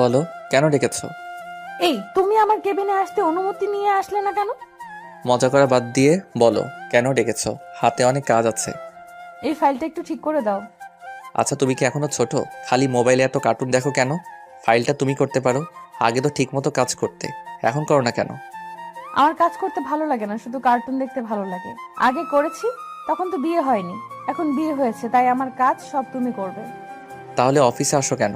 বলো, কেন ডেকেছো? এই তুমি আমার কেবিনে আসতে অনুমতি নিয়ে আসলে না কেন? মজা করা বাদ দিয়ে বলো, কেন ডেকেছো? হাতে অনেক কাজ আছে। এই ফাইলটা একটু ঠিক করে দাও। আচ্ছা, তুমি কি এখনো ছোট? খালি মোবাইলে এত কার্টুন দেখো কেন? ফাইলটা তুমি করতে পারো। আগে তো ঠিক মতো কাজ করতে, এখন করো না কেন? আমার কাজ করতে ভালো লাগে না, শুধু কার্টুন দেখতে ভালো লাগে। আগে করেছি, তখন তো বিয়ে হয়নি। এখন বিয়ে হয়েছে, তাই আমার কাজ সব তুমি করবে। তাহলে অফিসে আসো কেন?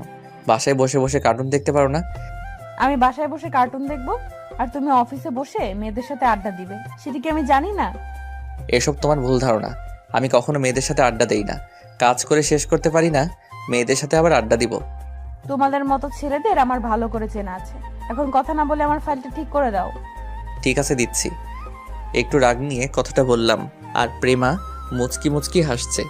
বাসায় বসে বসে কার্টুন দেখতে পারো না? আমি বাসায় বসে কার্টুন দেখবো, আর তুমি অফিসে বসে মেয়েদের সাথে আড্ডা দিবে, সেটা কি আমি জানি না? এসব তোমার ভুল ধারণা। আমি কখনো মেয়েদের সাথে আড্ডা দেই না। কাজ করে শেষ করতে পারি না, মেয়েদের সাথে আবার আড্ডা দিব? তোমাদের মতো ছেলেদের আমার ভালো করে চেনা আছে। এখন কথা না বলে আমার ফাইলটা ঠিক করে দাও। ঠিক আছে, দিচ্ছি। একটু রাগ নিয়ে কথাটা বললাম, আর প্রেমা মুচকি মুচকি হাসছে।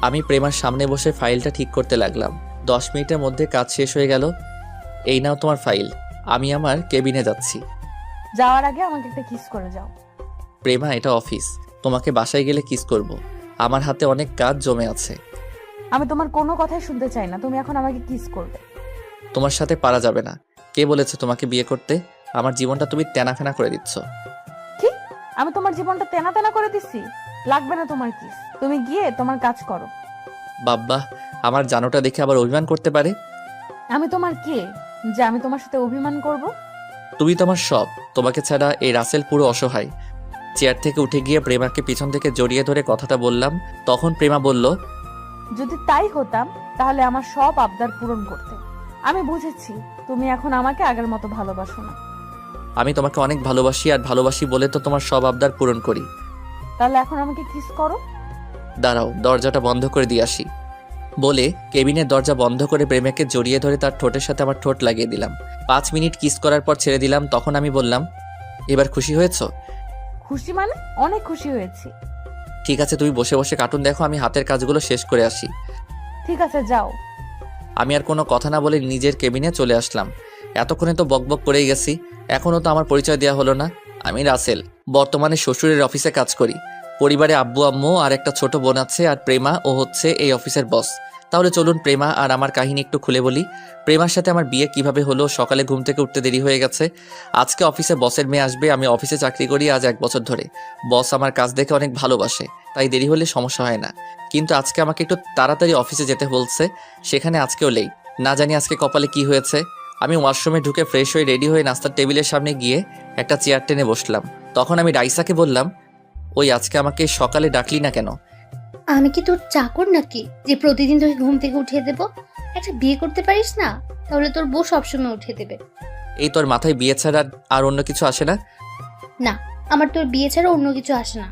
আমি প্রেমার সামনে বসে ফাইলটা ঠিক করতে লাগলাম। 10 মিনিটের মধ্যে কাজ শেষ হয়ে গেল। এই নাও তোমার ফাইল। আমি আমার কেবিনে যাচ্ছি। যাওয়ার আগে আমাকে একটা কিস করে যাও। প্রেমা, এটা অফিস, তোমাকে বাসায় গেলে কিস করব। আমার হাতে অনেক কাজ জমে আছে। আমি তোমার কোনো কথাই শুনতে চাই না, তুমি এখন আমাকে কিস করবে। তোমার সাথে পারা যাবে না। কে বলেছে তোমাকে বিয়ে করতে? আমার জীবনটা তুমি তেনাফেনা করে দিচ্ছ। কি? আমি তোমার জীবনটা তেনা তেনা করে দিচ্ছি? লাগবে না তোমার কিস, তুমি গিয়ে তোমার কাজ করো। বাব্বা, আমার জানোটা দেখে আবার অভিমান করতে পারে। আমি তোমার কে যে আমি তোমার সাথে অভিমান করব? তুমি তো আমার সব। তোমাকে ছাড়া এই রাসেল পুরো অসহায়। চেয়ার থেকে উঠে গিয়ে প্রেমাকে পিছন থেকে জড়িয়ে ধরে কথাটা বললাম। তখন প্রেমা বলল, যদি তাই হতাম তাহলে আমার সব আবদার পূরণ করতে। আমি বুঝেছি তুমি এখন আমাকে আগের মতো ভালোবাসো না। আমি তোমাকে অনেক ভালোবাসি, আর ভালোবাসি বলে তো তোমার সব আবদার পূরণ করি। তাহলে এখন আমাকে কিস করো। দাঁড়াও, দরজাটা বন্ধ করে দিয়ে আসি। বলে কেবিনের দরজা বন্ধ করে প্রেমাকে জড়িয়ে ধরে তার ঠোঁটের সাথে আমার ঠোঁট লাগিয়ে দিলাম। 5 মিনিট কিস করার পর ছেড়ে দিলাম। তখন আমি বললাম, এবার খুশি হয়েছো? খুশি মানে? অনেক খুশি হয়েছি। ঠিক আছে, তুমি বসে বসে কার্টুন দেখো, আমি হাতের কাজগুলো শেষ করে আসি। ঠিক আছে, যাও। আমি আর কোনো কথা না বলে নিজের কেবিনে চলে আসলাম। এতক্ষণে তো বকবক করেই গেছি, এখনও তো আমার পরিচয় দেওয়া হলো না। আমি রাসেল, বর্তমানে শ্বশুরের অফিসে কাজ করি। পরিবারে আব্বু আম্মু আর একটা ছোট বোন আছে, আর প্রেমা ও হচ্ছে এই অফিসের বস। তাহলে চলুন প্রেমা আর আমার কাহিনী একটু খুলে বলি। প্রেমার সাথে আমার বিয়ে কিভাবে হলো। সকালে ঘুম থেকে উঠতে দেরি হয়ে গেছে। আজকে অফিসে বসের মেয়ে আসবে। আমি অফিসে চাকরি করি আজ 1 বছর ধরে। বস আমার কাজ দেখে অনেক ভালোবাসে, তাই দেরি হলে সমস্যা হয় না। কিন্তু আজকে আমাকে একটু তাড়াতাড়ি অফিসে যেতে বলছে, সেখানে আজকেও লেট। না জানি আজকে কপালে কি হয়েছে। আমি ওয়াশরুমে ঢুকে ফ্রেশ হয়ে রেডি হয়ে নাস্তার টেবিলের সামনে গিয়ে একটা চেয়ার টেনে বসলাম। তখন আমি রাইসাকে বললাম, ওই আজকে আমাকে সকালে ডাকলি না কেন? আমি কি তোর চাকর নাকি যে প্রতিদিন তোকে ঘুম থেকে উঠিয়ে দেব? একটা বিয়ে করতে পারিস না? তাহলে তোর বউ সবসময় উঠিয়ে দেবে। এই তোর মাথায় বিয়ে ছাড়া আর অন্য কিছু আসে না? না, আমার তোর বিয়ে ছাড়া অন্য কিছু আসে না।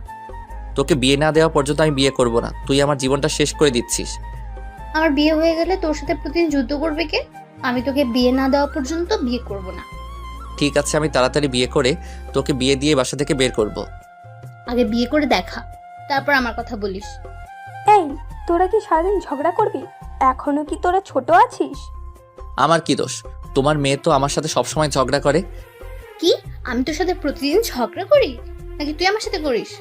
তোকে বিয়ে না দেওয়া পর্যন্ত আমি বিয়ে করব না। তুই আমার জীবনটা শেষ করে দিচ্ছিস। আমার বিয়ে হয়ে গেলে তোর সাথে প্রতিদিন যুদ্ধ করবে কে? আমি তোকে বিয়ে না দেওয়া পর্যন্ত বিয়ে করব না। ঠিক আছে, আমি তাড়াতাড়ি বিয়ে করে তোকে বিয়ে দিয়ে বাসা থেকে বের করব। আগে বিয়ে করে দেখা, তারপর আমার কথা বলিস। এই, তোরা কি সারাদিন ঝগড়া করবি? এখনো কি তোরা ছোট আছিস? আমার কি দোষ? তোমার মেয়ে তো আমার সাথে সবসময় ঝগড়া করে। কি? আমি তোর সাথে প্রতিদিন ঝগড়া করি নাকি তুই আমার সাথে করিস?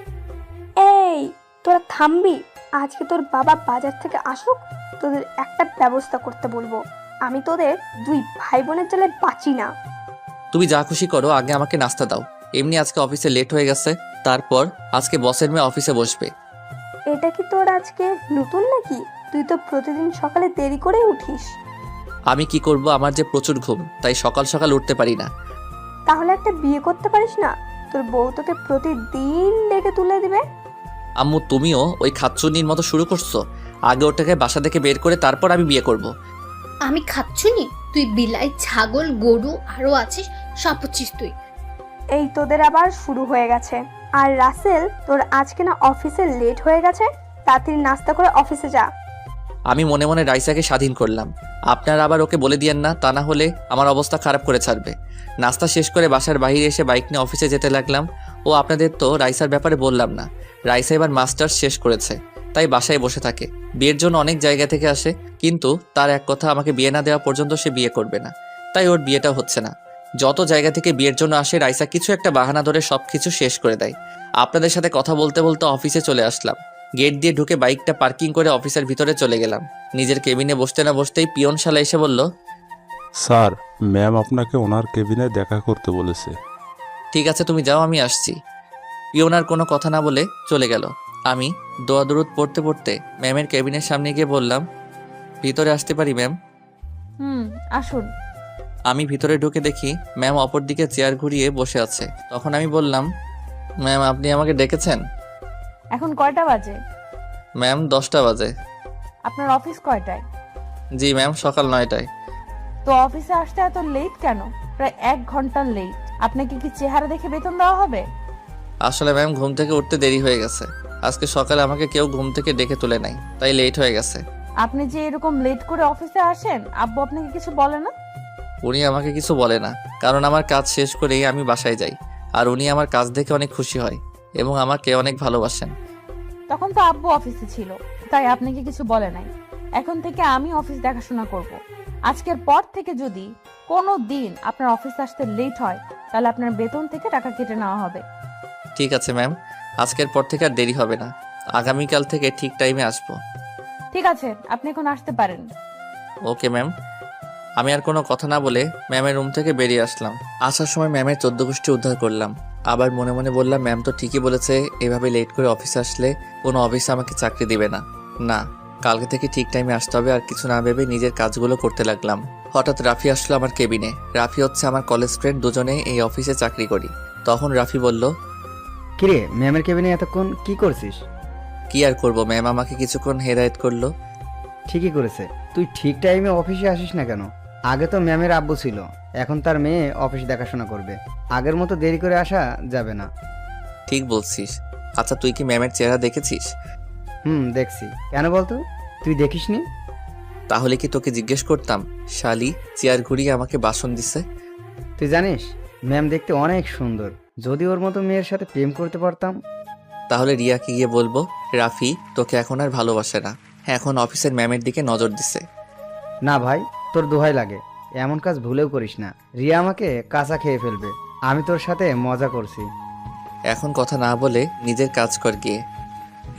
এই, তোরা থামবি? আজকে তোর বাবা বাজার থেকে আসুক, তোদের একটা ব্যবস্থা করতে বলবো। আমি তোদের 2 ভাই বোনের জ্বালায় বাঁচি না। তুমি যা খুশি করো, আগে আমাকে নাস্তা দাও। এমনি আজকে অফিসে লেট হয়ে গেছে। তারপর আজকে বসের মেয়ে অফিসে বসবে। এটা কি তোর আজকে নতুন নাকি? তুই তো প্রতিদিন সকালে দেরি করে উঠিস। আমি কি করব, আমার যে প্রচুর ঘুম, তাই সকাল সকাল উঠতে পারি না। তাহলে একটা বিয়ে করতে পারিস না? তোর বউ তোকে প্রতিদিন ডেকে তুলে দিবে। আম্মু, তুমিও ওই খাচ্চুনির মতো শুরু করছো। আগে ওটাকে বাসা থেকে বের করে তারপর আমি বিয়ে করব। আমি খাচ্ছুনি? তুই বিলাই, ছাগল, গরু আরো আছিস, সব হচ্ছিস তুই। এই তোদের আবার শুরু হয়ে গেছে। আর রাসেল, তোর আজকে না অফিসে লেট হয়ে গেছে, তাড়াতাড়ি নাস্তা করে অফিসে যা। আমি মনে মনে রাইসাকে স্বাধীন করলাম। আপনারা আবার ওকে বলে দিয়েন না, তা না হলে আমার অবস্থা খারাপ করে ছাড়বে। নাস্তা শেষ করে বাসার বাইরে এসে বাইক নিয়ে অফিসে যেতে লাগলাম। ও আপনাদের তো রাইসার ব্যাপারে বললাম না। রাইসা এবার মাস্টার্স শেষ করেছে, তাই বাসায় বসে থাকে। বিয়ের জন্য অনেক জায়গা থেকে আসে, কিন্তু তার এক কথা, আমাকে বিয়ে না দেওয়া পর্যন্ত সে বিয়ে করবে না। তাই ওর বিয়েটা হচ্ছে না। যত জায়গা থেকে বিয়ের জন্য আসে, রাইসা কিছু একটা বাহানা ধরে সব কিছু শেষ করে দেয়। আপনাদের সাথে কথা বলতে বলতে অফিসে চলে আসলাম। গেট দিয়ে ঢুকে বাইকটা পার্কিং করে অফিসের ভিতরে চলে গেলাম। নিজের কেবিনে বসতে না বসতেই পিয়ন শালা এসে বলল, স্যার, ম্যাম আপনাকে ওনার কেবিনে দেখা করতে বলেছে। ঠিক আছে, তুমি যাও, আমি আসছি। পিয়ন আর কোনো কথা না বলে চলে গেল। আমি দোয়া দরুদ পড়তে পড়তে ম্যামের কেবিনের সামনে গিয়ে বললাম, ভিতরে আসতে পারি ম্যাম? আসুন। আমি ভিতরে ঢুকে দেখি ম্যাম অপর দিকে চেয়ার ঘুরিয়ে বসে আছে। তখন আমি বললাম, ম্যাম আপনি আমাকে ডেকেছেন? এখন কয়টা বাজে? ম্যাম 10টা বাজে। আপনার অফিস কয়টায়? জি ম্যাম, সকাল 9টায়। তো অফিসে আসতে এত লেট কেন? প্রায় 1 ঘন্টা লেট। আপনাকে কি চেহারা দেখে বেতন দেওয়া হবে? আসলে ম্যাম ঘুম থেকে উঠতে দেরি হয়ে গেছে। আজকে সকালে আমাকে কেউ ঘুম থেকে ডেকে তুলে নাই, তাই লেট হয়ে গেছে। আপনি যে এরকম লেট করে অফিসে আসেন, আব্বু আপনাকে কিছু বলে না? উনি আমাকে কিছু বলে না, কারণ আমার কাজ শেষ করেই আমি বাসায় যাই। আর উনি আমার কাজ দেখে অনেক খুশি হয় এবং আমাকে অনেক ভালোবাসেন। তখন তো আব্বু অফিসে ছিল, তাই আপনাকে কিছু বলে নাই। এখন থেকে আমি অফিস দেখাশোনা করব। আজকের পর থেকে যদি কোনো দিন আপনার অফিসে আসতে লেট হয়, তাহলে আপনার বেতন থেকে টাকা কেটে নেওয়া হবে। ঠিক আছে ম্যাম, আজকের পর থেকে আর দেরি হবে না। আগামীকাল থেকে ঠিক টাইমে আসবো। ঠিক আছে, আপনি এখন আসতে পারেন। Okay ma'am. আমি আর কোনো কথা না বলে ম্যামের রুম থেকে বেরিয়ে আসলাম। আসার সময় ম্যামের 14 গোষ্ঠী উদ্ধার করলাম। আবার মনে মনে বললাম, ম্যাম তো ঠিকই বলেছে, এভাবে লেট করে অফিসে আসলে কোনো অফিসে আমাকে চাকরি দিবে না। না, কালকে থেকে ঠিক টাইমে আসতে হবে। আর কিছু না ভেবে নিজের কাজগুলো করতে লাগলাম। হঠাৎ রাফি আসলো আমার কেবিনে। রাফি হচ্ছে আমার কলেজ ফ্রেন্ড, দুজনে এই অফিসে চাকরি করি। তখন রাফি বলল, কিরে ম্যামের কেবিনে এতক্ষণ কি করছিস? কি আর করবো, ম্যাম আমাকে কিছুক্ষণ হেদায়েত করলো। ঠিকই করেছে। তুই ঠিক টাইমে অফিসে আসিস না কেন? আগে তো ম্যামের আব্বু ছিল, এখন তার মেয়ে অফিস দেখাশোনা করবে। আগের মতো দেরি করে আসা যাবে না। ঠিক বলছিস। আচ্ছা, তুই কি ম্যামের চেহারা দেখেছিস? দেখছি। কেন বলতো, তুই দেখিসনি? তাহলে কি তোকে জিজ্ঞেস করতাম? শালি চেয়ার ঘুরিয়ে আমাকে বাসন দিছে। তুই জানিস ম্যাম দেখতে অনেক সুন্দর। যদি ওর মতো মেয়ের সাথে প্রেম করতে পারতাম। তাহলে রিয়াকে গিয়ে বলবো, রাফি তোকে এখন আর ভালোবাসে না, এখন অফিসের ম্যামের দিকে নজর দিছে। না ভাই, তোর দোহাই লাগে, এমন কাজ ভুলেও করিস না। রিয়া আমাকে কাঁচা খেয়ে ফেলবে। আমি তোর সাথে মজা করছি। এখন কথা না বলে নিজের কাজ কর গিয়ে।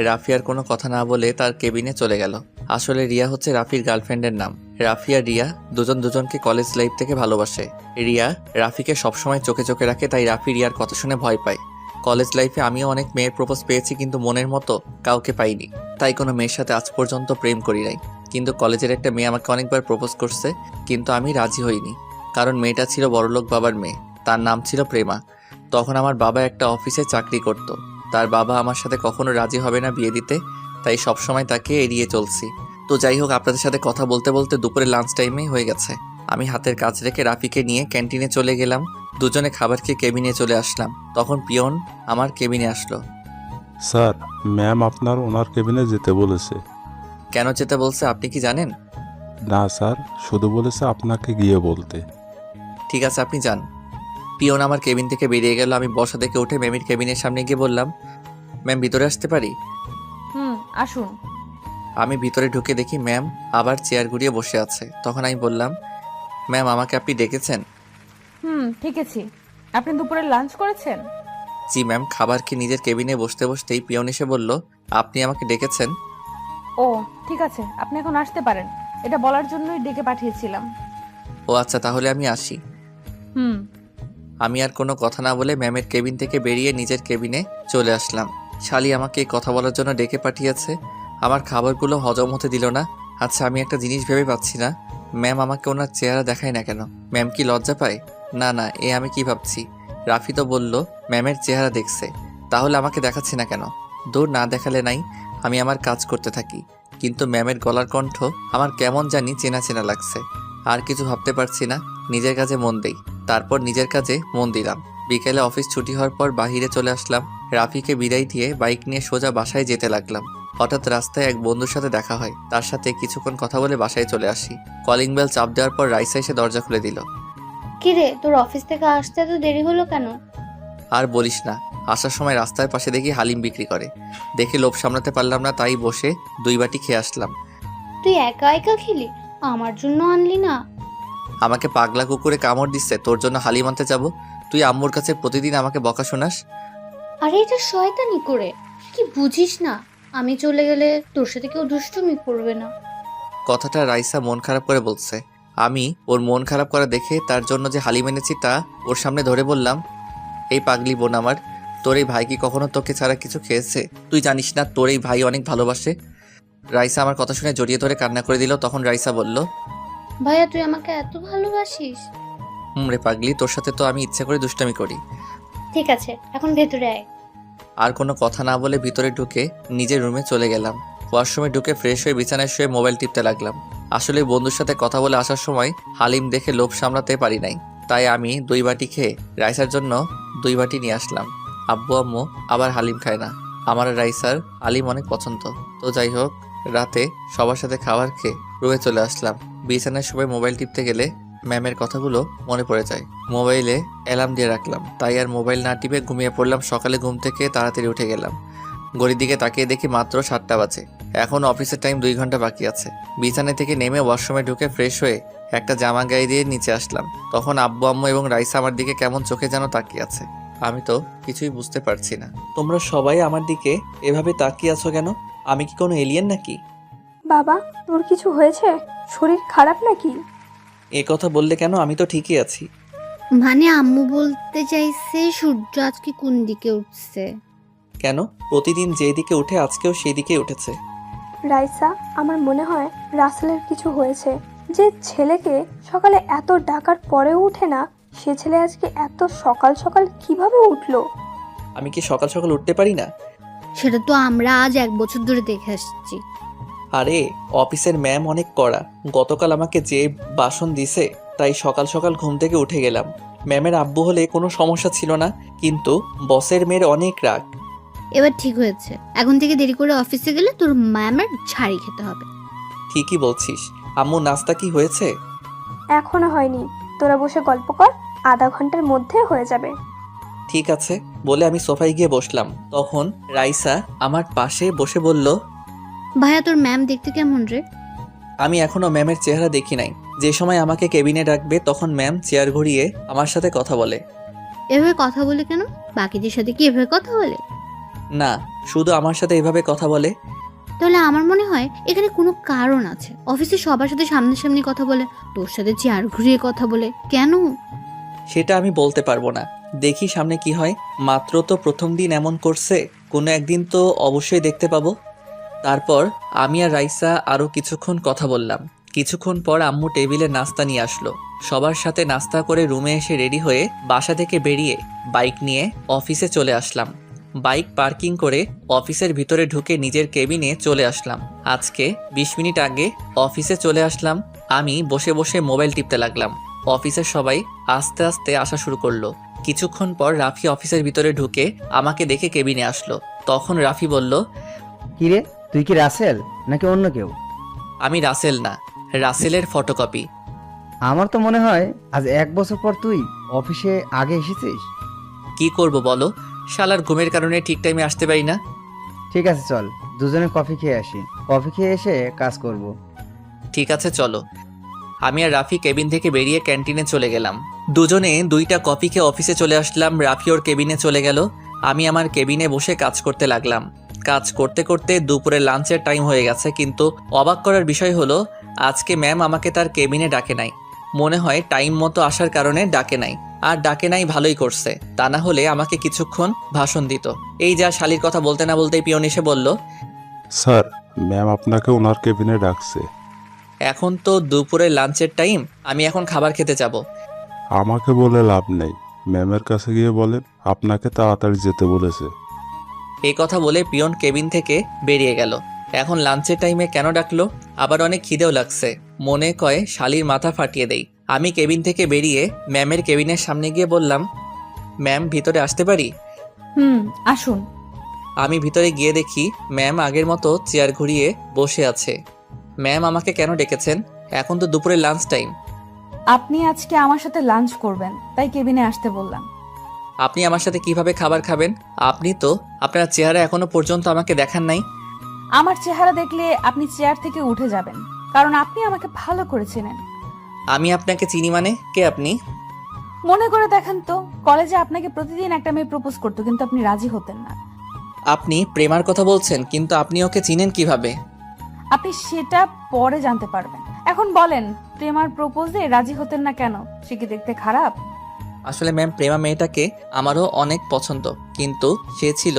রাফি আর কোনো কথা না বলে তার কেবিনে চলে গেল। আসলে রিয়া হচ্ছে রাফির গার্লফ্রেন্ডের নাম। রাফি আর রিয়া দুজন দুজনকে কলেজ লাইফ থেকে ভালোবাসে। রিয়া রাফিকে সবসময় চোখে চোখে রাখে, তাই রাফি রিয়ার কথা শুনে ভয় পায়। কলেজ লাইফে আমিও অনেক মেয়ের প্রপোজ পেয়েছি, কিন্তু মনের মতো কাউকে পাইনি, তাই কোনো মেয়ের সাথে আজ পর্যন্ত প্রেম করি নাই। কিন্তু কলেজের একটা মেয়ে আমাকে অনেকবার প্রপোজ করছে, কিন্তু আমি রাজি হইনি, কারণ মেয়েটা ছিল বড়লোক বাবার মেয়ে। তার নাম ছিল প্রেমা। তখন আমার বাবা একটা অফিসে চাকরি করত। তার বাবা আমার সাথে কখনো রাজি হবে না বিয়ে দিতে, তাই সবসময় তাকে এড়িয়ে চলছি। তো যাই হোক, আপনাদের সাথে কথা বলতে বলতে দুপুরে লাঞ্চ টাইমে হয়ে গেছে। আমি হাতের কাজ রেখে রাফিকে নিয়ে ক্যান্টিনে চলে গেলাম। দুজনে খাবার খেয়ে কেবিনে চলে আসলাম। তখন পিয়ন আমার কেবিনে আসলো। স্যার, ম্যাম আপনার ওনার কেবিনে যেতে বলেছে। কেন যেতে বলছে আপনি কি জানেন? না স্যার, শুধু বলেছে আপনাকে গিয়ে বলতে। ঠিক আছে, আপনি যান। পিয়ন আমার কেবিন থেকে বেরিয়ে গেল। আমি বসা থেকে উঠে ম্যামের কেবিনের সামনে গিয়ে বললাম, ম্যাম ভিতরে আসতে পারি? আসুন। আমি ভিতরে ঢুকে দেখি ম্যাম আবার চেয়ার ঘুরিয়ে বসে আছে। তখন আমি বললাম, ম্যাম আমাকে আপনি ডেকেছেন? ঠিক আছে। আপনি দুপুরে লাঞ্চ করেছেন? জি ম্যাম। খাবার খেয়ে নিজের কেবিনে বসতে বসতেই পিয়ন এসে বলল, আপনি আমাকে ডেকেছেন? ও ঠিক আছে, আপনি এখন আসতে পারেন। এটা বলার জন্যই ডেকে পাঠিয়েছিলাম। ও আচ্ছা, তাহলে আমি আসি। হুম। আমি আর কোনো কথা না বলে ম্যামের কেবিন থেকে বেরিয়ে নিজের কেবিনে চলে আসলাম। শালি আমাকে এই কথা বলার জন্য ডেকে পাঠিয়েছে, আমার খাবারগুলো হজম হতে দিল না। আচ্ছা, আমি একটা জিনিস ভেবে পাচ্ছি না, ম্যাম আমাকে ওনার চেহারা দেখায় না কেন? ম্যাম কি লজ্জা পায়? না না, আমি কি ভাবছি? রাফি তো বলল ম্যামের চেহারা দেখছে, তাহলে আমাকে দেখাচ্ছে না কেন? দূর, না দেখালে নাই, আমি আমার কাজ করতে থাকি। কিন্তু ম্যামের গলার কণ্ঠ আমার কেমন জানি চেনা চেনা লাগছে। আর কিছু ভাবতে পারছি না, নিজের কাজে মন দেই। তারপর নিজের কাজে মন দিলাম। বিকেলে অফিস ছুটি হওয়ার পর বাহিরে চলে আসলাম। রাফিকে বিদায় দিয়ে বাইক নিয়ে সোজা বাসায় যেতে লাগলাম। হঠাৎ রাস্তায় এক বন্ধুর সাথে দেখা হয়, তার সাথে কিছুক্ষণ কথা বলে বাসায় চলে আসি। কলিং বেল চাপ দেওয়ার পর রাইসা এসে দরজা খুলে দিল। কিরে, তোর অফিস থেকে আসতে এত দেরি হলো কেন? আর বলিস না, আসার সময় রাস্তার পাশে দেখি হালিম বিক্রি করে, দেখে লোভ সামলাতে পারলাম না, তাই বসে 2 বাটি খেয়ে আসলাম। তুই একা একা খেলি, আমার জন্য আনলি না? আমাকে পাগলা কুকুরে কামড় দিচ্ছে, তোর জন্য হালিম আনতে যাব? তুই আম্মুর কাছে প্রতিদিন আমাকে বকা শোনাস। আরে এটা শয়তানি করে, কি বুঝিস না? আমি চলে গেলে তোর সাথে কেউ দুষ্টুমি করবে না। কথাটা রাইসা মন খারাপ করে বলছে। আমি ওর মন খারাপ করা দেখে তার জন্য যে হালিম এনেছি তা ওর সামনে ধরে বললাম, এই পাগলি বোন আমার, তোর এই ভাই কি কখনো তোকে ছাড়া কিছু খেয়েছে? তুই জানিস না তোর এই ভাই অনেক ভালোবাসে? রাইসা আমার কথা শুনে জড়িয়ে ধরে কান্না করে দিল। তখন রাইসা বলল, ভাইয়া তুই আমাকে এত ভালোবাসিস? রে পাগলি, তোর সাথে তো আমি ইচ্ছে করে দুষ্টামি করি। ঠিক আছে, এখন ভেতরে আয়। আর কোনো কথা না বলে ভিতরে ঢুকে নিজের রুমে চলে গেলাম। ওয়াশরুমে ঢুকে ফ্রেশ হয়ে বিছানায় শুয়ে মোবাইল টিপতে লাগলাম। আসলে বন্ধুর সাথে কথা বলে আসার সময় হালিম দেখে লোভ সামলাতে পারি নাই, তাই আমি 2 বাটি খেয়ে রাইসার জন্য 2 বাটি নিয়ে আসলাম। আব্বু আম্মু আবার হালিম খায় না, আমার আর রাইসার হালিম অনেক পছন্দ। তো যাই হোক, রাতে সবার সাথে খাবার খেয়ে রুমে চলে আসলাম। বিছানায় সবাই মোবাইল টিপতে গেলে ম্যামের কথাগুলো মনে পড়ে যায়। মোবাইলে অ্যালার্ম দিয়ে রাখলাম, তাই আর মোবাইল না টিপে ঘুমিয়ে পড়লাম। সকালে ঘুম থেকে তাড়াতাড়ি উঠে গেলাম। ঘড়ির দিকে তাকিয়ে দেখি মাত্র 7টা বাজে। এখন অফিসের টাইম 2 ঘন্টা বাকি আছে। বিছানা থেকে নেমে ওয়াশরুমে ঢুকে ফ্রেশ হয়ে একটা জামা গায়ে দিয়ে নিচে আসলাম। তখন আব্বু আম্মু এবং রাইসা আমার দিকে কেমন চোখে যেন তাকিয়ে আছে। আমি তো কিছুই বুঝতে পারছি না। তোমরা সবাই আমার দিকে এভাবে তাকিয়ে আছো কেন? আমি কি কোনো এলিয়েন নাকি? বাবা, তোর কিছু হয়েছে? শরীর খারাপ নাকি? এ কথা বললে কেন? আমি তো ঠিকই আছি। মানে আম্মু বলতে চাইছে সূর্য আজকে কোন দিকে উঠছে। কেন? প্রতিদিন যেদিকে উঠে আজকেও সেই দিকেই উঠেছে। রাইসা, আমার মনে হয় রাসেলের কিছু হয়েছে। যে ছেলেকে সকালে এত ডাকার পরেও উঠে না, সে ছেলে আজকে এত সকাল সকাল কিভাবে উঠলো? আমি কি সকাল সকাল উঠতে পারি না? সেটা তো আমরা আজ 1 বছর ধরে দেখে আসছি। আরে অফিসের ম্যাম অনেক কড়া। গতকাল আমাকে যে বাসন দিছে তাই সকাল সকাল ঘুম থেকে উঠে গেলাম। ম্যামের আব্বু হলে কোনো সমস্যা ছিল না, কিন্তু বসের মেয়ের অনেক রাগ। এবার ঠিক হয়েছে, এখন থেকে দেরি করে অফিসে গেলে তোর ম্যামের ঝাড়ি খেতে হবে। ঠিকই বলছিস। আম্মু নাস্তা কি হয়েছে? এখনো হয়নি, তোরা বসে গল্প কর, আধা ঘন্টার মধ্যে হয়ে যাবে। ঠিক আছে বলে আমি সোফায় গিয়ে বসলাম। তখন রাইসা আমার পাশে বসে বলল, ভাইয়া তোর ম্যাম দেখতে কেমন রে? আমি এখনো ম্যামের চেহারা দেখি নাই। যে সময় আমাকে কেবিনে ডাকবে তখন ম্যাম চেয়ার ঘুরিয়ে আমার সাথে কথা বলে। এভাবে কথা বলে কেন? বাকিদের সাথে কি এভাবে কথা বলে? না, শুধু আমার সাথে এভাবে কথা বলে। তাহলে আমার মনে হয় এখানে কোনো কারণ আছে। অফিসে সবার সাথে সামনাসামনি কথা বলে, তোর সাথে চেয়ার ঘুরিয়ে কথা বলে কেন? সেটা আমি বলতে পারবো না, দেখি সামনে কি হয়। মাত্র তো প্রথম দিন এমন করছে, কোনো একদিন তো অবশ্যই দেখতে পাবো। তারপর আমি আর রাইসা আরও কিছুক্ষণ কথা বললাম। কিছুক্ষণ পর আম্মু টেবিলে নাস্তা নিয়ে আসলো। সবার সাথে নাস্তা করে রুমে এসে রেডি হয়ে বাসা থেকে বেরিয়ে বাইক নিয়ে অফিসে চলে আসলাম। বাইক পার্কিং করে অফিসের ভিতরে ঢুকে নিজের কেবিনে চলে আসলাম। আজকে 20 মিনিট আগে অফিসে চলে আসলাম। আমি বসে বসে মোবাইল টিপতে লাগলাম। অফিসের সবাই আস্তে আস্তে আসা শুরু করলো। কিছুক্ষণ পর রাফি অফিসের ভিতরে ঢুকে আমাকে দেখে কেবিনে আসলো। তখন রাফি বলল, কিরে, তুই কি রাসেল নাকি অন্য কেউ? আমি রাসেল না, রাসেলের ফটোকপি। আমার তো মনে হয় আজ 1 বছর পর তুই অফিসে আগে এসেছিস। কি করব বলো, শালার ঘুমের কারণে ঠিক টাইমে আসতে পারি না। ঠিক আছে, চল দুজনে কফি খেয়ে আসি। কফি খেয়ে এসে কাজ করব। ঠিক আছে চলো। আমি আর রাফি কেবিন থেকে বেরিয়ে ক্যান্টিনে চলে গেলাম। দুজনে 2টা কফি খেয়ে অফিসে চলে আসলাম। রাফি ওর কেবিনে চলে গেল, আমি আমার কেবিনে বসে কাজ করতে লাগলাম। কাজ করতে করতে দুপুরে লাঞ্চের টাইম হয়ে গেছে, কিন্তু অবাক করার বিষয় হলো আজকে ম্যাম আমাকে তার কেবিনে ডাকে নাই। মনে হয় টাইম মতো আসার কারণে ডাকে নাই। আর ডাকে নাই ভালোই করছে, তা না হলে আমাকে কিছুক্ষণ ভাষণ দিত। এই যা শালির কথা বলতে না বলতেই পিয়ন এসে বলল, স্যার, ম্যাম আপনাকে ওনার কেবিনে ডাকছে। এখন তো দুপুরে লাঞ্চের টাইম, আমি এখন খাবার খেতে যাব। আমাকে বলে লাভ নেই, ম্যামের কাছে গিয়ে বলেন আপনাকে তাড়াতাড়ি যেতে বলেছে। এই কথা বলে পিয়ন কেবিন থেকে বেরিয়ে গেল। এখন লাঞ্চের টাইমে কেন ডাকলো? আবার অনেক খিদেও লাগছে, মনে কয় শালির মাথা ফাটিয়ে দেই। আমি কেবিন থেকে বেরিয়ে ম্যামের কেবিনের সামনে গিয়ে বললাম, ম্যাম ভিতরে আসতে পারি? আসুন। আমি ভিতরে গিয়ে দেখি ম্যাম আগের মতো চেয়ার ঘুরিয়ে বসে আছে। ম্যাম আমাকে কেন ডেকেছেন? এখন তো দুপুরে লাঞ্চ টাইম। আপনি আজকে আমার সাথে লাঞ্চ করবেন, তাই কেবিনে আসতে বললাম। আপনি আমার সাথে কিভাবে খাবার খাবেন? আপনি তো আপনার চেহারা এখনো পর্যন্ত আমাকে দেখান নাই। আমার চেহারা দেখলে আপনি চেয়ার থেকে উঠে যাবেন, কারণ আপনি আমাকে ভালো করে চেনেন। আমি আপনাকে চিনি মানে? কে আপনি? মনে করে দেখেন তো, কলেজে আপনাকে প্রতিদিন একটা মেয়ে প্রপোজ করতো, কিন্তু আপনি রাজি হতেন না। আপনি প্রেমার কথা বলছেন, কিন্তু আপনি ওকে চিনেন কিভাবে? আপনি সেটা পরে জানতে পারবেন। এখন বলেন, প্রেমার প্রপোজে রাজি হতেন না কেন? সে কি দেখতে খারাপ? আসলে ম্যাম, প্রেমা মেয়েটাকে আমারও অনেক পছন্দ, কিন্তু সে ছিল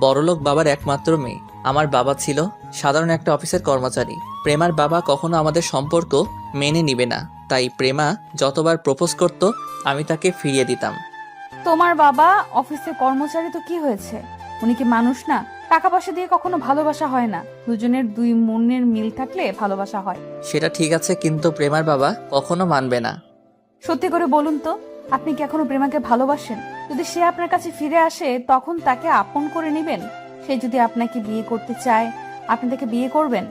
বড়লোক বাবার একমাত্র মেয়ে। আমার বাবা ছিল সাধারণ একটা অফিসের কর্মচারী। প্রেমার বাবা কখনো আমাদের সম্পর্ক মেনে নিবে না, তাই প্রেমা যতবার প্রপোজ করত আমি তাকে ফিরিয়ে দিতাম। তোমার বাবা অফিসে কর্মচারী তো কি হয়েছে? উনি কি মানুষ না? টাকা পয়সা দিয়ে কখনো ভালোবাসা হয় না, দুজনের দুই মনের মিল থাকলে ভালোবাসা হয়। সেটা ঠিক আছে, কিন্তু প্রেমার বাবা কখনো মানবে না। সত্যি করে বলুন তো, আপনি কি এখনো প্রেমাকে ভালোবাসেন? যদি সে আপনার কাছে ফিরে আসে তখন তাকে আপন করে নেবেন? সে যদি আপনাকে বিয়ে করতে চায়, আপনি তাকে বিয়ে করবেন?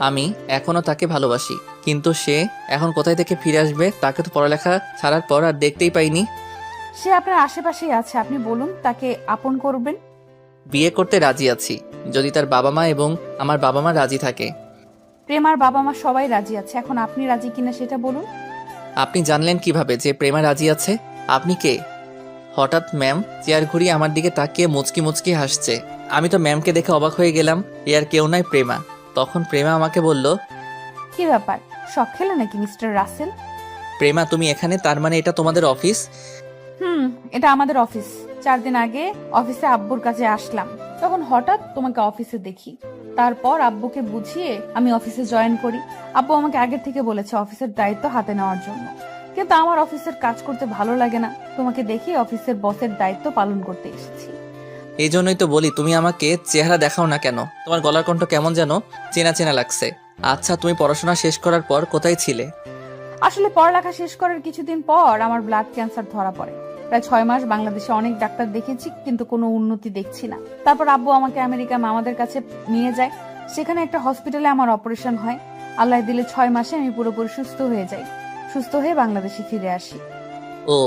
আমি এখনো তাকে ভালোবাসি, কিন্তু সে এখন কোথায় থেকে ফিরে আসবে? তাকে তো পড়ালেখা ছাড়ার পর আর দেখতেই পাইনি। সে আপনার আশেপাশেই আছে, আপনি বলুন তাকে আপন করবেন। বিয়ে করতে রাজি আছি, যদি তার বাবা মা এবং আমার বাবা মা রাজি থাকে। প্রেমার বাবা মা সবাই রাজি আছে, এখন আপনি রাজি কিনা সেটা বলুন। আপনি জানলেন কিভাবে যে প্রেমা রাজি আছে? আপনি কে? হঠাৎ ম্যাম চেয়ার ঘুরিয়ে আমার দিকে তাকিয়ে মুচকি মুচকি হাসছে। আমি তো ম্যামকে দেখে অবাক হয়ে গেলাম, এ আর কেউ নয়, প্রেমা। তখন প্রেমা আমাকে বলল, কি ব্যাপার, শখ খেলে নাকি মিস্টার রাসেল? প্রেমা তুমি এখানে, তার মানে এটা তোমাদের অফিস? এটা আমাদের অফিস। 4 দিন আগে অফিসে আব্বুর কাছে আসলাম, তখন হঠাৎ তোমাকে অফিসে দেখি। তারপর আব্বুকে বুঝিয়ে আমি অফিসে জয়েন করি। আব্বু আমাকে আগে থেকে বলেছে অফিসের দায়িত্ব হাতে নেওয়ার জন্য, কিন্তু আমার অফিসের কাজ করতে ভালো লাগে না। তোমাকে দেখি অফিসের বসের দায়িত্ব পালন করতে এসেছি। এই জন্যই তো বলি, তুমি আমাকে চেহারা দেখাও না কেন? তোমার গলার কণ্ঠ কেমন যেন চেনা চেনা লাগছে। আচ্ছা, তুমি পড়াশোনা শেষ করার পর কোথায় ছিলে? আসলে পড়ালেখা শেষ করার কিছুদিন পর আমার ব্লাড ক্যান্সার ধরা পড়ে। প্রায় 6 মাস বাংলাদেশে অনেক ডাক্তার দেখেছি, কিন্তু কোনো উন্নতি দেখছি না। তারপর আব্বু আমাকে আমেরিকা মামাদের কাছে নিয়ে যায়। সেখানে একটা হসপিটালে আমার অপারেশন হয়। আল্লাহ দিলে 6 মাসে আমি পুরোপুরি সুস্থ হয়ে যাই। সুস্থ হয়ে বাংলাদেশে ফিরে আসি। ও,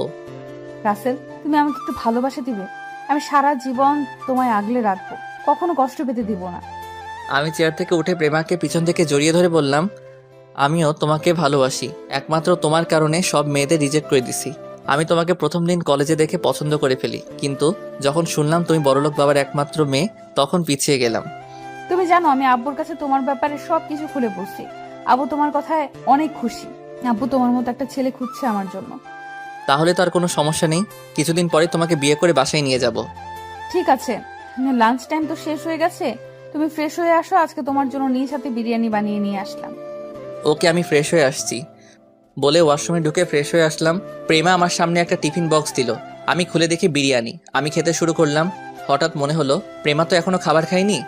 রাসেল, তুমি আমাকে একটু ভালোবাসা দিবে? আমি সারা জীবন তোমায় আগলে রাখবো, কখনো কষ্ট পেতে দিব না। আমি চেয়ার থেকে উঠে প্রেমাকে পিছন থেকে জড়িয়ে ধরে বললাম, আমিও তোমাকে ভালোবাসি। একমাত্র তোমার কারণে সব মেয়েদের রিজেক্ট করে দিছি। আমি তোমাকে প্রথম দিন কলেজে দেখে পছন্দ করে ফেলি, কিন্তু যখন শুনলাম তুমি বড়লোক বাবার একমাত্র মেয়ে, তখন পিছিয়ে গেলাম। তুমি জানো আমি আব্বুর কাছে তোমার ব্যাপারে সবকিছু খুলে বসছি। আব্বু তোমার কথায় অনেক খুশি। আব্বু তোমার মতো একটা ছেলে খুঁজছে আমার জন্য। তাহলে তো আর কোনো সমস্যা নেই, কিছুদিন পরে তোমাকে বিয়ে করে বাসায় নিয়ে যাব। ঠিক আছে, লাঞ্চ টাইম তো শেষ হয়ে গেছে, তুমি ফ্রেশ হয়ে আসো। আজকে তোমার জন্য নিজ হাতে বিরিয়ানি বানিয়ে নিয়ে আসলাম। ওকে, আমি ফ্রেশ হয়ে আসছি বলে ওয়াশরুমে ঢুকে ফ্রেশ হয়ে আসলাম। প্রেমা আমার সামনে একটা টিফিন বক্স দিল, আমি খুলে দেখি বিরিয়ানি। আমি খেতে শুরু করলাম। হঠাৎ মনে হলো প্রেমা তো এখনো খাবার খায়নি।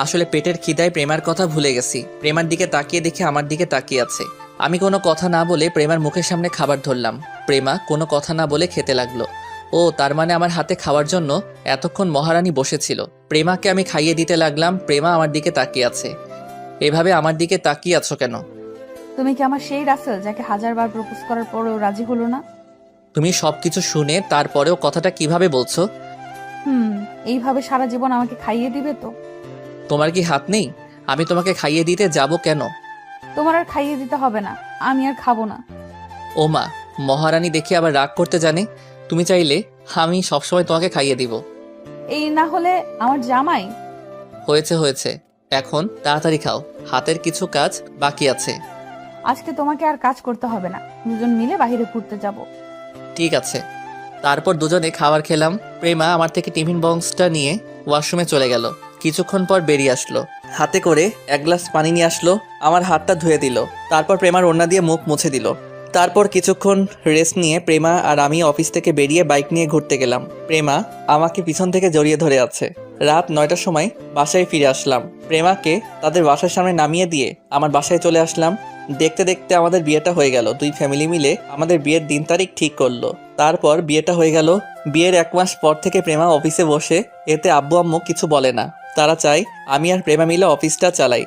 আসলে পেটের খিদায় প্রেমার কথা ভুলে গেছি। প্রেমার দিকে তাকিয়ে দেখে আমার দিকে তাকিয়ে আছে। আমি কোনো কথা না বলে প্রেমার মুখের সামনে খাবার ধরলাম। প্রেমা কোনো কথা না বলে খেতে লাগলো। ও, তার মানে আমার হাতে খাওয়ার জন্য এতক্ষণ মহারানী বসেছিল। প্রেমাকে আমি খাইয়ে দিতে লাগলাম। প্রেমা আমার দিকে তাকিয়ে আছে। এভাবে আমার দিকে তাকিয়ে আছো কেন? তুমি কি আমার সেই রাসেল যাকে 1000বার প্রপোজ করার পরেও রাজি হলো না? তুমি সবকিছু শুনে তারপরেও কথাটা কিভাবে বলছো? এইভাবে সারা জীবন আমাকে খাইয়ে দিবে তো? তোমার কি হাত নেই? আমি তোমাকে খাইয়ে দিতে যাব কেন? তোমার আর খাইয়ে দিতে হবে না, আমি আর খাবো না। ও মা, মহারানী দেখে আবার রাগ করতে জানে। তুমি চাইলে আমি সবসময় তোমাকে খাইয়ে দিব। এই না হলে আমার জামাই। হয়েছে হয়েছে, এখন তাড়াতাড়ি খাও, হাতের কিছু কাজ বাকি আছে। আজকে তোমাকে আর কাজ করতে হবে না, দুজন মিলে বাইরে ঘুরতে যাব। ঠিক আছে। তারপর দুজনে খাবার খেলাম। প্রেমা আমার থেকে টিফিন বক্সটা নিয়ে ওয়াশরুমে চলে গেল। কিছুক্ষণ পর বেরিয়ে আসলো, হাতে করে 1 গ্লাস পানি নিয়ে আসলো। আমার হাতটা ধুয়ে দিল, তারপর প্রেমার ওড়না দিয়ে মুখ মুছে দিল। তারপর কিছুক্ষণ রেস্ট নিয়ে প্রেমা আর আমি অফিস থেকে বেরিয়ে বাইক নিয়ে ঘুরতে গেলাম। প্রেমা আমাকে পিছন থেকে জড়িয়ে ধরে আছে। রাত 9টার সময় বাসায় ফিরে আসলাম। প্রেমাকে তাদের বাসার সামনে নামিয়ে দিয়ে আমার বাসায় চলে আসলাম। দেখতে দেখতে আমাদের বিয়েটা হয়ে গেল। 2 ফ্যামিলি মিলে আমাদের বিয়ের দিন তারিখ ঠিক করলো। তারপর বিয়েটা হয়ে গেল। বিয়ের 1 মাস পর থেকে প্রেমা অফিসে বসে, এতে আব্বু আম্মু কিছু বলে না। তারা চায় আমি আর প্রেমা মিলে অফিসটা চালাই।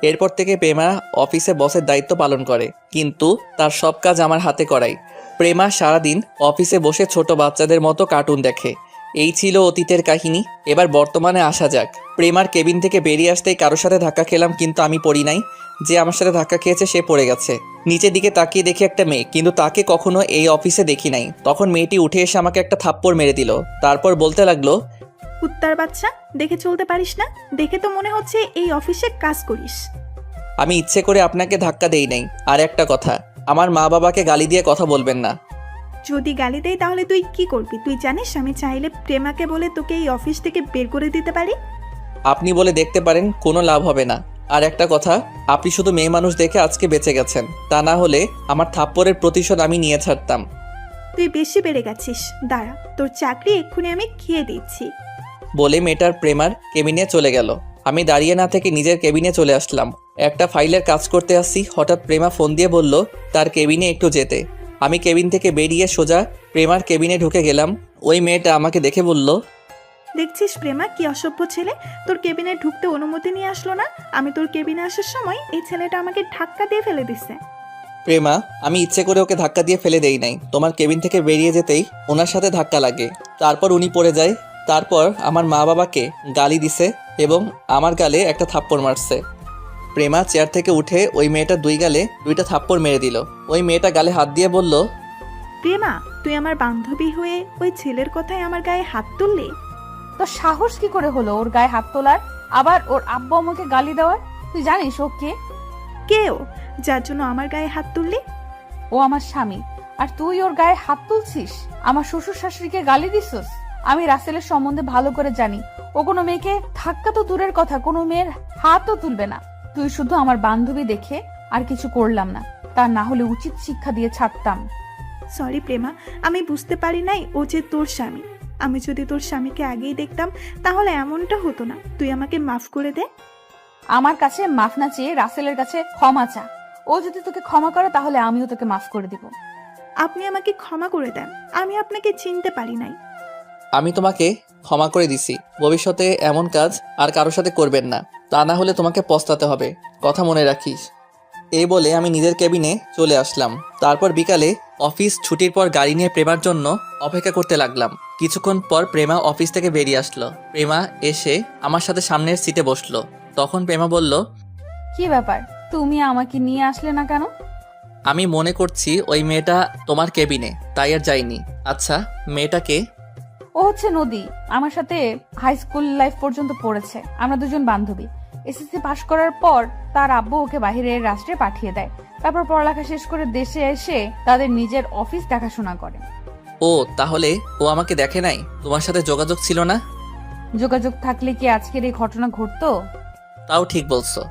এরপর থেকে প্রেমা অফিসে বসের দায়িত্ব পালন করে, কিন্তু তার সব কাজ আমার হাতে করাই। প্রেমা সারাদিন অফিসে বসে ছোট বাচ্চাদের মতো কার্টুন দেখে। এই ছিল অতীতের কাহিনী। এবার বর্তমানে আসা যাক। প্রেমার কেবিন থেকে বেরিয়ে আসতেই কারোর সাথে ধাক্কা খেলাম, কিন্তু আমি পড়ি নাই। যে আমার সাথে ধাক্কা খেয়েছে সে পড়ে গেছে। নিচের দিকে তাকিয়ে দেখি একটা মেয়ে, কিন্তু তাকে কখনো এই অফিসে দেখি নাই। তখন মেয়েটি উঠে এসে আমাকে একটা থাপ্পড় মেরে দিল। তারপর বলতে লাগলো, কুত্তার বাচ্চা, দেখে চলতে পারিস না? দেখে তো মনে হচ্ছে এই অফিসে কাজ করিস। আমি ইচ্ছে করে আপনাকে ধাক্কা দেই নাই। আর একটা কথা, আমার মা বাবাকে গালি দিয়ে কথা বলবেন না। যদি গালি দেয় তাহলে তুই কি করবি? তুই জানিস আমি চাইলে প্রেমাকে বলে তোকে এই অফিস থেকে বের করে দিতে পারি। আপনি বলে দেখতে পারেন, কোনো লাভ হবে না। আর একটা কথা, আপনি শুধু মেয়ে মানুষ দেখে আজকে বেঁচে গেছেন, তা না হলে আমার থাপ্পড়ের প্রতিশোধ আমি নিয়ে ছাড়তাম। তুই বেশি বেড়ে গেছিস, দাঁড়া তোর চাকরি এক্ষুনি আমি খেয়ে দিচ্ছি। বলে মেয়েটার প্রেমার কেবিনে চলে গেল। আমি দাঁড়িয়ে না থেকে নিজের কেবিনে চলে আসলাম। একটা ফাইলের কাজ করতে আসছি, হঠাৎ প্রেমা ফোন দিয়ে বলল তার কেবিনে একটু যেতে। আমি কেবিন থেকে বেরিয়ে সোজা প্রেমার কেবিনে ঢুকে গেলাম। ওই মেয়েটা আমাকে দেখে বলল, দেখছিস প্রেমা কি অসভ্য ছেলে, তোর কেবিনে ঢুকতে অনুমতি নিয়ে আসলো না। আমি তোর কেবিনে আসার সময় এই ছেলেটা আমাকে ধাক্কা দিয়ে ফেলে দিচ্ছে। প্রেমা, আমি ইচ্ছে করে ওকে ধাক্কা দিয়ে ফেলে দেই নাই। তোমার কেবিন থেকে বেরিয়ে যেতেই ওনার সাথে ধাক্কা লাগে, তারপর উনি পড়ে যায়। তারপর আমার মা বাবাকে গালি দিছে এবং আমার গালে একটা থাপ্পড় মারছে। প্রেমা চেয়ার থেকে উঠে ওই মেয়েটা দুই গালে দুইটা থাপ্পড় মেরে দিল। ওই মেয়েটা গালে হাত দিয়ে বলল, প্রেমা, তুই আমার বান্ধবী হয়ে ওই ছেলের কথায় আমার গায়ে হাত তুললি? তো সাহস কি করে হলো ওর গায়ে হাত তোলার, আবার ওর আব্বু আমাকে গালি দেওয়ার? তুই জানিস ও কে? কেউ যার জন্য আমার গায়ে হাত তুললি? ও আমার স্বামী, আর তুই ওর গায়ে হাত তুলছিস? আমার শ্বশুর শাশুড়িকে গালি দিছিস? আমি রাসেলের সম্বন্ধে ভালো করে জানি, ও কোনো মেয়েকে ধাক্কা তো দূরের কথা, কোনো মেয়ের হাতও তুলবে না। তুই শুধু আমার বান্ধবী দেখে আর কিছু করলাম না, তা না হলে উচিত শিক্ষা দিয়ে ছাড়তাম। সরি প্রেমা, আমি বুঝতে পারি নাই ও যে তোর স্বামী। আমি যদি তোর স্বামীকে আগেই দেখতাম তাহলে এমনটা হতো না। তুই আমাকে মাফ করে দে। আমার কাছে মাফ না চেয়ে রাসেলের কাছে ক্ষমা চা। ও যদি তোকে ক্ষমা করে তাহলে আমিও তোকে মাফ করে দিব। আপনি আমাকে ক্ষমা করে দেন, আমি আপনাকে চিনতে পারি নাই। আমি তোমাকে ক্ষমা করে দিছি। ভবিষ্যতে এমন কাজ আর কারোর সাথে করবেন না, তা না হলে তোমাকে পস্তাতে হবে, কথা মনে রাখিস। এই বলে আমি নিজের কেবিনে চলে আসলাম। তারপর বিকালে অফিস ছুটির পর গাড়ি নিয়ে প্রেমার জন্য অপেক্ষা করতে লাগলাম। কিছুক্ষণ পর প্রেমা অফিস থেকে বেরিয়ে আসলো। প্রেমা এসে আমার সাথে সামনের সিটে বসলো। তখন প্রেমা বলল, কি ব্যাপার, তুমি আমাকে নিয়ে আসলে না কেন? আমি মনে করছি ওই মেয়েটা তোমার কেবিনে, তাই আর যাইনি। আচ্ছা, মেয়েটাকে? ও হচ্ছে নদী, আমার সাথে হাই স্কুল লাইফ পর্যন্ত পড়েছে। আমরা দুজন বান্ধবী। এসএসসি পাশ করার পর তার আব্বু ওকে বাইরের রাষ্ট্রে পাঠিয়ে দেয়। তারপর পড়ালেখা শেষ করে দেশে এসে তাদের নিজের অফিস দেখাশোনা করে। ও, তাহলে ও আমাকে দেখে নাই? তোমার সাথে যোগাযোগ ছিল না? যোগাযোগ থাকলে কি আজকের এই ঘটনা ঘটতো? তাও ঠিক বলছো।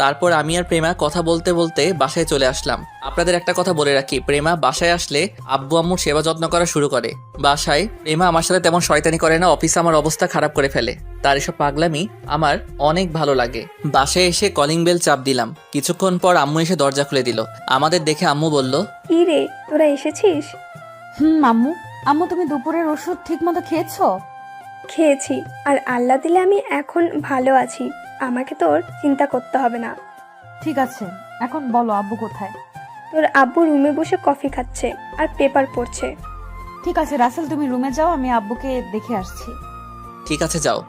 তারপর আমি আর প্রেমা কথা বলতে বলতে বাসায় চলে আসলাম। আপনাদের একটা কথা বলে রাখি, প্রেমা বাসায় আসলে আব্বু আম্মুর সেবা যত্ন করা শুরু করে। বাসায় প্রেমা আমার সাথে তেমন শয়তানি করে না, অফিসে আমার অবস্থা খারাপ করে ফেলে। তার এসব পাগলামি আমার অনেক ভালো লাগে। বাসায় এসে কলিং বেল চাপ দিলাম। কিছুক্ষণ পর আম্মু এসে দরজা খুলে দিল। আমাদের দেখে আম্মু বলল, কি রে, তোরা এসেছিস? আম্মু, আম্মু তুমি দুপুরের ওষুধ ঠিক মতো খেয়েছো? খেয়েছি, আর আল্লাহ দিলে আমি এখন ভালো আছি। আমাকে তোর চিন্তা করতে হবে না। ঠিক আছে, এখন বলো আব্বু কোথায়? তোর আব্বু রুমে বসে কফি খাচ্ছে আর পেপার পড়ছে। ঠিক আছে রাসেল, তুমি রুমে যাও, আমি আব্বুকে দেখে আসছি। ঠিক আছে যাও।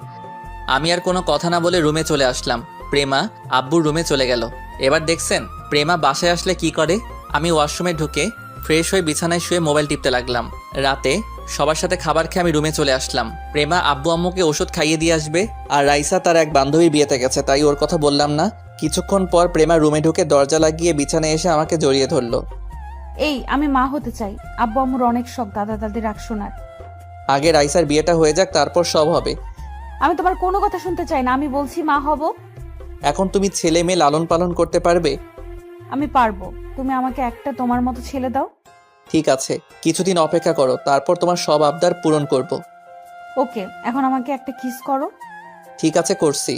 আমি আর কোনো কথা না বলে রুমে চলে আসলাম। প্রেমা আব্বুর রুমে চলে গেল। এবার দেখছেন প্রেমা বাসায় আসলে কি করে? আমি ওয়াশরুমে ঢুকে ফ্রেশ হয়ে বিছানায় শুয়ে মোবাইল টিপতে লাগলাম। রাতে সবার সাথে খাবার খেয়ে আমি রুমে চলে আসলাম। প্রেমা আব্বু আম্মুকে ওষুধ খাইয়ে দিয়ে আসবে, আর রাইসা তার এক বান্ধবী বিয়েতে গেছে, তাই ওর কথা বললাম না। কিছুক্ষণ পর প্রেমা রুমে ঢুকে দরজা লাগিয়ে বিছানায় এসে আমাকে জড়িয়ে ধরলো। এই আমি মা হতে চাই। আব্বু আম্মুর অনেক শখ দাদা দাদির রাগ শোনার। আগে রাইসার বিয়েটা হয়ে যাক, তারপর সব হবে। আমি তোমার কোনো কথা শুনতে চাই না, আমি বলছি মা হব। এখন তুমি ছেলে মেয়ে লালন পালন করতে পারবে? আমি পারবো, তুমি আমাকে একটা তোমার মতো ছেলে দাও। ঠিক আছে, কিছুদিন অপেক্ষা করো, তারপর তোমার সব আবদার পূরণ করব। ওকে, এখন আমাকে একটা কিস করো। ঠিক আছে, করছি।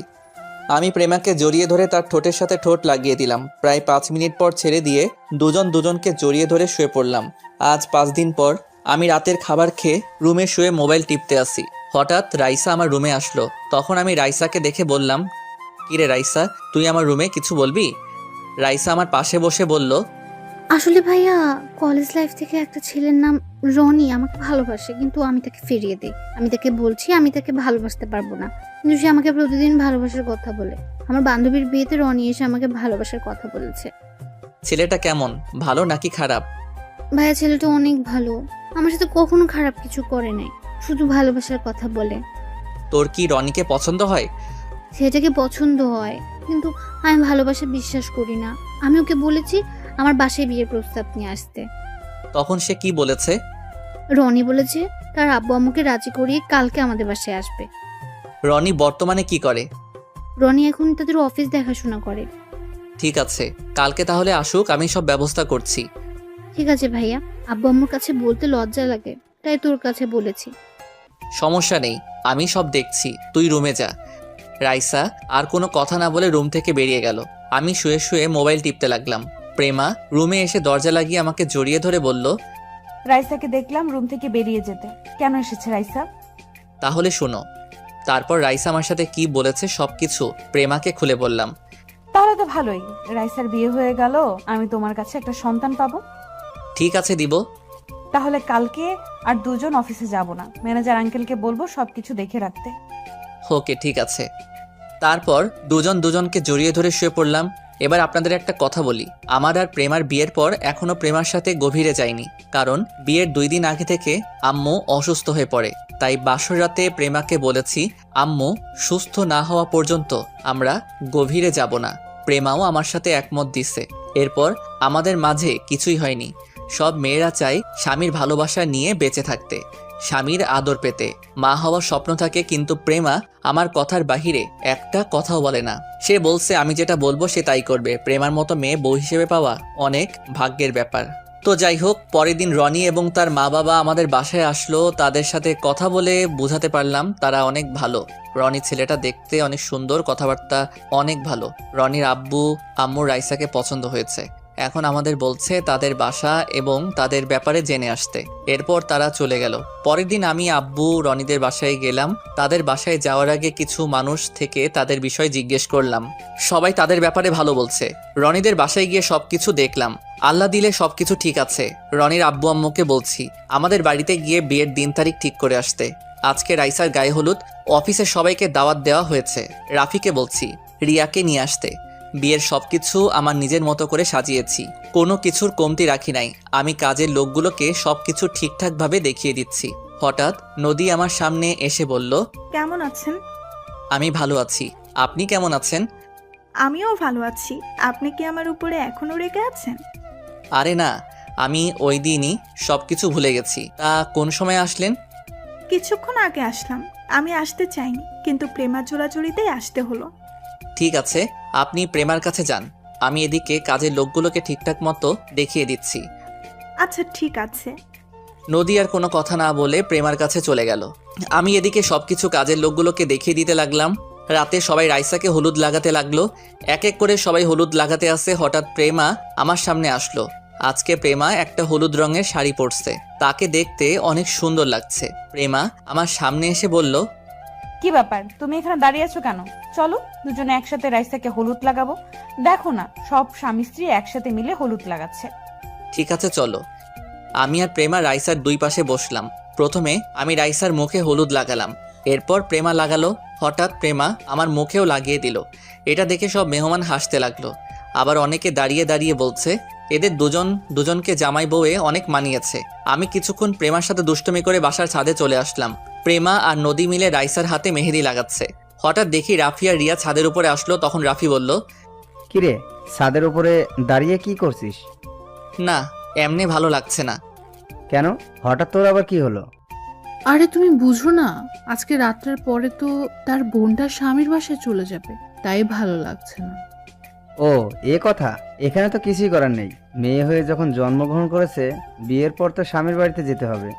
আমি প্রেমাকে জড়িয়ে ধরে তার ঠোঁটের সাথে ঠোঁট লাগিয়ে দিলাম। প্রায় 5 মিনিট পর ছেড়ে দিয়ে দুজন দুজনকে জড়িয়ে ধরে শুয়ে পড়লাম। আজ 5 দিন পর আমি রাতের খাবার খেয়ে রুমে শুয়ে মোবাইল টিপতে আসি। হঠাৎ রাইসা আমার রুমে আসলো। তখন আমি রাইসাকে দেখে বললাম, কিরে রাইসা, তুই আমার রুমে কিছু বলবি? রাইসা আমার পাশে বসে বলল, আসলে ভাইয়া, কলেজ লাইফ থেকে একটা ছেলের নাম রনি আমাকে ভালোবাসে, কিন্তু আমি তাকে ফিরিয়ে দিই। আমি তাকে বলছি আমি তাকে ভালোবাসতে পারবো না, কিন্তু সে আমাকে প্রতিদিন ভালোবাসার কথা বলে। আমার বান্ধবীর বিয়েতে রনি এসে আমাকে ভালোবাসার কথা বলেছে। ছেলেটা কেমন, ভালো নাকি খারাপ? ভাইয়া, ছেলেটা অনেক ভালো, আমার সাথে কখনো খারাপ কিছু করে নাই, শুধু ভালোবাসার কথা বলে। তোর কি রনিকে পছন্দ হয়? ছেলেটাকে পছন্দ হয়, কিন্তু আমি ভালোবাসা বিশ্বাস করি না। আমি ওকে বলেছি আমার বাসায় বিয়ের প্রস্তাব নিয়ে আসতে। তখন সে কি বলেছে? রনি বলেছে তার আব্বু আম্মুকে রাজি করিয়ে কালকে আমাদের বাসায় আসবে। রনি বর্তমানে কি করে? রনি এখন তাদের অফিস দেখাশোনা করে। ঠিক আছে, কালকে তাহলে আসুক, আমি সব ব্যবস্থা করছি। ঠিক আছে ভাইয়া, আব্বু আম্মুর কাছে বলতে লজ্জা লাগে, তাই তোর কাছে বলেছি। সমস্যা নেই, আমি সব দেখছি, তুই রুমে যা। রাইসা আর কোনো কথা না বলে রুম থেকে বেরিয়ে গেল। আমি শুয়ে শুয়ে মোবাইল টিপতে লাগলাম। প্রেমা রুমে এসে দরজা লাগিয়ে আমাকে জড়িয়ে ধরে বলল, রাইসাকে দেখলাম রুম থেকে বেরিয়ে যেতে। কেন এসেছে রাইসা? তাহলে শোনো। তারপর রাইসা আমার সাথে কি বলেছে সবকিছু প্রেমাকে খুলে বললাম। তাহলে তো ভালোই, রাইসার বিয়ে হয়ে গেল, আমি তোমার কাছে একটা সন্তান পাবো। ঠিক আছে, দিব। তাহলে কালকে আর দুজন অফিসে যাব না, ম্যানেজার আঙ্কেলকে বলবো সবকিছু দেখে রাখতে। ওকে, ঠিক আছে। তারপর দুজন দুজনকে জড়িয়ে ধরে শুয়ে পড়লাম। এবার আপনাদের একটা কথা বলি, আমার আর প্রেমার বিয়ের পর এখনো প্রেমার সাথে গভীরে যাইনি, কারণ বিয়ের 2 দিন আগে থেকে আম্মু অসুস্থ হয়ে পড়ে। তাই বাসর রাতে প্রেমাকে বলেছি আম্মু সুস্থ না হওয়া পর্যন্ত আমরা গভীরে যাব না। প্রেমাও আমার সাথে একমত দিছে। এরপর আমাদের মাঝে কিছুই হয়নি। সব মেয়েরা চায় স্বামীর ভালোবাসা নিয়ে বেঁচে থাকতে, স্বামীর আদর পেতে, মা হওয়ার স্বপ্ন থাকে, কিন্তু প্রেমা আমার কথার বাহিরে একটা কথাও বলে না। সে বলছে আমি যেটা বলবো সে তাই করবে। প্রেমার মতো মেয়ে বউ হিসেবে পাওয়া অনেক ভাগ্যের ব্যাপার। তো যাই হোক, পরের দিন রনি এবং তার মা বাবা আমাদের বাসায় আসলো। তাদের সাথে কথা বলে বোঝাতে পারলাম তারা অনেক ভালো। রনি ছেলেটা দেখতে অনেক সুন্দর, কথাবার্তা অনেক ভালো। রনির আব্বু আম্মু রাইসাকে পছন্দ হয়েছে। এখন আমাদের বলছে তাদের বাসা এবং তাদের ব্যাপারে জেনে আসতে। এরপর তারা চলে গেল। পরের দিন আমি আব্বু রনিদের বাসায় গেলাম। তাদের বাসায় যাওয়ার আগে কিছু মানুষ থেকে তাদের বিষয় জিজ্ঞেস করলাম। সবাই তাদের ব্যাপারে ভালো বলছে। রনিদের বাসায় গিয়ে সবকিছু দেখলাম। আল্লাহ দিলে সবকিছু ঠিক আছে। রনির আব্বু আম্মুকে বলছি আমাদের বাড়িতে গিয়ে বিয়ের দিন তারিখ ঠিক করে আসতে। আজকে রাইসার গায়ে হলুদ, অফিসের সবাইকে দাওয়াত দেওয়া হয়েছে। রাফিকে বলছি রিয়াকে নিয়ে আসতে। বিয়ের সবকিছু আমার নিজের মতো করে সাজিয়েছি, কোনো কিছুর কমতি রাখি নাই। আমি কাজের লোকগুলোকে সবকিছু ঠিকঠাকভাবে দেখিয়ে দিচ্ছি। হঠাৎ নদী আমার সামনে এসে বলল, কেমন আছেন? আমি ভালো আছি, আপনি কেমন আছেন? আমিও ভালো আছি। আপনি কি আমার উপরে এখনো রেগে আছেন? আরে না, আমি ওই দিনই সবকিছু ভুলে গেছি। তা কোন সময় আসলেন? কিছুক্ষণ আগে আসলাম। আমি আসতে চাইনি, কিন্তু প্রেমার জোড়াজুড়িতেই আসতে হলো। ঠিক আছে, আপনি প্রেমার কাছে যান, আমি এদিকে কাজের লোকগুলোকে ঠিকঠাক মতো দেখিয়ে দিচ্ছি। আচ্ছা ঠিক আছে। নদী আর কোনো কথা না বলে প্রেমার কাছে চলে গেল। আমি এদিকে সবকিছু কাজের লোকগুলোকে দেখিয়ে দিতে লাগলাম। রাতে সবাই রাইসাকে হলুদ লাগাতে লাগলো। এক এক করে সবাই হলুদ লাগাতে আসে। হঠাৎ প্রেমা আমার সামনে আসলো। আজকে প্রেমা একটা হলুদ রঙের শাড়ি পরছে, তাকে দেখতে অনেক সুন্দর লাগছে। প্রেমা আমার সামনে এসে বলল, কি ব্যাপার, তুমি এখানে দাঁড়িয়ে আছো কেন? চলো দুজনে একসাথে রাইসাকে হলুদ লাগাবো। দেখো না, সব স্বামী স্ত্রী একসাথে মিলে হলুদ লাগাচ্ছে। ঠিক আছে চলো। আমি আর প্রেমা রাইসার 2 পাশে বসলাম। প্রথমে আমি রাইসার মুখে হলুদ লাগালাম, এরপর প্রেমা লাগালো। হঠাৎ প্রেমা আমার মুখেও লাগিয়ে দিল। এটা দেখে সব মেহমান হাসতে লাগলো। আবার অনেকে দাঁড়িয়ে দাঁড়িয়ে বলছে এদের দুজনকে জামাই বউয়ে অনেক মানিয়েছে। আমি কিছুক্ষণ প্রেমার সাথে দুষ্টুমি করে বাসার ছাদে চলে আসলাম। প্রেমা আর নদী মিলে রাইসার হাতে মেহেদি লাগাচ্ছে। হঠাৎ দেখি রাফি আর রিয়া ছাদের উপরে আসলো। তখন রাফি বলল, কিরে, ছাদের উপরে দাঁড়িয়ে কি করছিস? না, এমনি ভালো লাগছে না। কেন, হঠাৎ তোর আবার কি হলো? আরে তুমি বুঝো না, আজকে রাত্রের পরে তো তার বোনটা স্বামীর বাসায় চলে যাবে, তাই ভালো লাগছে না। ও এ কথা, এখানে তো কিছুই করার নেই। মেয়ে হয়ে যখন জন্মগ্রহণ করেছে, বিয়ের পর তো স্বামীর বাড়িতে যেতে হবে।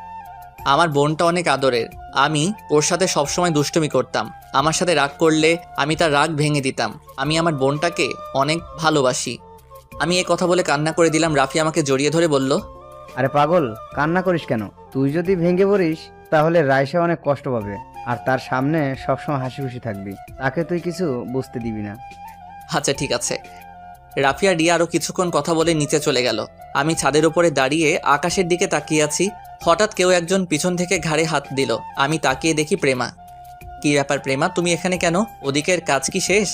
আমার বোনটা অনেক আদরের। আমি ওর সাথে সবসময় দুষ্টুমি করতাম। আমার সাথে রাগ করলে আমি তার রাগ ভেঙে দিতাম। আমি আমার বোনটাকে অনেক ভালোবাসি। আমি এ কথা বলে কান্না করে দিলাম। রাফি আমাকে জড়িয়ে ধরে বলল, আরে পাগল, কান্না করিস কেন? তুই যদি ভেঙে পড়িস তাহলে রাইসা অনেক কষ্ট পাবে, আর তার সামনে সবসময় হাসি খুশি থাকবি। তাকে তুই কিছু বুঝতে দিবি না। আচ্ছা ঠিক আছে। রাফি আর রিয়া আরও কিছুক্ষণ কথা বলে নিচে চলে গেল। আমি ছাদের উপরে দাঁড়িয়ে আকাশের দিকে তাকিয়ে আছি। হঠাৎ কেউ একজন পিছন থেকে ঘাড়ে হাত দিল। আমি তাকিয়ে দেখি প্রেমা। কি ব্যাপার প্রেমা, তুমি এখানে কেন? ওদিকের কাজ কি শেষ?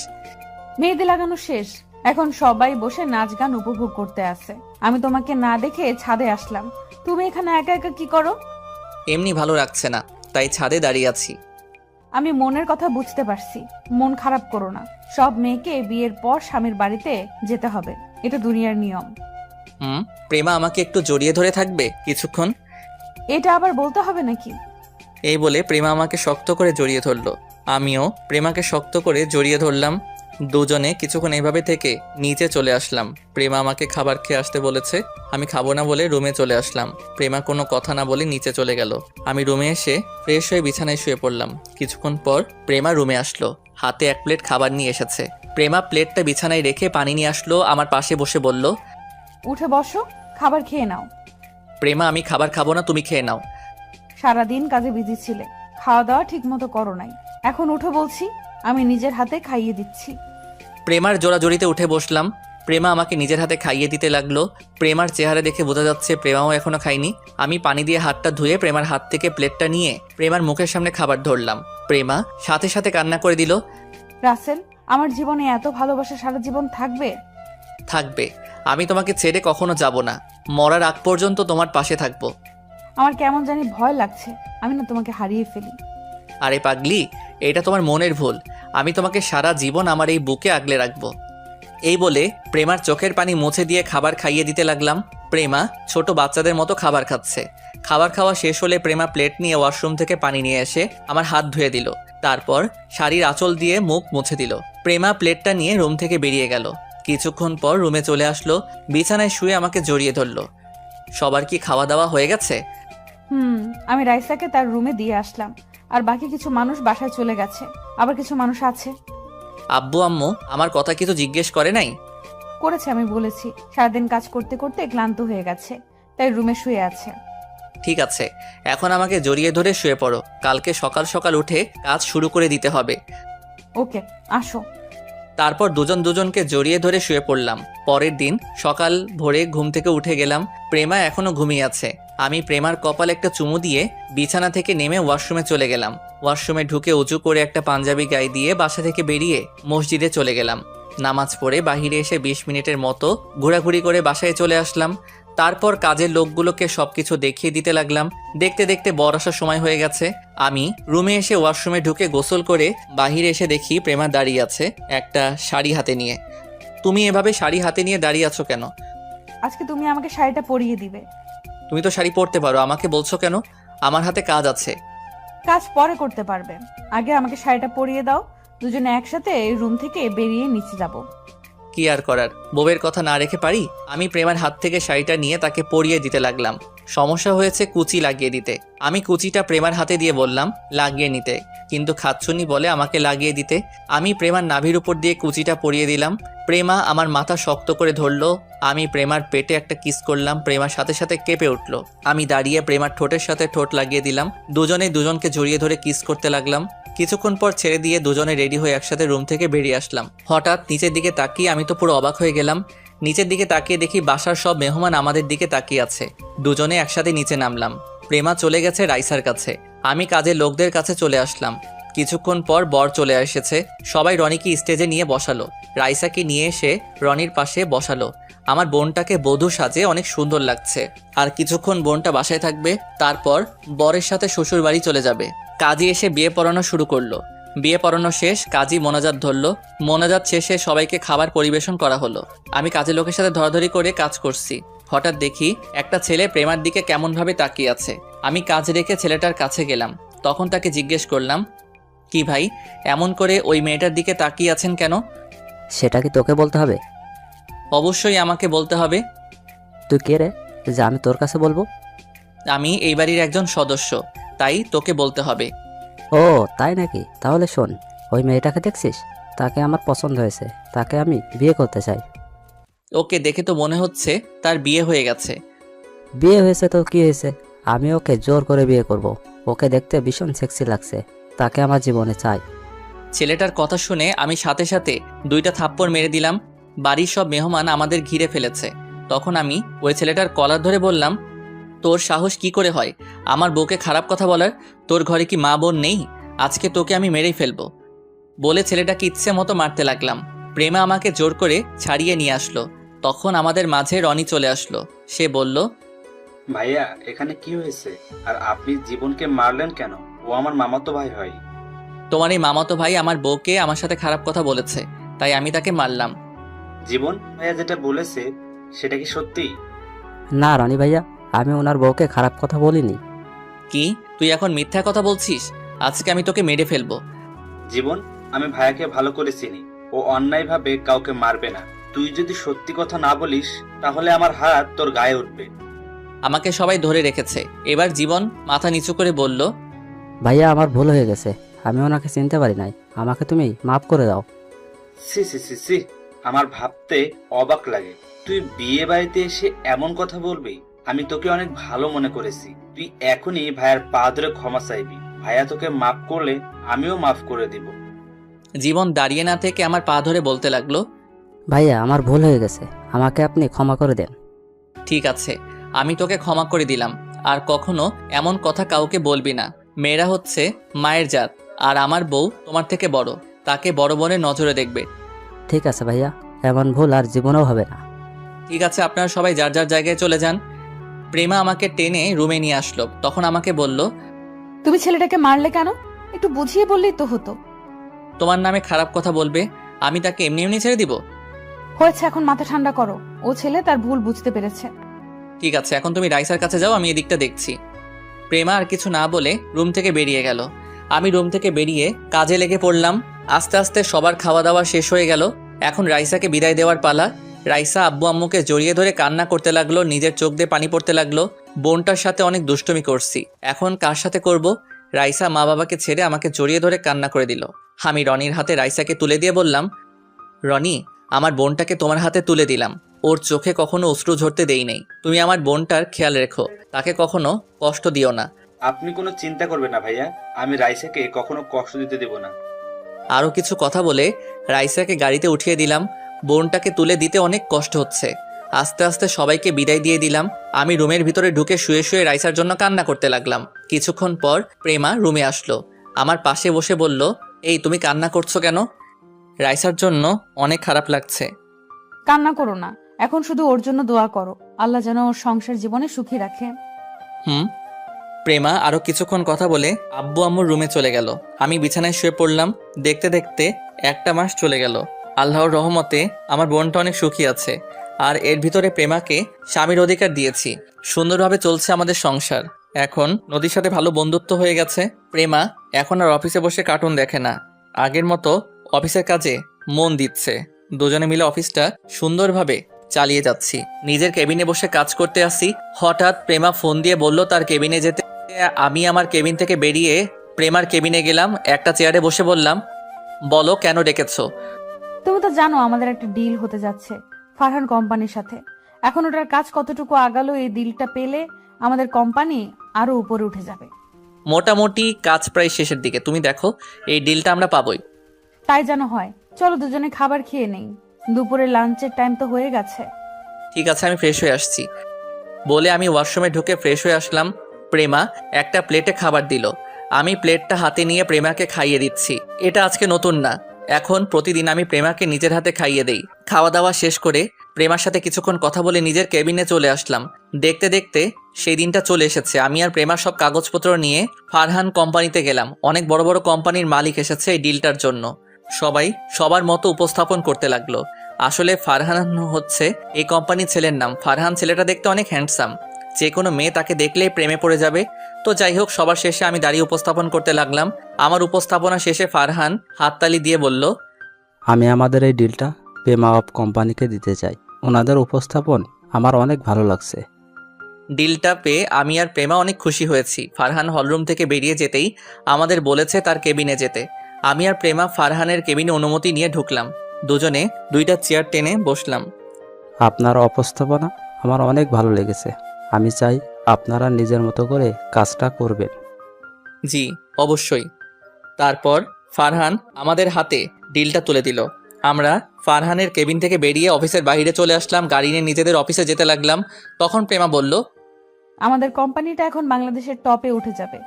মেহেদি লাগানো শেষ, এখন সবাই বসে নাচ গান উপভোগ করতে আসে। আমি তোমাকে না দেখে ছাদে আসলাম। তুমি এখানে একা একা কি করো? এমনি ভালো লাগছে না, তাই ছাদে দাঁড়িয়ে আছি। আমি মনের কথা বুঝতে পারছি, মন খারাপ করো না। সব মেয়েকে বিয়ের পর স্বামীর বাড়িতে যেতে হবে, এটা দুনিয়ার নিয়ম। প্রেমা আমাকে একটু জড়িয়ে ধরে থাকবে কিছুক্ষণ। এটা আবার বলতে হবে নাকি? এই বলে প্রেমা আমাকে শক্ত করে জড়িয়ে ধরলো। আমিও প্রেমাকে শক্ত করে জড়িয়ে ধরলাম। দুজনে কিছুক্ষণ এভাবে থেকে নিচে চলে আসলাম। প্রেমা আমাকে খাবার খেয়ে আসতে বলেছে, আমি খাবো না বলে রুমে চলে আসলাম। প্রেমা কোনো কথা না বলে নিচে চলে গেল। আমি রুমে এসে ফ্রেশ হয়ে বিছানায় শুয়ে পড়লাম। কিছুক্ষণ পর প্রেমা রুমে আসলো, হাতে 1 প্লেট খাবার নিয়ে এসেছে। প্রেমা প্লেটটা বিছানায় রেখে পানি নিয়ে আসলো, আমার পাশে বসে বলল, উঠে বসো, খাবার খেয়ে নাও। প্রেমা আমি খাবার খাবো না, তুমি খেয়ে নাও। সারাদিন কাজে বিজি ছিলে, খাওয়া দাওয়া ঠিক মতো করো নাই, এখন উঠে বলছি, আমি নিজের হাতে খাইয়ে দিচ্ছি। প্রেমার জোড়াজড়িতে উঠে বসলাম। প্রেমা আমাকে নিজের হাতে খাইয়ে দিতে লাগলো। প্রেমার চেহারা দেখে বোঝা যাচ্ছে প্রেমাও এখনো খায়নি। আমি পানি দিয়ে হাতটা ধুয়ে প্রেমার হাত থেকে প্লেটটা নিয়ে প্রেমার মুখের সামনে খাবার ধরলাম। প্রেমা সাথে সাথে কান্না করে দিল। রাসেল, আমার জীবনে এত ভালোবাসা সারা জীবন থাকবে? থাকবে, আমি তোমাকে ছেড়ে কখনো যাব না, মরার আগ পর্যন্ত তোমার পাশে থাকবো। আমার কেমন জানি ভয় লাগছে, আমি না তোমাকে হারিয়ে ফেলি। আরে পাগলি, এটা তোমার মনের ভুল, আমি তোমাকে সারা জীবন আমার এই বুকে আগলে রাখবো। এই বলে প্রেমার চোখের পানি মুছে দিয়ে খাবার খাইয়ে দিতে লাগলাম। প্রেমা ছোট বাচ্চাদের মতো খাবার খাচ্ছে। খাবার খাওয়া শেষ হলে প্রেমা প্লেট নিয়ে ওয়াশরুম থেকে পানি নিয়ে এসে আমার হাত ধুয়ে দিল। তারপর শাড়ির আঁচল দিয়ে মুখ মুছে দিল। প্রেমা প্লেটটা নিয়ে রুম থেকে বেরিয়ে গেল। কিছুক্ষণ পর রুমে চলে আসলো, বিছানায় শুয়ে আমাকে জড়িয়ে ধরলো। সবার কি খাওয়া দাওয়া হয়ে গেছে? আমি রাইসাকে তার রুমে দিয়ে আসলাম, আর বাকি কিছু মানুষ বাসায় চলে গেছে, আবার কিছু মানুষ আছে। আব্বু আম্মু আমার কথা কিছু জিজ্ঞেস করে নাই? করেছে, আমি বলেছি সারাদিন কাজ করতে করতে ক্লান্ত হয়ে গেছে, তাই রুমে শুয়ে আছে। ঠিক আছে, এখন আমাকে জড়িয়ে ধরে শুয়ে পড়ো, কালকে সকাল সকাল উঠে কাজ শুরু করে দিতে হবে। ওকে, আসো। তারপর দুজন দুজনকে জড়িয়ে ধরে শুয়ে পড়লাম। পরের দিন সকাল ভোরে ঘুম থেকে উঠে গেলাম। প্রেমা এখনো ঘুমিয়ে আছে। আমি প্রেমার কপালে একটা চুমু দিয়ে বিছানা থেকে নেমে ওয়াশরুমে চলে গেলাম। ওয়াশরুমে ঢুকে উঁচু করে একটা পাঞ্জাবি গায়ে দিয়ে বাসা থেকে বেরিয়ে মসজিদে চলে গেলাম। নামাজ পড়ে বাহিরে এসে 20 মিনিটের মতো ঘোরাঘুরি করে বাসায় চলে আসলাম। তারপর কাজের লোকগুলোকে সবকিছু দেখিয়ে দিতে লাগলাম। দেখতে দেখতে বর আসার সময় হয়ে গেছে। আমি রুমে এসে ওয়াশরুমে ঢুকে গোসল করে বাহিরে এসে দেখি প্রেমা দাঁড়িয়ে আছে একটা শাড়ি হাতে নিয়ে। তুমি এভাবে শাড়ি হাতে নিয়ে দাঁড়িয়ে আছো কেন? আজকে তুমি আমাকে শাড়িটা পরিয়ে দিবে। তুমি তো শাড়ি পরতে পারো, আমাকে বলছো কেন? আমার হাতে কাজ আছে। কাজ পরে করতে পারবে, আগে আমাকে শাড়িটা পরিয়ে দাও, দুজনে একসাথে এই রুম থেকে বেরিয়ে নিচে যাব। কি আর করার, বউয়ের কথা না রেখে পারি। আমি প্রেমার হাত থেকে শাড়িটা নিয়ে তাকে পরিয়ে দিতে লাগলাম। সমস্যা হয়েছে কুচি লাগিয়ে দিতে। আমি কুচিটা প্রেমার হাতে দিয়ে বললাম লাগিয়ে নিতে, কিন্তু খাচ্ছুনি বলে আমাকে লাগিয়ে দিতে। আমি প্রেমার নাভির উপর দিয়ে কুচিটা পরিয়ে দিলাম। প্রেমা আমার মাথা শক্ত করে ধরলো। আমি প্রেমার পেটে একটা কিস করলাম। প্রেমার সাথে সাথে কেঁপে উঠলো। আমি দাঁড়িয়ে প্রেমার ঠোঁটের সাথে ঠোঁট লাগিয়ে দিলাম। দুজনে দুজনকে জড়িয়ে ধরে কিস করতে লাগলাম। কিছুক্ষণ পর ছেড়ে দিয়ে দুজনে রেডি হয়ে একসাথে রুম থেকে বেরিয়ে আসলাম। হঠাৎ নিচের দিকে তাকিয়ে আমি তো পুরো অবাক হয়ে গেলাম। নিচের দিকে তাকিয়ে দেখি বাসার সব মেহমান আমাদের দিকে তাকিয়ে আছে। দুজনে একসাথে নিচে নামলাম। প্রেমা চলে গেছে রাইসার কাছে, আমি কাজের লোকদের কাছে চলে আসলাম। কিছুক্ষণ পর বর চলে এসেছে। সবাই রনিকে স্টেজে নিয়ে বসালো। রাইসাকে নিয়ে এসে রনির পাশে বসালো। আমার বোনটাকে বধূ সাজে অনেক সুন্দর লাগছে। আর কিছুক্ষণ বোনটা বাসায় থাকবে, তারপর বরের সাথে শ্বশুর বাড়ি চলে যাবে। কাজী এসে বিয়ে পড়ানো শুরু করলো। বিয়ে পড়ানো শেষ, কাজী মোনাজাত ধরলো। মোনাজাত শেষে সবাইকে খাবার পরিবেশন করা হলো। আমি কাজের লোকের সাথে ধরাধরি করে কাজ করছি। হঠাৎ দেখি একটা ছেলে প্রেমার দিকে কেমনভাবে তাকিয়ে আছে। আমি কাজ রেখে ছেলেটার কাছে গেলাম। তখন তাকে জিজ্ঞেস করলাম, কি ভাই, এমন করে ওই মেয়েটার দিকে তাকিয়ে আছেন কেন? সেটা কি তোকে বলতে হবে? অবশ্যই আমাকে বলতে হবে। তুই কে রে যে আমি তোর কাছে বলবো? আমি এই বাড়ির একজন সদস্য, তাই তোকে বলতে হবে। ও তাই নাকি? তাহলে শোন, ওই মেয়েটাকে দেখছিস? তাকে আমার পছন্দ হয়েছে, তাকে আমি বিয়ে করতে চাই। ওকে দেখে তো মনে হচ্ছে তার বিয়ে হয়ে গেছে। বিয়ে হয়েছে তো কি হয়েছে, আমি ওকে জোর করে বিয়ে করব। ওকে দেখতে ভীষণ সেক্সি লাগছে, তাকে আমার জীবনে চাই। ছেলেটার কথা শুনে আমি সাথে সাথে 2টা থাপ্পড় মেরে দিলাম। বাড়ির সব মেহমান আমাদের ঘিরে ফেলেছে। তখন আমি ওই ছেলেটার কলার ধরে বললাম, তোর সাহস কি করে হয় আমার বউকে খারাপ কথা বলার? তোর ঘরে কি মা বোন নেই? আজকে তোকে আমি মেরেই ফেলবো। বলে ছেলেটাকে ইচ্ছে মতো মারতে লাগলাম। প্রেমা আমাকে জোর করে ছাড়িয়ে নিয়ে আসলো। তখন আমাদের মাঝে রনি চলে আসলো। সে বলল, ভাইয়া এখানে কি হয়েছে? আর আপনি জীবনকে মারলেন কেন? ও আমার মামাতো ভাই হয়। তোমার এই মামাতো ভাই আমার বউকে আমার সাথে খারাপ কথা বলেছে, তাই আমি তাকে মারলাম। জীবন ভাইয়া যেটা বলেছে সেটা কি সত্যি? না রনি ভাইয়া, আমি ওনার বউকে খারাপ কথা বলিনি। কি তুই এখন মিথ্যা কথা বলছিস? আজকে আমি তোকে মেরে ফেলবো। জীবন, আমি ভাইয়াকে ভালো করে চিনি। ও অন্যায়ভাবে কাউকে মারবে না। তুই যদি সত্যি কথা না বলিস তাহলে আমার হাত তোর গায়ে উঠবে। আমাকে সবাই ধরে রেখেছে। এবার জীবন মাথা নিচু করে বলল, ভাইয়া আমার ভুল হয়ে গেছে, আমি ওনাকে চিনতে পারি নাই, আমাকে তুমি মাফ করে দাও। সি সি সি সি, আমার ভাবতে অবাক লাগে। তুই বিয়ে বাড়িতে এসে এমন কথা বলবি? আমি তোকে অনেক ভালো মনে করেছি। তুই এখনই ভাইয়ার পা ধরে ক্ষমা চাইবি। ভাইয়া তোকে মাফ করলে আমিও মাফ করে দিব। জীবন দাঁড়িয়ে না থেকে আমার পা ধরে বলতে লাগলো, ভাইয়া আমার ভুল হয়ে গেছে, আমাকে আপনি ক্ষমা করে দেন। ঠিক আছে, আমি তোকে ক্ষমা করে দিলাম। আর কখনো এমন কথা কাউকে বলবি না। মেয়েরা হচ্ছে মায়ের জাত, আর আমার বউ তোমার থেকে বড়, তাকে বড় বোনের নজরে দেখবে। ঠিক আছে ভাইয়া, এমন ভুল আর জীবনেও হবে না। ঠিক আছে, আপনারা সবাই যার যার জায়গায় চলে যান। প্রেমা আমাকে টেনে রুমে নিয়ে আসলো। তখন আমাকে বলল, তুমি ছেলেটাকে মারলে কেন? একটু বুঝিয়ে বললেই তো হতো। তোমার নামে খারাপ কথা বলবে, আমি তাকে এমনি এমনি ছেড়ে দিব? হয়েছে, এখন মাথা ঠান্ডা করো। ও ছেলে তার ভুল বুঝতে পেরেছে। ঠিক আছে, এখন তুমি রাইসার কাছে যাও, আমি এদিকটা দেখছি। প্রেমা আর কিছু না বলে রুম থেকে বেরিয়ে গেল। আমি রুম থেকে বেরিয়ে কাজে লেগে পড়লাম। আস্তে আস্তে সবার খাওয়া দাওয়া শেষ হয়ে গেল। এখন রাইসাকে বিদায় দেওয়ার পালা। রাইসা আব্বু আম্মুকে জড়িয়ে ধরে কান্না করতে লাগলো, নিজের চোখ দিয়ে পানি পড়তে লাগলো। বোনটার সাথে অনেক দুষ্টুমি করছি, এখন কার সাথে করব? রাইসা মা বাবাকে ছেড়ে আমাকে জড়িয়ে ধরে কান্না করে দিল। আমি রনির হাতে রাইসাকে তুলে দিয়ে বললাম, রনি, আমার বোনটাকে তোমার হাতে তুলে দিলাম। ওর চোখে কখনো অশ্রু ঝরতে দেই নেই। তুমি আমার বোনটার খেয়াল রেখো, তাকে কখনো কষ্ট দিও না। আপনি কোনো চিন্তা করবেন না ভাইয়া, আমি রাইসাকে কখনো কষ্ট দিতে দেব না। আরও কিছু কথা বলে রাইসাকে গাড়িতে উঠিয়ে দিলাম। বোনটাকে তুলে দিতে অনেক কষ্ট হচ্ছে। আস্তে আস্তে সবাইকে বিদায় দিয়ে দিলাম। আমি রুমের ভিতরে ঢুকে শুয়ে শুয়ে রাইসার জন্য কান্না করতে লাগলাম। কিছুক্ষণ পর প্রেমা রুমে আসলো, আমার পাশে বসে বলল, এই তুমি কান্না করছো কেন? রাইসার জন্য অনেক খারাপ লাগছে। কান্না করো না, এখন শুধু ওর জন্য দোয়া করো, আল্লাহ যেন ওর সংসার জীবনে সুখী রাখে। প্রেমা আরও কিছুক্ষণ কথা বলে আব্বু আম্মুর রুমে চলে গেল। আমি বিছানায় শুয়ে পড়লাম। দেখতে দেখতে একটা মাস চলে গেল। আল্লাহর রহমতে আমার বোনটা অনেক সুখী আছে। আর এর ভিতরে প্রেমাকে স্বামীর অধিকার দিয়েছি। সুন্দরভাবে চলছে আমাদের সংসার। এখন নদীর সাথে ভালো বন্ধুত্ব হয়ে গেছে। প্রেমা এখন আর অফিসে বসে কার্টুন দেখে না, আগের মতো অফিসের কাজে মন দিচ্ছে। দুজনে মিলে অফিসটা সুন্দরভাবে চালিয়ে যাচ্ছি। নিজের কেবিনে বসে কাজ করতে আসি, হঠাৎ প্রেমা ফোন দিয়ে বলল তার কেবিনে যেতে। আমি আমার কেবিন থেকে বেরিয়ে প্রেমার কেবিনে গেলাম। একটা চেয়ারে বসে বললাম, বলো কেন ডেকেছো? তুমি তো জানো আমাদের একটা ডিল হতে যাচ্ছে ফারহান কোম্পানির সাথে। এখন ওটার কাজ কতটুকু আগালো, এই ডিলটা পেলে আমাদের কোম্পানি আরো উপরে উঠে যাবে। মোটামুটি কাজ প্রায় শেষের দিকে। তুমি দেখো, এই ডিলটা আমরা পাবোই। তাই যেন হয়। চলো দুজনে খাবার খেয়ে নেই, দুপুরে লাঞ্চের টাইম তো হয়ে গেছে। ঠিক আছে, আমি ফ্রেশ হয়ে আসছি বলে আমি ওয়াশরুমে ঢুকে ফ্রেশ হয়ে আসলাম। প্রেমা একটা প্লেটে খাবার দিল। আমি প্লেটটা হাতে নিয়ে প্রেমাকে খাইয়ে দিচ্ছি। এটা আজকে নতুন না, এখন প্রতিদিন আমি প্রেমাকে নিজের হাতে খাইয়ে দেই। খাওয়া দাওয়া শেষ করে প্রেমার সাথে কিছুক্ষণ কথা বলে নিজের কেবিনে চলে আসলাম। দেখতে দেখতে সেই দিনটা চলে এসেছে। আমি আর প্রেমার সব কাগজপত্র নিয়ে ফারহান কোম্পানিতে গেলাম। অনেক বড় বড় কোম্পানির মালিক এসেছে এই ডিলটার জন্য। সবাই সবার মতো উপস্থাপন করতে লাগলো। আসলে ফারহান হচ্ছে এই কোম্পানির ছেলের নাম। ফারহান ছেলেটা দেখতে অনেক হ্যান্ডসাম, যে কোনো মেয়ে তাকে দেখলেই প্রেমে পড়ে যাবে। তো যাই হোক, সবার শেষে আমি দাঁড়িয়ে উপস্থাপন করতে লাগলাম। আমার উপস্থাপনা শেষে ফারহান হাততালি দিয়ে বলল, আমি আমাদের এই ডিলটা পেমা অফ কোম্পানিকে দিতে চাই। ওনাদের উপস্থাপন আমার অনেক ভালো লাগছে। ডিলটা পেয়ে আমি আর প্রেমা অনেক খুশি হয়েছি। ফারহান হলরুম থেকে বেরিয়ে যেতেই আমাদের বলেছে তার কেবিনে যেতে। আমি আর প্রেমা ফারহানের কেবিনে অনুমতি নিয়ে ঢুকলাম। দুজনে দুইটা চেয়ার টেনে বসলাম। আপনার উপস্থাপনা আমার অনেক ভালো লেগেছে। আমি চাই আপনারা নিজের মতো করে কাজটা করবেন। জি অবশ্যই। তারপর ফারহান আমাদের হাতে ডিলটা তুলে দিল। আমরা ফারহানের কেবিন থেকে বেরিয়ে অফিসের বাইরে চলে আসলাম। গাড়ি নিয়ে নিজেদের অফিসে যেতে লাগলাম। তখন প্রেমা বলল, আমাদের কোম্পানিটা এখন বাংলাদেশের টপে উঠে যাবে।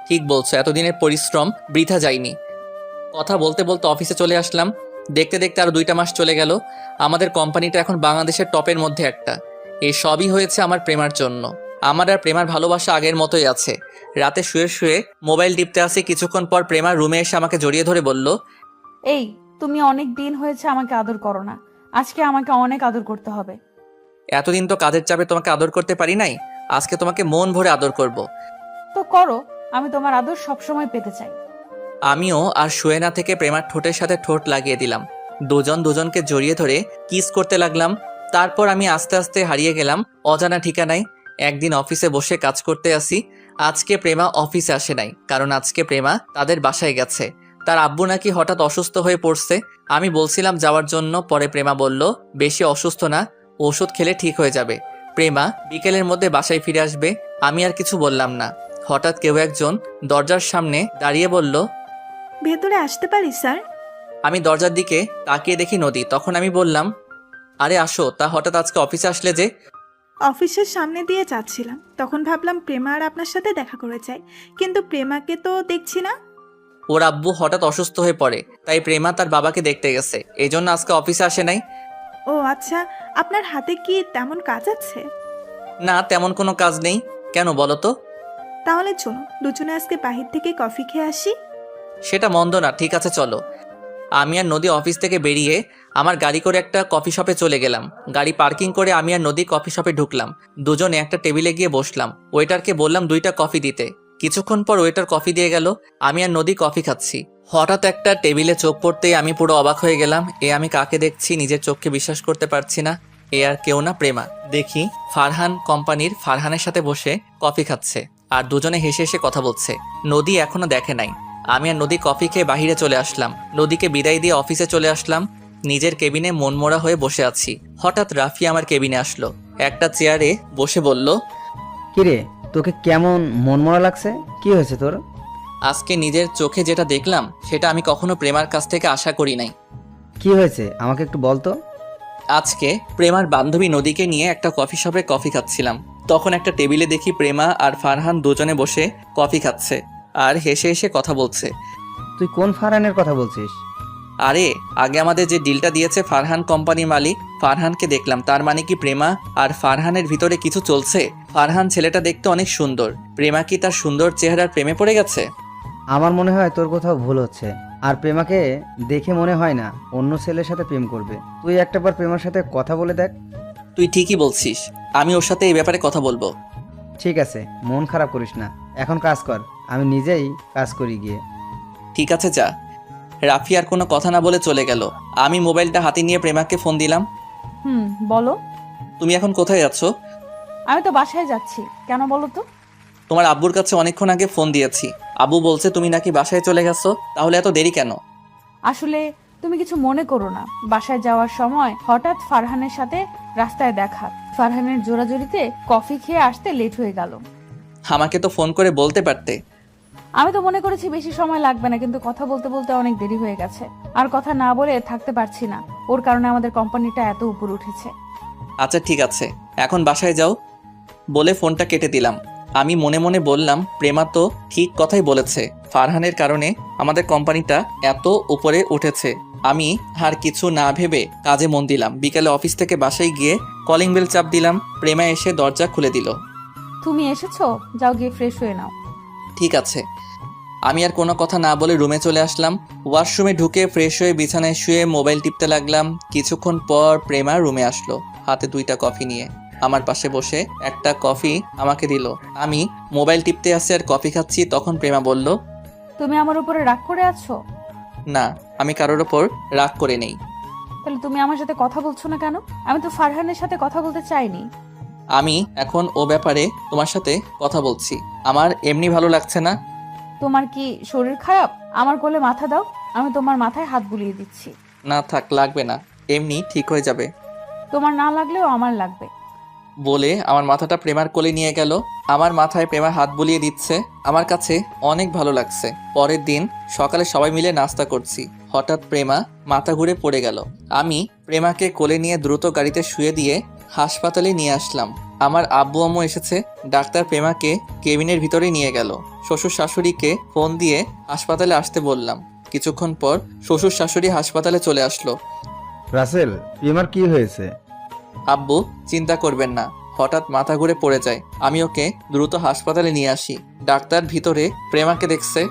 ঠিক বলছো, এতদিনের পরিশ্রম বৃথা যায়নি। কথা বলতে বলতে অফিসে চলে আসলাম। দেখতে দেখতে আরো 2টা মাস চলে গেল। আমাদের কোম্পানিটা এখন বাংলাদেশের টপের মধ্যে একটা। এই সবই হয়েছে আমার প্রেমার জন্য। আমার আর প্রেমার ভালোবাসা আগের মতোই আছে। রাতে শুয়ে শুয়ে মোবাইল টিপতে আসি। কিছুক্ষণ পর প্রেমার রুমে এসে আমাকে জড়িয়ে ধরে বলল, এই তুমি অনেক দিন হয়েছে আমাকে আদর করো না, আজকে আমাকে অনেক আদর করতে হবে। এতদিন তো কাজের চাপে তোমাকে আদর করতে পারি নাই, আজকে তোমাকে মন ভরে আদর করব। তো করো, আমি তোমার আদর সবসময় পেতে চাই। আমিও আর শুয়ে না থেকে প্রেমার ঠোঁটের সাথে ঠোঁট লাগিয়ে দিলাম। দুজন দুজনকে জড়িয়ে ধরে কিস করতে লাগলাম। তারপর আমি আস্তে আস্তে হারিয়ে গেলাম অজানা ঠিকানায়। একদিন অফিসে বসে কাজ করতে আসি। আজকে প্রেমা অফিসে আসে নাই, কারণ আজকে প্রেমা তাদের বাসায় গেছে। তার আব্বু নাকি হঠাৎ অসুস্থ হয়ে পড়ছে। আমি বলছিলাম যাওয়ার জন্য, পরে প্রেমা বলল বেশি অসুস্থ না, ওষুধ খেলে ঠিক হয়ে যাবে। প্রেমা বিকেলের মধ্যে বাসায় ফিরে আসবে। আমি আর কিছু বললাম না। হঠাৎ কেউ একজন দরজার সামনে দাঁড়িয়ে বলল, ভেতরে আসতে পারি স্যার? আমি দরজার দিকে তাকিয়ে দেখি নদী। তখন আমি বললাম, আরে আসো। তা হঠাৎ আজকে অফিসে আসলে যে? অফিসের সামনে দিয়ে যাচ্ছিলাম, তখন ভাবলাম প্রেমা আর আপনার সাথে দেখা করে যাই, কিন্তু প্রেমাকে তো দেখছি না। ওর আব্বু হঠাৎ অসুস্থ হয়ে পড়ে, তাই প্রেমা তার বাবাকে দেখতে গেছে, এই জন্য আজকে অফিসে আসে নাই। ও আচ্ছা, আপনার হাতে কি তেমন কাজ আছে? না, তেমন কোনো কাজ নেই। কেন বলো তো? তাহলে চলুন দুজনে আজকে বাহির থেকে কফি খেয়ে আসি। সেটা মন্দ না, ঠিক আছে চলো। আমি আর নদী অফিস থেকে বেরিয়ে আমার গাড়ি করে একটা কফি শপে চলে গেলাম। গাড়ি পার্কিং করে আমি আর নদী কফি শপে ঢুকলাম। দুজনে একটা টেবিলে গিয়ে বসলাম। ওয়েটারকে বললাম 2টা কফি দিতে। কিছুক্ষণ পর ওয়েটার কফি দিয়ে গেল। আমি আর নদী কফি খাচ্ছি। হঠাৎ একটা টেবিলে চোখ পড়তেই আমি পুরো অবাক হয়ে গেলাম। আমি কাকে দেখছি নিজের চোখকে বিশ্বাস করতে পারছি না। আর কেউ না, প্রেমা। দেখি ফারহান কোম্পানির ফারহানের সাথে বসে কফি খাচ্ছে আর দুজনে হেসে হেসে কথা বলছে। নদী এখনো দেখে নাই। আমি আর নদী কফি খেয়ে বাহিরে চলে আসলাম। নদীকে বিদায় দিয়ে অফিসে চলে আসলাম। নিজের কেবিনে মনমরা হয়ে বসে আছি। হঠাৎ রাফি আমার কেবিনে আসলো। একটা চেয়ারে বসে বলল, কিরে, তোকে কেমন মনমরা লাগছে? কি হয়েছে তোর? আজকে নিজের চোখে যেটা দেখলাম সেটা আমি কখনো প্রেমার কাছ থেকে আশা করি নাই। কি হয়েছে আমাকে একটু বলতো। আজকে প্রেমার বান্ধবী নদীকে নিয়ে একটা কফি শপে কফি খাচ্ছিলাম। তখন একটা টেবিলে দেখি প্রেমা আর ফারহান দুজনে বসে কফি খাচ্ছে আর হেসে হেসে কথা বলছে। তুই কোন ফারহানের কথা বলছিস? আরে আগে আমাদের যে ডিলটা দিয়েছে ফারহান কোম্পানির মালিক, ফারহানকে দেখলাম। তার মানে কি প্রেমা আর ফারহানের ভিতরে কিছু চলছে? ফারহান ছেলেটা দেখতে অনেক সুন্দর। প্রেমা কি তার সুন্দর চেহারার প্রেমে পড়ে গেছে? আমার মনে হয় তোর কোথাও ভুল হচ্ছে। আর প্রেমাকে দেখে মনে হয় না অন্য ছেলের সাথে প্রেম করবে। তুই একটাবার প্রেমার সাথে কথা বলে দেখ। তুই ঠিকই বলছিস, আমি ওর সাথে এই ব্যাপারে কথা বলবো। ঠিক আছে, মন খারাপ করিস না, এখন কাজ কর, আমি নিজেই কাজ করি গিয়ে। ঠিক আছে যা। রাফি আর কোনো কথা না বলে চলে গেল। আমি মোবাইলটা হাতে নিয়ে প্রেমাকে ফোন দিলাম। বলো। তুমি এখন কোথায় যাচ্ছ? আমি তো বাসায় যাচ্ছি। কেন বলো তো? তোমার আব্বুর কাছে অনেকক্ষণ আগে ফোন দিয়েছি। আব্বু বলছে তুমি নাকি বাসায় চলে গেছো। তাহলে এত দেরি কেন? আসলে তুমি কিছু মনে করো না, বাসায় যাওয়ার সময় হঠাৎ ফারহানের সাথে রাস্তায় দেখা। ফারহানের জোরাজোরিতে কফি খেয়ে আসতে লেট হয়ে গেল। আমাকে তো ফোন করে বলতে পারতে। আমি তো মনে করেছি বেশি সময় লাগবে না, কিন্তু কথা বলতে বলতে অনেক দেরি হয়ে গেছে। আর কথা না বলে থাকতে পারছি না। ওর কারণে আমাদের কোম্পানিটা এত উপরে উঠেছে। আচ্ছা ঠিক আছে, এখন বাসায় যাও। বলে ফোনটা কেটে দিলাম। আমি মনে মনে বললাম প্রেমা তো ঠিক কথাই বলেছে, ফারহানের কারণে আমাদের কোম্পানিটা এত উপরে উঠেছে। আমি আর কিছু না ভেবে কাজে মন দিলাম। বিকালে অফিস থেকে বাসায় গিয়ে কলিং বেল চাপ দিলাম। প্রেমা এসে দরজা খুলে দিল। তুমি এসেছো, যাও গিয়ে ফ্রেশ হয়ে নাও। ঠিক আছে। আমি আর কোনো কথা না বলে রুমে চলে আসলাম। ওয়াশরুমে ঢুকে ফ্রেশ হয়ে বিছানায় শুয়ে মোবাইল টিপতে লাগলাম। কিছুক্ষণ পর প্রেমা রুমে আসলো, হাতে 2টা কফি নিয়ে। আমার পাশে বসে একটা কফি আমাকে দিল। আমি মোবাইল টিপতে আসছি আর কফি খাচ্ছি। তখন প্রেমা বলল, তুমি আমার উপরে রাগ করে আছো? না, আমি কারোর ওপর রাগ করে নেই। তাহলে তুমি আমার সাথে কথা বলছো না কেন? আমি তো ফারহানের সাথে কথা বলতে চাইনি। আমি এখন ও ব্যাপারে তোমার সাথে কথা বলছি। আমার এমনি ভালো লাগছে না। তোমার কি শরীর খারাপ? আমার কোলে মাথা দাও, আমি তোমার মাথায় হাত বুলিয়ে দিচ্ছি। না থাক, লাগবে না, এমনি ঠিক হয়ে যাবে। তোমার না লাগলেও আমার লাগবে। বলে আমার মাথাটা প্রেমার কোলে নিয়ে গেল। আমার মাথায় প্রেমা হাত বুলিয়ে দিচ্ছে। আমার কাছে অনেক ভালো লাগছে। পরের দিন সকালে সবাই মিলে নাস্তা করছি। হঠাৎ প্রেমা মাথা ঘুরে পড়ে গেল। আমি প্রেমাকে কোলে নিয়ে দ্রুত গাড়িতে শুয়ে দিয়ে হাসপাতালে নিয়ে আসলাম। আমার আব্বু আম্মু এসেছে। ডাক্তার প্রেমাকে কেবিনের ভিতরে নিয়ে গেল। শ্বশুর শাশুড়িকে ফোন দিয়ে হাসপাতালে আসতে বললাম। কিছুক্ষণ পর শ্বশুর শাশুড়ি হাসপাতালে চলে আসলো। রাসেল, প্রেমার কি হয়েছে? আব্বু চিন্তা করবেন না, হঠাৎ মাথা ঘুরে পড়ে যায়। আমি ওকে দ্রুত হাসপাতালে নিয়ে আসি। ডাক্তার ভিতরে প্রেমাকে দেখছে,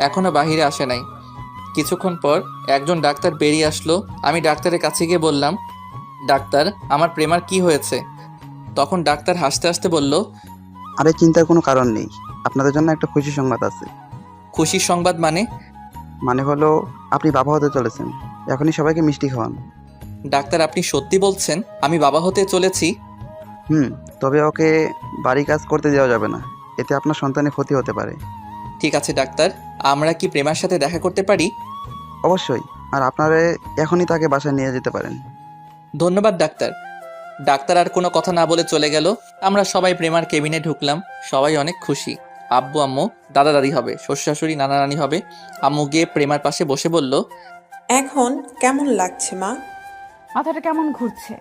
এখনো বাহিরে আসে নাই। কিছুক্ষণ পর একজন ডাক্তার বেরিয়ে আসলো। আমি ডাক্তারের কাছে গিয়ে বললাম, ডাক্তার, আমার প্রেমার কি হয়েছে? তখন ডাক্তার হাসতে হাসতে বলল, আরে চিন্তার কোনো কারণ নেই, আপনাদের জন্য একটা খুশি সংবাদ আছে। খুশির সংবাদ মানে? মানে হলো আপনি বাবা হতে চলেছেন, এখনই সবাইকে মিষ্টি খাওয়ান। ডাক্তার, আপনি সত্যি বলছেন আমি বাবা হতে চলেছি? তবে ওকে বাড়ি কাজ করতে দেওয়া যাবে না, এতে আপনার সন্তানের ক্ষতি হতে পারে। ঠিক আছে ডাক্তার, আমরা কি প্রেমার সাথে দেখা করতে পারি? অবশ্যই, আর আপনারা এখনই তাকে বাসায় নিয়ে যেতে পারেন। ধন্যবাদ ডাক্তার। ডাক্তার আর কোনো কথা না বলে চলে গেল। আমরা সবাই প্রেমার কেবিনে ঢুকলাম। সবাই অনেক খুশি। আব্বু আম্মু, দাদা দাদি হবে, শ্বশুর শাশুড়ি, নানা নানি হবে। আম্মু গিয়ে প্রেমার পাশে বসে বলল, এখন কেমন লাগছে মা? মাথাটা কেমন ঘুরছে?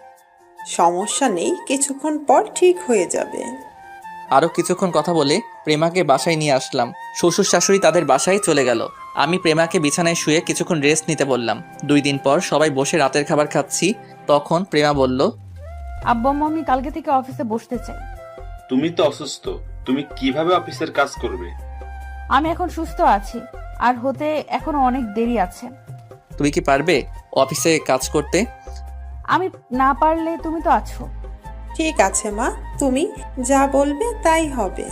সমস্যা নেই, কিছুক্ষণ পর ঠিক হয়ে যাবে। আরও কিছুক্ষণ কথা বলে প্রেমাকে বাসায় নিয়ে আসলাম। শ্বশুর শাশুড়ি তাদের বাসায় চলে গেল। আমি প্রেমাকে বিছানায় শুয়ে কিছুক্ষণ রেস্ট নিতে বললাম। 2 দিন পর সবাই বসে রাতের খাবার খাচ্ছি। তখন প্রেমা বলল, আব্বু আম্মু, আমি কালকে থেকে অফিসে বসতে চাই। তুমি তো অসুস্থ, তুমি কিভাবে অফিসের কাজ করবে? আমি এখন সুস্থ আছি, আর হতে এখনো অনেক দেরি আছে। তুমি কি পারবে অফিসে কাজ করতে? আমি না পারলে তুমি তো আছো। ঠিক আছে মা, তুমি যা বলবে তাই হবে।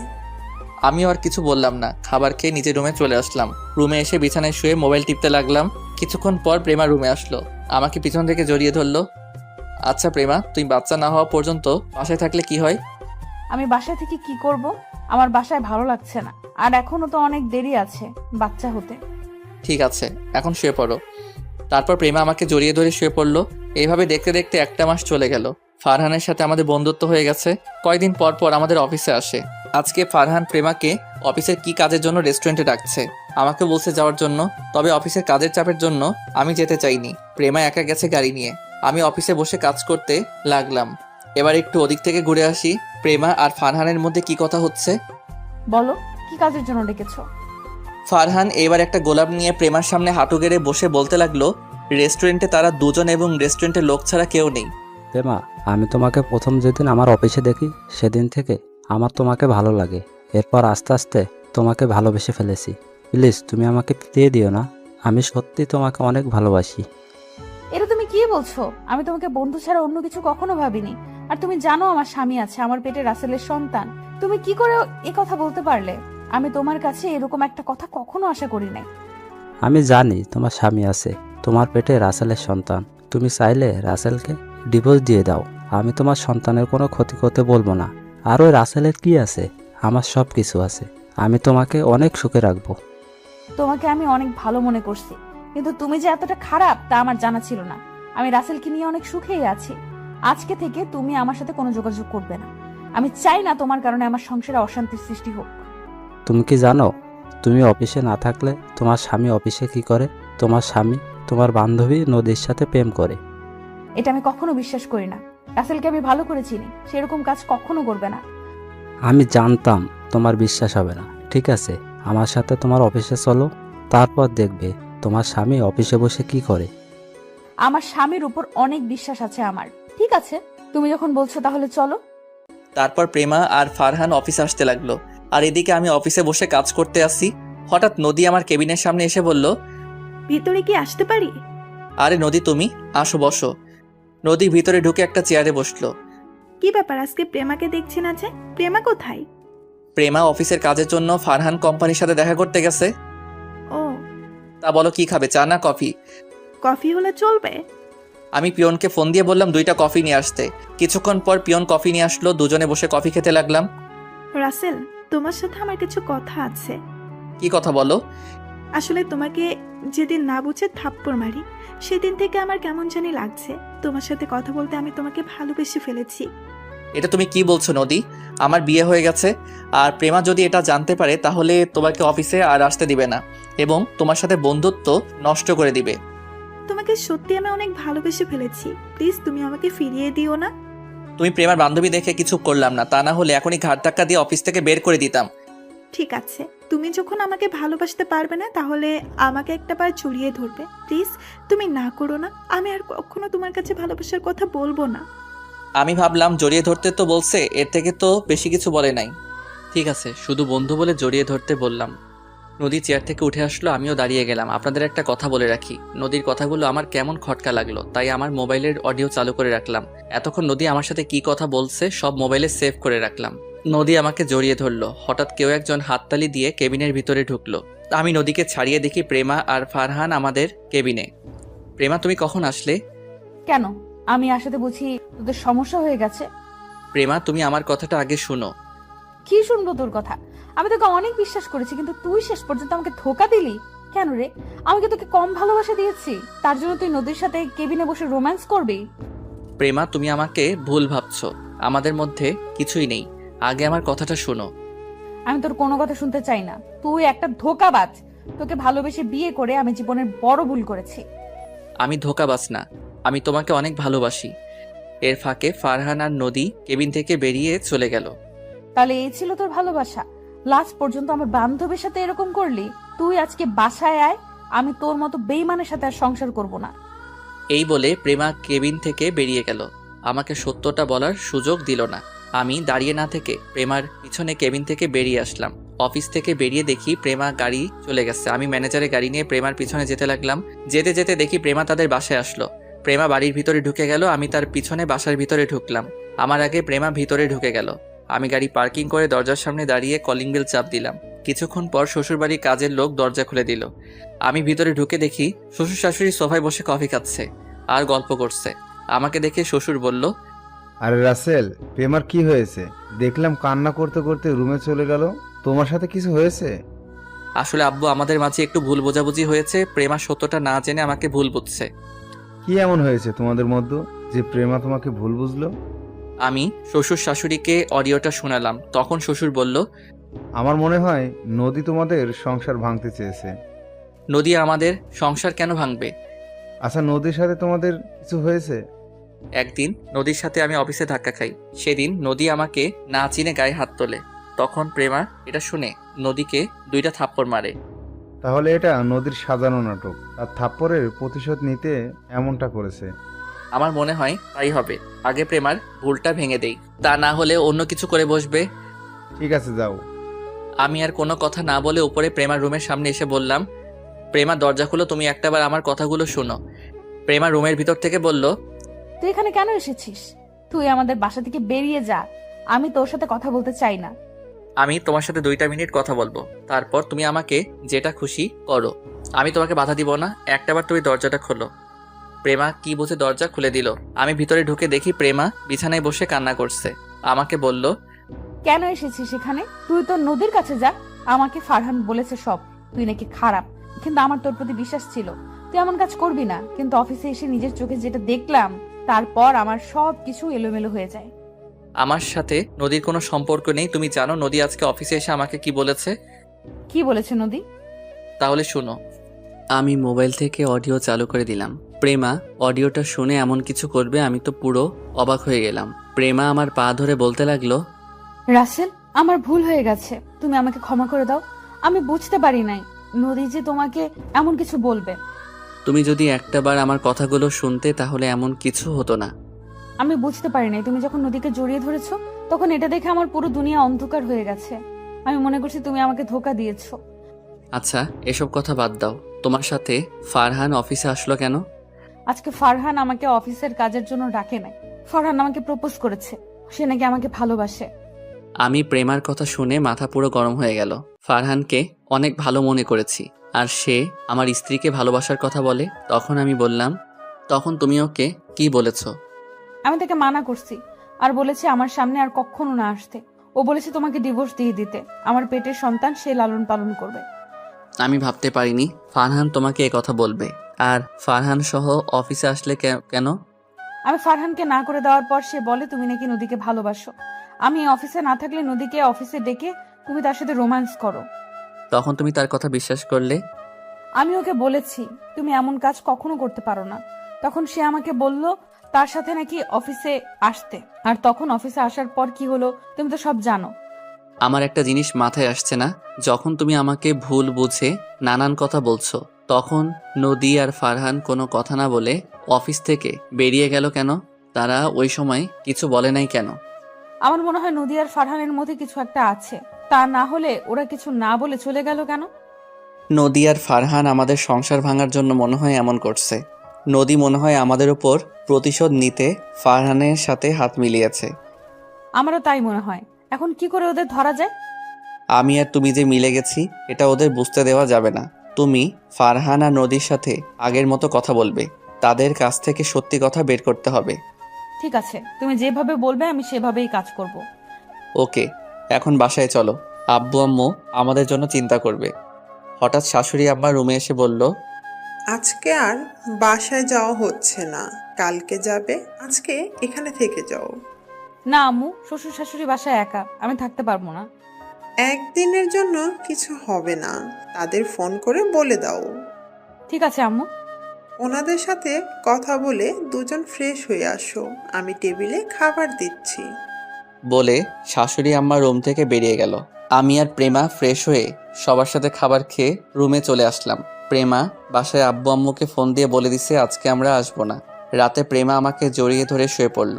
আমিও আর কিছু বললাম না। খাবার খেয়ে নিজের রুমে চলে আসলাম। রুমে এসে বিছানায় শুয়ে মোবাইল টিপতে লাগলাম। কিছুক্ষণ পর প্রেমা রুমে আসলো। আমাকে পিছন থেকে জড়িয়ে ধরলো। আচ্ছা প্রেমা, তুই বাচ্চা না হওয়া পর্যন্ত বাসায় থাকলে কি হয়? আমি বাসায় থেকে কি করব? আমার বাসায় ভালো লাগছে না, আর এখনো তো অনেক দেরি আছে বাচ্চা হতে। ঠিক আছে, এখন শুয়ে পড়ো। তারপর প্রেমা আমাকে জড়িয়ে ধরে শুয়ে পড়লো। এইভাবে দেখতে দেখতে 1 মাস চলে গেল। ফারহানের সাথে আমাদের বন্ধুত্ব হয়ে গেছে। কয়েকদিন পর পর আমাদের অফিসে আসে। আজকে ফারহান প্রেমাকে অফিসের কি কাজের জন্য রেস্টুরেন্টে ডাকছে। আমাকে বলছে যাওয়ার জন্য, তবে অফিসের কাজের চাপের জন্য আমি যেতে চাইনি। প্রেমা একা গেছে গাড়ি নিয়ে। আমি অফিসে বসে কাজ করতে লাগলাম। এবার একটু ওদিক থেকে ঘুরে আসি। প্রেমা আর ফারহানের মধ্যে কি কথা হচ্ছে? বলো, কি কাজের জন্য ডেকেছো? ফারহান এবার একটা গোলাপ নিয়ে প্রেমার সামনে হাঁটু গেড়ে বসে বলতে লাগলো, রেস্টুরেন্টে তারা দুজন এবং রেস্টুরেন্টের লোক ছাড়া কেউ নেই। প্রেমা, আমি তোমাকে প্রথম যেদিন আমার অফিসে দেখি সেদিন থেকে আমার তোমাকে ভালো লাগে। এরপর আস্তে আস্তে তোমাকে ভালোবেসে ফেলেছি। প্লিজ তুমি আমাকে ফিরিয়ে দিও না। আমি সত্যি তোমাকে অনেক ভালোবাসি। এটা তুমি কি বলছো? আমি তোমাকে বন্ধু ছাড়া অন্য কিছু কখনো ভাবিনি। আর তুমি জানো আমার স্বামী আছে, আমার পেটে রাসেলের সন্তান। তুমি কি করে এ কথা বলতে পারলে? আমি তোমার কাছে এরকম একটা কথা কখনো আশা করি নাই। আমি জানি তোমার স্বামী আছে, তোমার পেটে রাসেলের সন্তান। তুমি চাইলে রাসেলকে ডিভোর্স দিয়ে দাও, আমি তোমার সন্তানের কোনো ক্ষতি করতে বলবো না। আর ওই রাসেলের কি আছে? আমার সব কিছু আছে। আমি তোমাকে অনেক সুখে রাখবো। তোমাকে আমি অনেক ভালো মনে করছি, কিন্তু তুমি যে এতটা খারাপ তা আমার জানা ছিল না। আমি রাসেলকে নিয়ে অনেক সুখেই আছি। আজকে থেকে তুমি আমার সাথে কোনো যোগাযোগ করবে না। আমি চাই না তোমার কারণে আমার সংসারে অশান্তির সৃষ্টি হোক। তুমি কি জানো, তুমি অফিসে না থাকলে তোমার স্বামী অফিসে কি করে? তোমার স্বামী তোমার বান্ধবী নদীর সাথে প্রেম করে। এটা আমি কখনো বিশ্বাস করি না। রাসেলকে আমি ভালো করে চিনি, সেরকম কাজ কখনো করবে না। আমি জানতাম তোমার বিশ্বাস হবে না। ঠিক আছে, আমার সাথে তোমার অফিসে চলো, তারপর দেখবে তোমার স্বামী অফিসে বসে কি করে। আমার স্বামীর উপর অনেক বিশ্বাস আছে আমার। ঠিক আছে, তুমি যখন বলছো তাহলে চলো। তারপর প্রেমা আর ফারহান অফিস আসতে লাগলো। আর এদিকে আমি অফিসে বসে কাজ করতে আসি। হঠাৎ নদী আমার কেবিনের সামনে এসে বলল, ভিতরে কি আসতে পারি? আরে নদী, তুমি আসো, বসো। নদী ভিতরে ঢুকে একটা চেয়ারে বসলো। কি ব্যাপার, আজকে প্রেমাকে দেখছি না যে? প্রেমা কোথায়? প্রেমা অফিসের কাজের জন্য ফারহান কোম্পানির সাথে দেখা করতে গেছে। ও, তা বলো, কি খাবে, চা না কফি? কফি হলে চলবে। আমি পিয়নকে ফোন দিয়ে বললাম 2টা কফি নিয়ে আসতে। কিছুক্ষণ পর পিয়ন কফি নিয়ে আসলো। দুজনে বসে কফি খেতে লাগলাম। রাসেল, তোমার সাথে আমার কিছু কথা আছে। কি কথা বলো? আসলে তোমাকে যেদিন না বুঝে থাপ্পড় মারি, সেদিন থেকে আমার কেমন জানি লাগছে। তোমার সাথে কথা বলতে আমি তোমাকে ভালোবেসে ফেলেছি। এটা তুমি কি বলছো নদী? আমার বিয়ে হয়ে গেছে, আর প্রেমা যদি এটা জানতে পারে তাহলে তোমাকে অফিসে আর আসতে দিবে না এবং তোমার সাথে বন্ধুত্ব নষ্ট করে দিবে। তোমাকে সত্যি আমি অনেক ভালোবেসে ফেলেছি। প্লিজ তুমি আমাকে ফিরিয়ে দিও না। তুমি প্রেমার বান্ধবী দেখে কিছু করলাম না, তা না হলে এখনই ঘাট ধাক্কা দিয়ে অফিস থেকে বের করে দিতাম। ঠিক আছে, তুমি যখন আমাকে ভালোবাসতে পারবে না তাহলে আমাকে একটা বার জড়িয়ে ধরবে। প্লিজ তুমি না করো না। আমি আর কখনো তোমার কাছে ভালোবাসার কথা বলবো না। আমি ভাবলাম জড়িয়ে ধরতে তো বলছে, এর থেকে তো বেশি কিছু বলে নাই। ঠিক আছে, শুধু বন্ধু বলে জড়িয়ে ধরতে বললাম। নদী চেয়ার থেকে উঠে আসলো, আমিও দাঁড়িয়ে গেলাম। আপনাদের একটা কথা বলে রাখি, নদীর কথাগুলো আমার কেমন খটকা লাগলো, তাই আমার মোবাইলের অডিও চালু করে রাখলাম। এতক্ষণ নদী আমার সাথে কি কথা বলছে সব মোবাইলে সেভ করে রাখলাম। নদী আমাকে জড়িয়ে ধরলো। হঠাৎ কেউ একজন হাততালি দিয়ে কেবিনের ভিতরে ঢুকলো। আমি নদীকে ছাড়িয়ে দেখি প্রেমা আর ফারহান আমাদের কেবিনে। প্রেমা, তুমি কখন আসলে? কেন? আমি আসাতে বুঝি তোদের সমস্যা হয়ে গেছে? প্রেমা, তুমি আমার কথাটা আগে শুনো। কি শুনবো তোর কথা? আমি তোকে অনেক বিশ্বাস করেছি, কিন্তু তুই শেষ পর্যন্ত আমাকে ধোকা দিলি কেন রে? আমি কি তোকে কম ভালোবাসা দিয়েছি তার জন্য তুই নদীর সাথে কেবিনে বসে রোম্যান্স করবি? প্রেমা, তুমি আমাকে ভুল ভাবছো। আমাদের মধ্যে কিছুই নেই। আগে আমার কথাটা শোনো। আমি তোর কোনো কথা শুনতে চাই না। তুই একটা ধোঁকাবাজ। তোকে ভালোবেসে বিয়ে করে আমি জীবনের বড় ভুল করেছি। আমি ধোঁকাবাজ না, আমি তোমাকে অনেক ভালোবাসি। এর ফাঁকে ফারহান আর নদী কেবিন থেকে বেরিয়ে চলে গেল। তাহলে এই ছিল তোর ভালোবাসা? লাস্ট পর্যন্ত আমার বান্ধবীর সাথে এরকম করলি? তুই আজকে বাসায় আয়, আমি তোর মতো বেইমানের সাথে আর সংসার করব না। এই বলে প্রেমা কেবিন থেকে বেরিয়ে গেল। আমাকে সত্যটা বলার সুযোগ দিল না। আমি দাঁড়িয়ে না থেকে প্রেমার পিছনে কেবিন থেকে বেরিয়ে আসলাম। অফিস থেকে বেরিয়ে দেখি প্রেমা গাড়ি চলে গেছে। আমি ম্যানেজারের গাড়ি নিয়ে প্রেমার পিছনে যেতে লাগলাম। যেতে যেতে দেখি প্রেমা তাদের বাসায় আসলো। প্রেমা বাড়ির ভিতরে ঢুকে গেল, আমি তার পিছনে বাসার ভিতরে ঢুকলাম। আমার আগে প্রেমা ভিতরে ঢুকে গেল। আমি গাড়ি পার্কিং করে দরজার সামনে দাঁড়িয়ে কলিং বেল চাপ দিলাম। কিছুক্ষণ পর শ্বশুরবাড়ির কাজের লোক দরজা খুলে দিল। আমি ভিতরে ঢুকে দেখি শ্বশুর শাশুড়ি সোফায় বসে কফি খাচ্ছে আর গল্প করছে। আমাকে দেখে শ্বশুর বলল, আরে রাসেল, প্রেমার কি হয়েছে? দেখলাম কান্না করতে করতে রুমে চলে গেল। তোমার সাথে কিছু হয়েছে? আসলে আব্বু, আমাদের মাঝে একটু ভুল বোঝাবুঝি হয়েছে। প্রেমা সত্যটা না জেনে আমাকে ভুল বুঝছে। কি এমন হয়েছে তোমাদের মধ্যে যে প্রেমা তোমাকে ভুল বুঝলো? আমি শ্বশুর শাশুড়িকে অডিওটা শোনালাম। তখন শ্বশুর বলল, আমার মনে হয় নদী তোমাদের সংসার ভাঙতে চেয়েছে। নদী আমাদের সংসার কেন ভাঙবে? আচ্ছা, নদীর সাথে তোমাদের কিছু হয়েছে? একদিন নদীর সাথে আমি অফিসে ধাক্কা খাই। সেদিন নদী আমাকে না চিনে গায়ে হাত তোলে। তখন প্রেমা এটা শুনে নদীকে 2টা থাপ্পড় মারে। তাহলে এটা নদীর সাজানো নাটক, আর থাপ্পড়ের প্রতিশোধ নিতে এমনটা করেছে। আমার মনে হয় তাই হবে। আগে প্রেমার ভুলটা ভেঙে দেই, তা না হলে অন্য কিছু করে বসবে। ঠিক আছে, যাও। আমি আর কোনো কথা না বলে উপরে প্রেমার রুমের সামনে এসে বললাম, প্রেমা দরজা খুলো, তুমি একটাবার আমার কথাগুলো শোনো। প্রেমা রুমের ভিতর থেকে বলল, তুই এখানে কেন এসেছিস? তুই আমাদের বাসা থেকে বেরিয়ে যা। আমি তোর সাথে কথা বলতে চাই না। আমি তোমার সাথে 2টা মিনিট কথা বলবো, তারপর তুমি আমাকে যেটা খুশি করো। আমি তোমাকে বাধা দিব না। একটাবার তুমি দরজাটা খোলো। প্রেমা কি বুঝে দরজা খুলে দিল। আমি ভিতরে ঢুকে দেখি প্রেমা বিছানায় বসে কান্না করছে। আমাকে বলল, কেন এসেছিস এখানে? তুই তোর নদীর কাছে যা। আমাকে ফারহান বলেছে সব, তুই নাকি খারাপ। কিন্তু আমার তোর প্রতি বিশ্বাস ছিল, তুই এমন কাজ করবি না। কিন্তু অফিসে এসে নিজের চোখে যেটা দেখলাম, তারপর আমার সব কিছু এলোমেলো হয়ে যায়। আমার সাথে নদীর কোনো সম্পর্ক নেই। তুমি জানো নদী আজকে অফিসে এসে আমাকে কি বলেছে? কি বলেছে নদী? তাহলে শোনো। আমি মোবাইল থেকে অডিও চালু করে দিলাম। প্রেমা অডিওটা শুনে এমন কিছু করবে আমি তো পুরো অবাক হয়ে গেলাম। প্রেমা আমার পা ধরে বলতে লাগলো, রাসেল, আমার ভুল হয়ে গেছে, তুমি আমাকে ক্ষমা করে দাও। আমি বুঝতে পারি নাই নদী যে তোমাকে এমন কিছু বলবে। তুমি যদি একটাবার আমার কথাগুলো শুনতে তাহলে এমন কিছু হতো না। আমি বুঝতে পারি নাই তুমি যখন নদীকে জড়িয়ে ধরেছো, তখন এটা দেখে আমার পুরো দুনিয়া অন্ধকার হয়ে গেছে। আমি মনে করছি তুমি আমাকে ধোকা দিয়েছো। আচ্ছা, এসব কথা বাদ দাও। তোমার সাথে ফারহান অফিসে আসলো কেন? আজকে ফারহান আমাকে অফিসের কাজের জন্য ডাকে নাই। ফারহান আমাকে প্রপোজ করেছে, সে নাকি আমাকে ভালোবাসে। আমি প্রেমার কথা শুনে মাথা পুরো গরম হয়ে গেল। ফারহানকে অনেক ভালো মনে করেছি, আর সে আমার স্ত্রীকে ভালোবাসার কথা বলে। তখন আমি বললাম, তখন তুমি ওকে কি বলেছ? আমি তাকে মানা করছি আর বলেছি আমার সামনে আর কখনো না আসতে। ও বলেছে তোমাকে ডিভোর্স দিয়ে দিতে, আমার পেটের সন্তান সে লালন পালন করবে। আমি ভাবতে পারিনি ফারহান তোমাকে কথা বলবে। আর ফারহান সহ অফিসে আসলে কেন? আমি ফারহানকে না করে দেওয়ার পর সে বলে তুমি নাকি নদীকে ভালোবাসো। আমি অফিসে না থাকলে নদীকে অফিসে ডেকে তুমি তার সাথে রোম্যান্স করো। তখন তুমি তার কথা বিশ্বাস করলে? আমি ওকে বলেছি তুমি এমন কাজ কখনো করতে পারো না। তখন সে আমাকে বলল তার সাথে নাকি অফিসে আসতে। আর তখন অফিসে আসার পর কি হলো তুমি তো সব জানো। আমার একটা জিনিস মাথায় আসছে না, যখন তুমি আমাকে ভুল বুঝে নানান কথা বলছো, তখন নদী আর ফারহান কোনো কথা না বলে অফিস থেকে বেরিয়ে গেল কেন? তারা ওই সময় কিছু বলে নাই কেন? আমার মনে হয় নদী আর ফারহানের মধ্যে কিছু একটা আছে। তা না হলে ওরা কিছু না বলে চলে গেল কেন? নদী আর ফারহান আমাদের সংসার ভাঙার জন্য মনে হয় এমন করছে। নদী মনে হয় আমাদের উপর প্রতিশোধ নিতে ফারহানের সাথে হাত মিলিয়েছে। আমারও তাই মনে হয়। এখন কি করে ওদের ধরা যায়? আমি আর তুমি যে মিলে গেছি এটা ওদের বুঝতে দেওয়া যাবে না। তুমি ফারহান আর নদীর সাথে আগের মতো কথা বলবে, তাদের কাছ থেকে সত্যি কথা বের করতে হবে। ঠিক আছে, তুমি যেভাবে বলবে আমি সেভাবেই কাজ করব। ওকে, এখন বাসায় চলো। আব্বু আম্মু আমাদের জন্য চিন্তা করবে। হঠাৎ শাশুড়ি আম্মা রুমে এসে বলল, আজকে আর বাসায় যাওয়া হচ্ছে না, কালকে যাবে, আজকে এখানে থেকে যাও। না আম্মু, শ্বশুর শাশুড়ি বাসায় একা, আমি থাকতে পারবো না। একদিনের জন্য কিছু হবে না, তাদের ফোন করে বলে দাও। ঠিক আছে আম্মু। ওনাদের সাথে কথা বলে দুজন ফ্রেশ হয়ে আসো, আমি টেবিলে খাবার দিচ্ছি। বলে শাশুড়ি আম্মা রুম থেকে বেরিয়ে গেল। আমি আর প্রেমা ফ্রেশ হয়ে সবার সাথে খাবার খেয়ে রুমে চলে আসলাম। প্রেমা বাসায় আব্বু আম্মুকে ফোন দিয়ে বলে দিছে আজকে আমরা আসবো না। রাতে প্রেমা আমাকে জড়িয়ে ধরে শুয়ে পড়ল।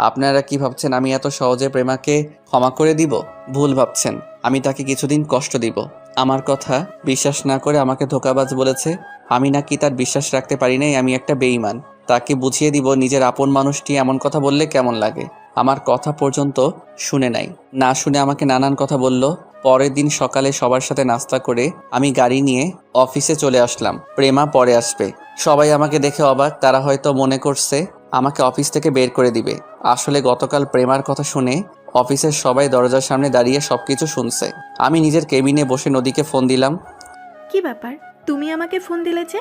আপনারা কি ভাবছেন আমি এত সহজে প্রেমাকে ক্ষমা করে দিব? ভুল ভাবছেন। আমি তাকে কিছুদিন কষ্ট দিব। আমার কথা বিশ্বাস না করে আমাকে ধোঁকাবাজ বলেছে। আমি নাকি তার বিশ্বাস রাখতে পারি নাই, আমি একটা বেঈমান। তাকে বুঝিয়ে দিব নিজের আপন মানুষটি এমন কথা বললে কেমন লাগে। আমার কথা পর্যন্ত শুনে নাই, না শুনে আমাকে নানান কথা বলল। পরের দিন সকালে সবার সাথে নাস্তা করে আমি গাড়ি নিয়ে অফিসে চলে আসলাম। প্রেমা পরে আসবে। সবাই আমাকে দেখে অবাক, তারা হয়তো মনে করছে আমাকে অফিস থেকে বের করে দিবে। আসলে গতকাল প্রেমার কথা শুনে অফিসের সবাই দরজার সামনে দাঁড়িয়ে সবকিছু শুনছে। আমি নিজের কেবিনে বসে নদীকে ফোন দিলাম। কি ব্যাপার, তুমি আমাকে ফোন দিলে যে?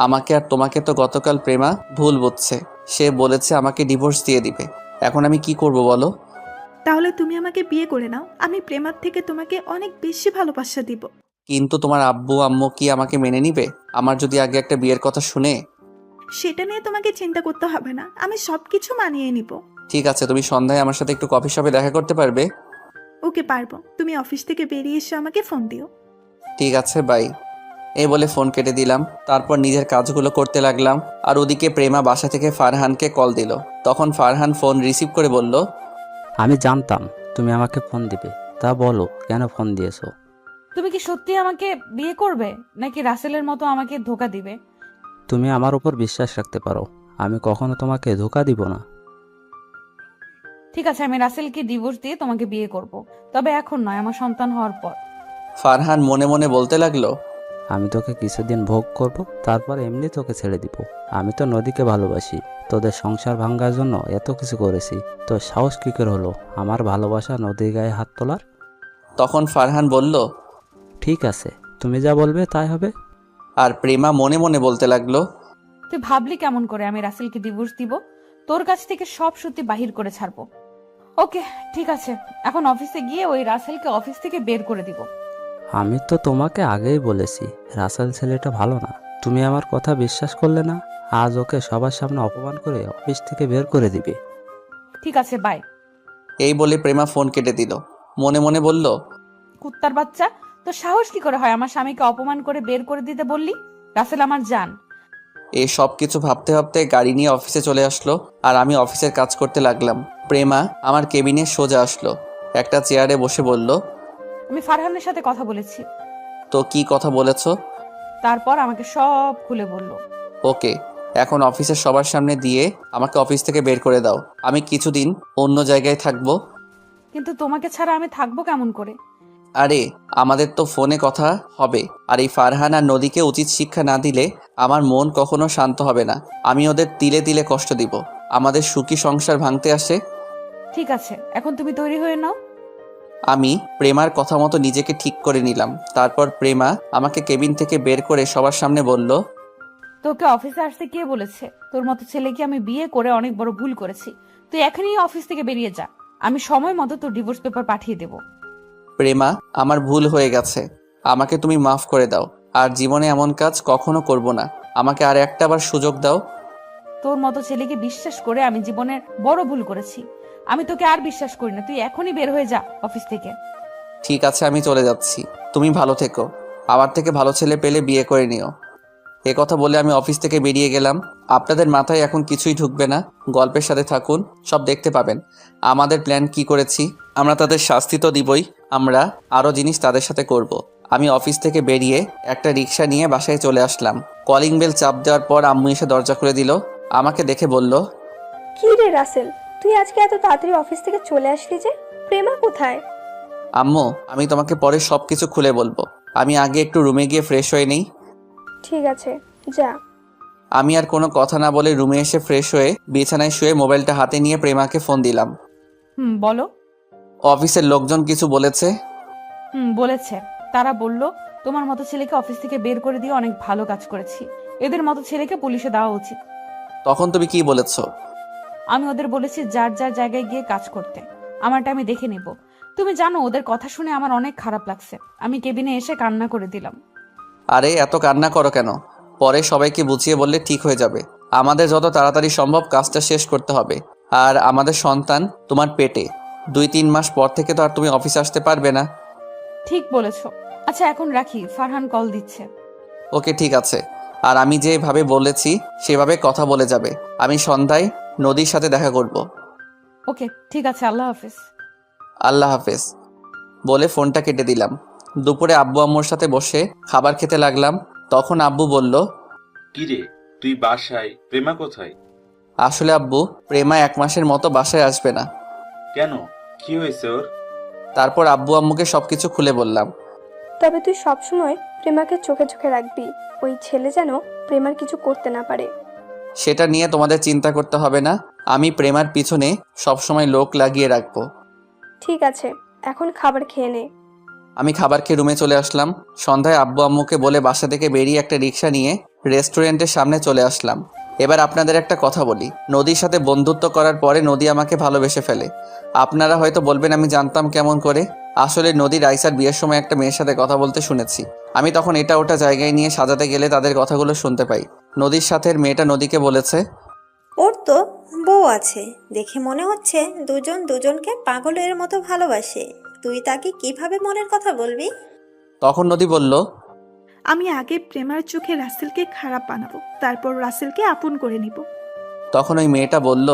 আমাকে আর তোমাকে তো গতকাল প্রেমা ভুল বুঝছে। সে বলেছে আমাকে ডিভোর্স দিয়ে দিবে। এখন আমি কি করব বলো? তাহলে তুমি আমাকে বিয়ে করে নাও, আমি প্রেমার থেকে তোমাকে অনেক বেশি ভালোবাসা দিব। কিন্তু তোমার আব্বু আম্মু কি আমাকে মেনে নিবে? আমার যদি আগে একটা বিয়ের কথা শুনে। সেটা নিয়ে তোমাকে চিন্তা করতে হবে না, আমি সবকিছু মানিয়ে নিব। ঠিক আছে, তুমি সন্ধ্যায় আমার সাথে একটু কফি শপে দেখা করতে পারবে? ওকে, পারবো। তুমি অফিস থেকে বেরিয়ে এসে আমাকে ফোন দিও। ঠিক আছে, বাই। এই বলে ফোন কেটে দিলাম। তারপর নিজের কাজগুলো করতে লাগলাম। আর ওদিকে প্রেমা বাসা থেকে ফারহানকে কল দিল। তখন ফারহান ফোন রিসিভ করে বলল, আমি জানতাম তুমি আমাকে ফোন দিবে, তা বলো কেন ফোন দিয়েছো? তুমি কি সত্যি আমাকে বিয়ে করবে নাকি রাসেলের মতো আমাকে ধোকা দিবে? তুমি আমার উপর বিশ্বাস রাখতে পারো, আমি কখনো তোমাকে ধোকা দিব না। ঠিক আছে, আমি রাসেলকে ডিভোর্স দিয়ে তোমাকে বিয়ে করব, তবে এখন নয়, আমার সন্তান হওয়ার পর। ফারহান মনে মনে বলতে লাগলো, আমি তোকে কিছুদিন ভোগ করব, তারপর এমনি তোকে ছেড়ে দিব। আমি তো নদীকে ভালোবাসি, তোদের সংসার ভাঙার জন্য এত কিছু করেছি, তো সাহস কী করে হলো আমার ভালোবাসা নদীর গায়ে হাত তোলার? তখন ফারহান বলল, ঠিক আছে, তুমি যা বলবে তাই হবে। আর প্রেমা মনে মনে বলতে লাগলো, তুই ভাবলি কেমন করে আমি রাসেলকে ডিভোর্স দিব? তোর কাছ থেকে সব সত্যি বাহির করে ছাড়বো। ওকে, ঠিক আছে, এখন অফিসে গিয়ে ওই রাসেলকে অফিস থেকে বের করে দিব। আমি তো তোমাকে আগেই বলেছি রাসেল ছেলেটা ভালো না, তুমি আমার কথা বিশ্বাস করলে না। আজ ওকে সবার সামনে অপমান করে অফিস থেকে বের করে দিবে। ঠিক আছে, বাই। এই বলে প্রেমা ফোন কেটে দিল। মনে মনে বলল, কুত্তার বাচ্চা, তো সাহস কি করে হয় আমার স্বামীকে অপমান করে বের করে দিতে বললি? রাসেল আমার জান। এই সব কিছু ভাবতে ভাবতে গাড়ি নিয়ে অফিসে চলে আসলো। আর আমি অফিসের কাজ করতে লাগলাম। প্রেমা আমার কেবিনে সোজা আসলো, একটা চেয়ারে বসে বলল, আমি ফারহানের সাথে কথা বলেছি। তো কি কথা বলেছো? তারপর আমাকে সব খুলে বলল। ওকে, এখন অফিসের সবার সামনে দিয়ে আমাকে অফিস থেকে বের করে দাও। আমি কিছুদিন অন্য জায়গায় থাকবো। কিন্তু তোমাকে ছাড়া আমি থাকবো কেমন করে? আরে আমাদের তো ফোনে কথা হবে। আর এই ফারহান আর নদীকে উচিত শিক্ষা না দিলে আমার মন কখনো শান্ত হবে না। আমি ওদের তিলে তিলে কষ্ট দিব। আমাদের সুখী সংসার ভাঙতে আসে। ঠিক আছে, এখন তুমি তৈরি হয়ে নাও। আমি প্রেমার কথা মতো নিজেকে ঠিক করে নিলাম। তারপর প্রেমা আমাকে কেবিন থেকে বের করে সবার সামনে বলল, তোকে অফিসে আসতে কে বলেছে? তোর মতো ছেলেকে আমি বিয়ে করে অনেক বড় ভুল করেছি। তুই এখনই অফিস থেকে বেরিয়ে যা, আমি সময় মতো তোর ডিভোর্স পেপার পাঠিয়ে দেব। প্রেমা, আমার ভুল হয়ে গেছে, আমাকে তুমি মাফ করে দাও। আর জীবনে এমন কাজ কখনো করব না। আমাকে আর একটা বার সুযোগ দাও। তোর মতো ছেলেকে বিশ্বাস করে আমি জীবনের বড় ভুল করেছি। আমি তোকে আর বিশ্বাস করি না, তুই এখনই বের হয়ে যা অফিস থেকে। ঠিক আছে, আমি চলে যাচ্ছি। তুমি ভালো থেকো। আমার থেকে ভালো ছেলে পেলে বিয়ে করে নিও। এ কথা বলে আমি অফিস থেকে বেরিয়ে গেলাম। আপনাদের মাথায় এখন কিছুই ঢুকবে না। গল্পের সাথে থাকুন, সব দেখতে পাবেন আমাদের প্ল্যান কি করেছি। আমরা তাদের শাস্তি তো দিবই, আমরা আরও জিনিস তাদের সাথে করব। আমি অফিস থেকে বেরিয়ে একটা রিক্সা নিয়ে বাসায় চলে আসলাম। কলিং বেল চাপ দেওয়ার পর আম্মু এসে দরজা খুলে দিল। আমাকে দেখে বলল, কি রে রাসেল, তুই আজকে এত তাড়াতাড়ি অফিস থেকে চলে আসলি যে? প্রেমা কোথায়? আম্মু আমি তোমাকে পরে সব কিছু খুলে বলবো, আমি আগে একটু রুমে গিয়ে ফ্রেশ হয়ে নিই। ঠিক আছে, যা। আমি আর কোনো কথা না বলে রুমে এসে ফ্রেশ হয়ে বিছানায় শুয়ে মোবাইলটা হাতে নিয়ে প্রেমাকে ফোন দিলাম। বলো। অফিসের লোকজন কিছু বলেছে? বলেছে। তারা বলল তোমার মতো ছেলেকে অফিস থেকে বের করে দিয়ে অনেক ভালো কাজ করেছি, এদের মতো ছেলেকে পুলিশে দেওয়া উচিত। তখন তুমি কি বলেছো? আমি ওদের বলেছি যার যার জায়গায় গিয়ে কাজ করতে, আমারটা আমি দেখে নেব। তুমি জানো ওদের কথা শুনে আমার অনেক খারাপ লাগছে, আমি কেবিনে এসে কান্না করে দিলাম। আরে এত কান্না করো কেন? পরে সবাইকে বুঝিয়ে বললে ঠিক হয়ে যাবে। আমাদের যত তাড়াতাড়ি সম্ভব কাজটা শেষ করতে হবে। আর আমাদের সন্তান তোমার পেটে, 2-3 মাস পর থেকে তো আর তুমি অফিস আসতে পারবে না। ঠিক বলেছো। আচ্ছা এখন রাখি, ফারহান কল দিচ্ছে। ওকে ঠিক আছে। আর আমি যেভাবে বলেছি সেভাবে কথা বলে যাবে। আমি সন্ধ্যায় নদীর সাথে দেখা করব। ওকে ঠিক আছে, আল্লাহ হাফেজ। আল্লাহ হাফেজ বলে ফোনটা কেটে দিলাম। দুপুরে আব্বু আম্মুর সাথে বসে খাবার খেতে লাগলাম। তখন আব্বু বলল, কিরে তুই বাসায়, প্রেমা কোথায়? আসলে আব্বু প্রেমা 1 মাসের মতো বাসায় আসবে না। কেন, কি হয়েছে ওর? তারপর আব্বু আম্মুকে সবকিছু খুলে বললাম। তবে তুই সবসময় প্রেমাকে চোখে চোখে রাখবি, ওই ছেলে যেন প্রেমার কিছু করতে না পারে। সেটা নিয়ে তোমাদের চিন্তা করতে হবে না, আমি প্রেমার পিছনে সবসময় লোক লাগিয়ে রাখবো। ঠিক আছে, এখন খাবার খেয়ে নে। আমি খাবার খেয়ে রুমে চলে আসলাম। সন্ধ্যায় আব্বু আম্মুকে বলে বাসা থেকে বেরিয়ে একটা রিক্সা নিয়ে রেস্টুরেন্টের সামনে চলে আসলাম। এবার আপনাদের একটা কথা বলি, নদীর সাথে বন্ধুত্ব করার পরে নদী আমাকে ভালোবেসে ফেলে। আপনারা হয়তো বলবেন আমি জানতাম কেমন করে। আসলে নদী রাইসার বিয়ের সময় একটা মেয়ের সাথে কথা বলতে শুনেছি। আমি তখন এটা ওটা জায়গায় নিয়ে সাজাতে গেলে তাদের কথাগুলো শুনতে পাই। নদীর সাথে মেয়েটা নদীকে বলেছে, ওর তো বউ আছে, দেখে মনে হচ্ছে দুজন দুজনকে পাগলের মতো ভালোবাসে। তুই তাকে কিভাবে মনের কথা বলবি? তখন নদী বলল, আমি আগে প্রেমার চোখে রাসেলকে খারাপ বানাবো, তারপর রাসেলকে আপন করে নিব। তখন ওই মেয়েটা বলল,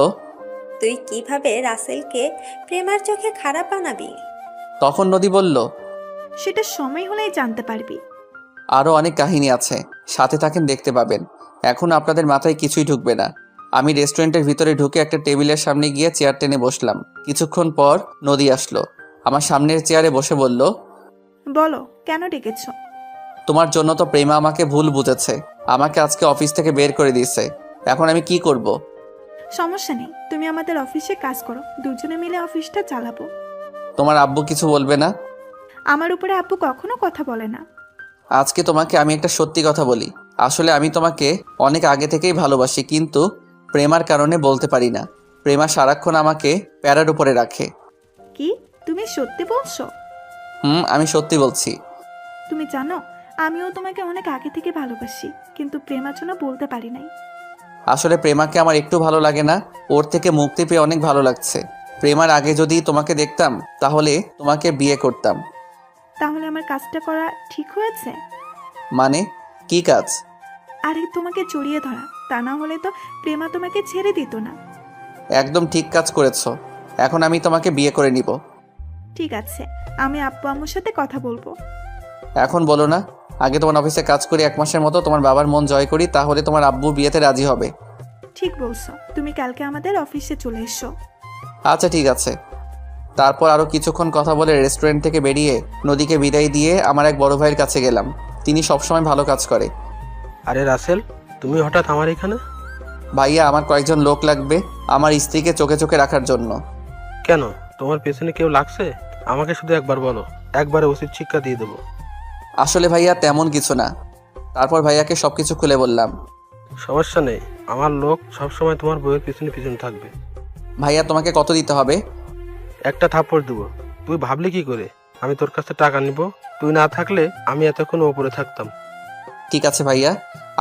তুই কিভাবে রাসেলকে প্রেমার চোখে খারাপ বানাবি? তখন নদী বলল, সেটা সময় হলেই জানতে পারবি। আরও অনেক কাহিনী আছে, সাথে থাকেন দেখতে পাবেন। এখন আপনাদের মাথায় কিছুই ঢুকবে না। আমি রেস্টুরেন্টের ভিতরে ঢুকে একটা টেবিলের সামনে গিয়ে চেয়ার টেনে বসলাম। কিছুক্ষণ পর নদী আসলো, আমার সামনের চেয়ারে বসে বলল, বলো কেন ডেকেছো? তোমার জন্য তো প্রেমা আমাকে ভুল বুঝেছে, আমাকে আজকে অফিস থেকে বের করে দিয়েছে। এখন আমি কি করব? সমস্যা নেই, তুমি আমাদের অফিসে কাজ করো, দুজনে মিলে অফিসটা চালাবো। তোমার আব্বু কিছু বলবে না? আমার উপরে আব্বু কখনো কথা বলে না। আজকে তোমাকে আমি একটা সত্যি কথা বলি, আসলে আমি তোমাকে অনেক আগে থেকেই ভালোবাসি, কিন্তু প্রেমার কারণে বলতে পারি না। প্রেমা সারাক্ষণ আমাকে প্যারার উপরে রাখে। কি তুমি সত্যি বলছো? আমি সত্যি বলছি। তুমি জানো আমিও তোমাকে অনেক আগে থেকে ভালোবাসি, কিন্তু প্রেমার জন্য বলতে পারি নাই। আসলে প্রেমাকে আমার একটু ভালো লাগে না, ওর থেকে মুক্তি পেয়ে অনেক ভালো লাগছে। প্রেমার আগে যদি তোমাকে দেখতাম তাহলে তোমাকে বিয়ে করতাম। তাহলে আমার কাজটা করা ঠিক হয়েছে? মানে কি কাজ? আরে তোমাকে জড়িয়ে ধরা, তা না হলে তো প্রেমা তোমাকে ছেড়ে দিত না। একদম ঠিক কাজ করেছো, এখন আমি তোমাকে বিয়ে করে নিব। ঠিক আছে, আমি আব্বু আম্মুর সাথে কথা বলবো। এখন বলো না, আগে তোমার অফিসে কাজ করি 1 মাসের মতো, তোমার বাবার মন জয় করি, তাহলে তোমার আব্বু বিয়েতে রাজি হবে। ঠিক বলছো, তুমি কালকে আমাদের অফিসে চলে এসো। আচ্ছা ঠিক আছে। তারপর আরও কিছুক্ষণ কথা বলে রেস্টুরেন্ট থেকে বেরিয়ে নদীকে বিদায় দিয়ে আমার এক বড় ভাইয়ের কাছে গেলাম। তিনি সবসময় ভালো কাজ করে। আরে রাসেল, তুমি হঠাৎ আমার এখানে? ভাইয়া আমার কয়েকজন লোক লাগবে আমার স্ত্রীকে চোখে চোখে রাখার জন্য। কেন, তোমার পেছনে কেউ লাগছে? আমাকে শুধু একবার বলো, একবারে উচিত শিক্ষা দিয়ে দেবো। আসলে ভাইয়া তেমন কিছু না। তারপর ভাইয়াকে সবকিছু খুলে বললাম। সমস্যা নেই, আমার লোক সবসময় তোমার বউয়ের পিছনে পিছনে থাকবে। ভাইয়া তোমাকে কত দিতে হবে? একটা থাপ্পড় দেবো। তুই ভাবলি কি করে আমি তোর কাছে টাকা নিব? তুই না থাকলে আমি এতক্ষণ ওপরে থাকতাম। ঠিক আছে ভাইয়া,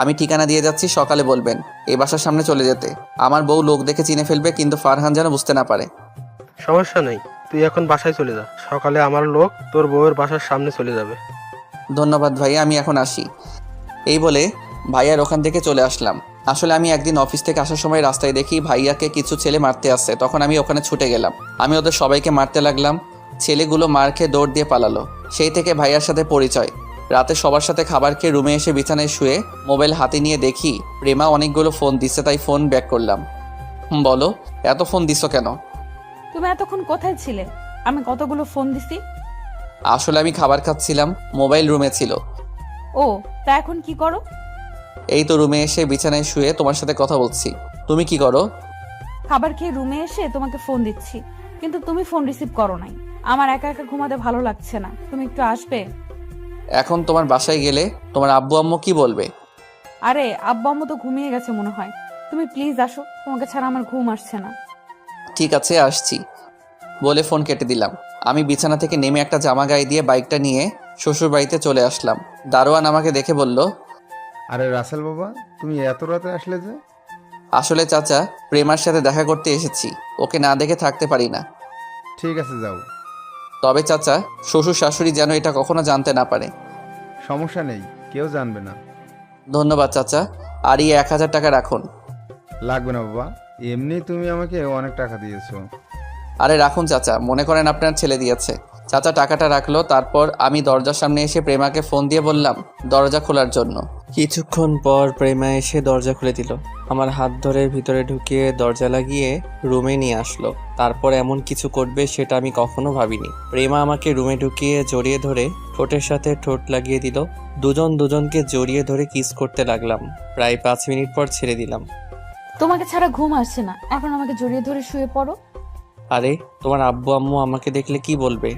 আমি ঠিকানা দিয়ে যাচ্ছি, সকালে বলবেন এই বাসার সামনে চলে যেতে। আমার বউ লোক দেখে চিনে ফেলবে, কিন্তু ফারহান যেন বুঝতে না পারে। সমস্যা নেই, তুই এখন বাসায় চলে যা, সকালে আমার লোক তোর বউয়ের বাসার সামনে চলে যাবে। ধন্যবাদ ভাইয়া, আমি এখন আসি। এই বলে ভাইয়ার ওখান থেকে চলে আসলাম। আসলে আমি একদিন অফিস থেকে আসার সময় রাস্তায় দেখি ভাইয়াকে কিছু ছেলে মারতে আসছে, তখন আমি ওখানে ছুটে গেলাম। আমি ওদের সবাইকে মারতে লাগলাম। ছেলেগুলো মার খেয়ে দৌড় দিয়ে পালালো। সেই থেকে ভাইয়ার সাথে পরিচয়। রাতে সবার সাথে খাবার খেয়ে রুমে এসে বিছানায় শুয়ে মোবাইল হাতে নিয়ে দেখি প্রেমা অনেকগুলো ফোন দিচ্ছে, তাই ফোন ব্যাক করলাম। বলো, এত ফোন দিছো কেন? তুমি এতক্ষণ কোথায় ছিলে? আমি কতগুলো ফোন দিছি। আসলে আমি খাবার খাচ্ছিলাম, মোবাইল রুমে ছিল। ও, তা এখন কি করো? এই তো রুমে এসে বিছানায় শুয়ে তোমার সাথে কথা বলছি। তুমি কি করো? খাবার খেয়ে রুমে এসে তোমাকে ফোন দিচ্ছি, কিন্তু তুমি ফোন রিসিভ করো নাই। আমার একা একা ঘুমাতে ভালো লাগছে না, তুমি একটু আসবে? এখন তোমার বাসায় গেলে তোমার আব্বু আম্মু কি বলবে? আরে আব্বু আম্মু তো ঘুমিয়ে গেছে মনে হয়। তুমি প্লিজ আসো, তোমাকে ছাড়া আমার ঘুম আসছে না। ঠিক আছে, আসছি বলে ফোন কেটে দিলাম। আমি বিছানা থেকে নেমে একটা জামা গায়ে দিয়ে বাইকটা নিয়ে শ্বশুর বাড়িতে চলে আসলাম। দারোয়ান আমাকে দেখে বলল, আরে রাসেল বাবা, তুমি এত রাতে আসলে যে? আসলে চাচা, প্রেমার সাথে দেখা করতে এসেছি, ওকে না দেখে থাকতে পারি না। ঠিক আছে, যাও। তবে চাচা, শ্বশুর শাশুড়ি যেন এটা কখনো জানতে না পারে। সমস্যা নেই, কেউ জানবে না। ধন্যবাদ চাচা, আর এই 1000 টাকা রাখুন। লাগবে না বাবা, এমনি তুমি আমাকে অনেক টাকা দিয়েছো। আরে রাখুন চাচা, মনে করেন আপনার ছেলে দিয়েছে। চাচা টাকাটা রাখলো। তারপর আমি দরজার সামনে এসে প্রেমাকে ফোন দিয়ে বললাম দরজা খোলার জন্য। কিছুক্ষণ পর প্রেমা এসে দরজা খুলে দিল। আমার হাত ধরে ভিতরে ঢুকিয়ে দরজা লাগিয়ে রুমে নিয়ে আসলো। তারপর এমন কিছু করবে সেটা আমি কখনো ভাবিনি। প্রেমা আমাকে রুমে ঢুকিয়ে জড়িয়ে ধরে ঠোঁটের সাথে ঠোঁট লাগিয়ে দিল। দুজন দুজনকে জড়িয়ে ধরে কিস করতে লাগলাম। প্রায় 5 মিনিট পর ছেড়ে দিলাম। তোমাকে ছাড়া ঘুম আসছে না, এখন আমাকে জড়িয়ে ধরে শুয়ে পড়ো। আরে, তোমার আব্বু আম্মু আমাকে দেখলে কি বলবে?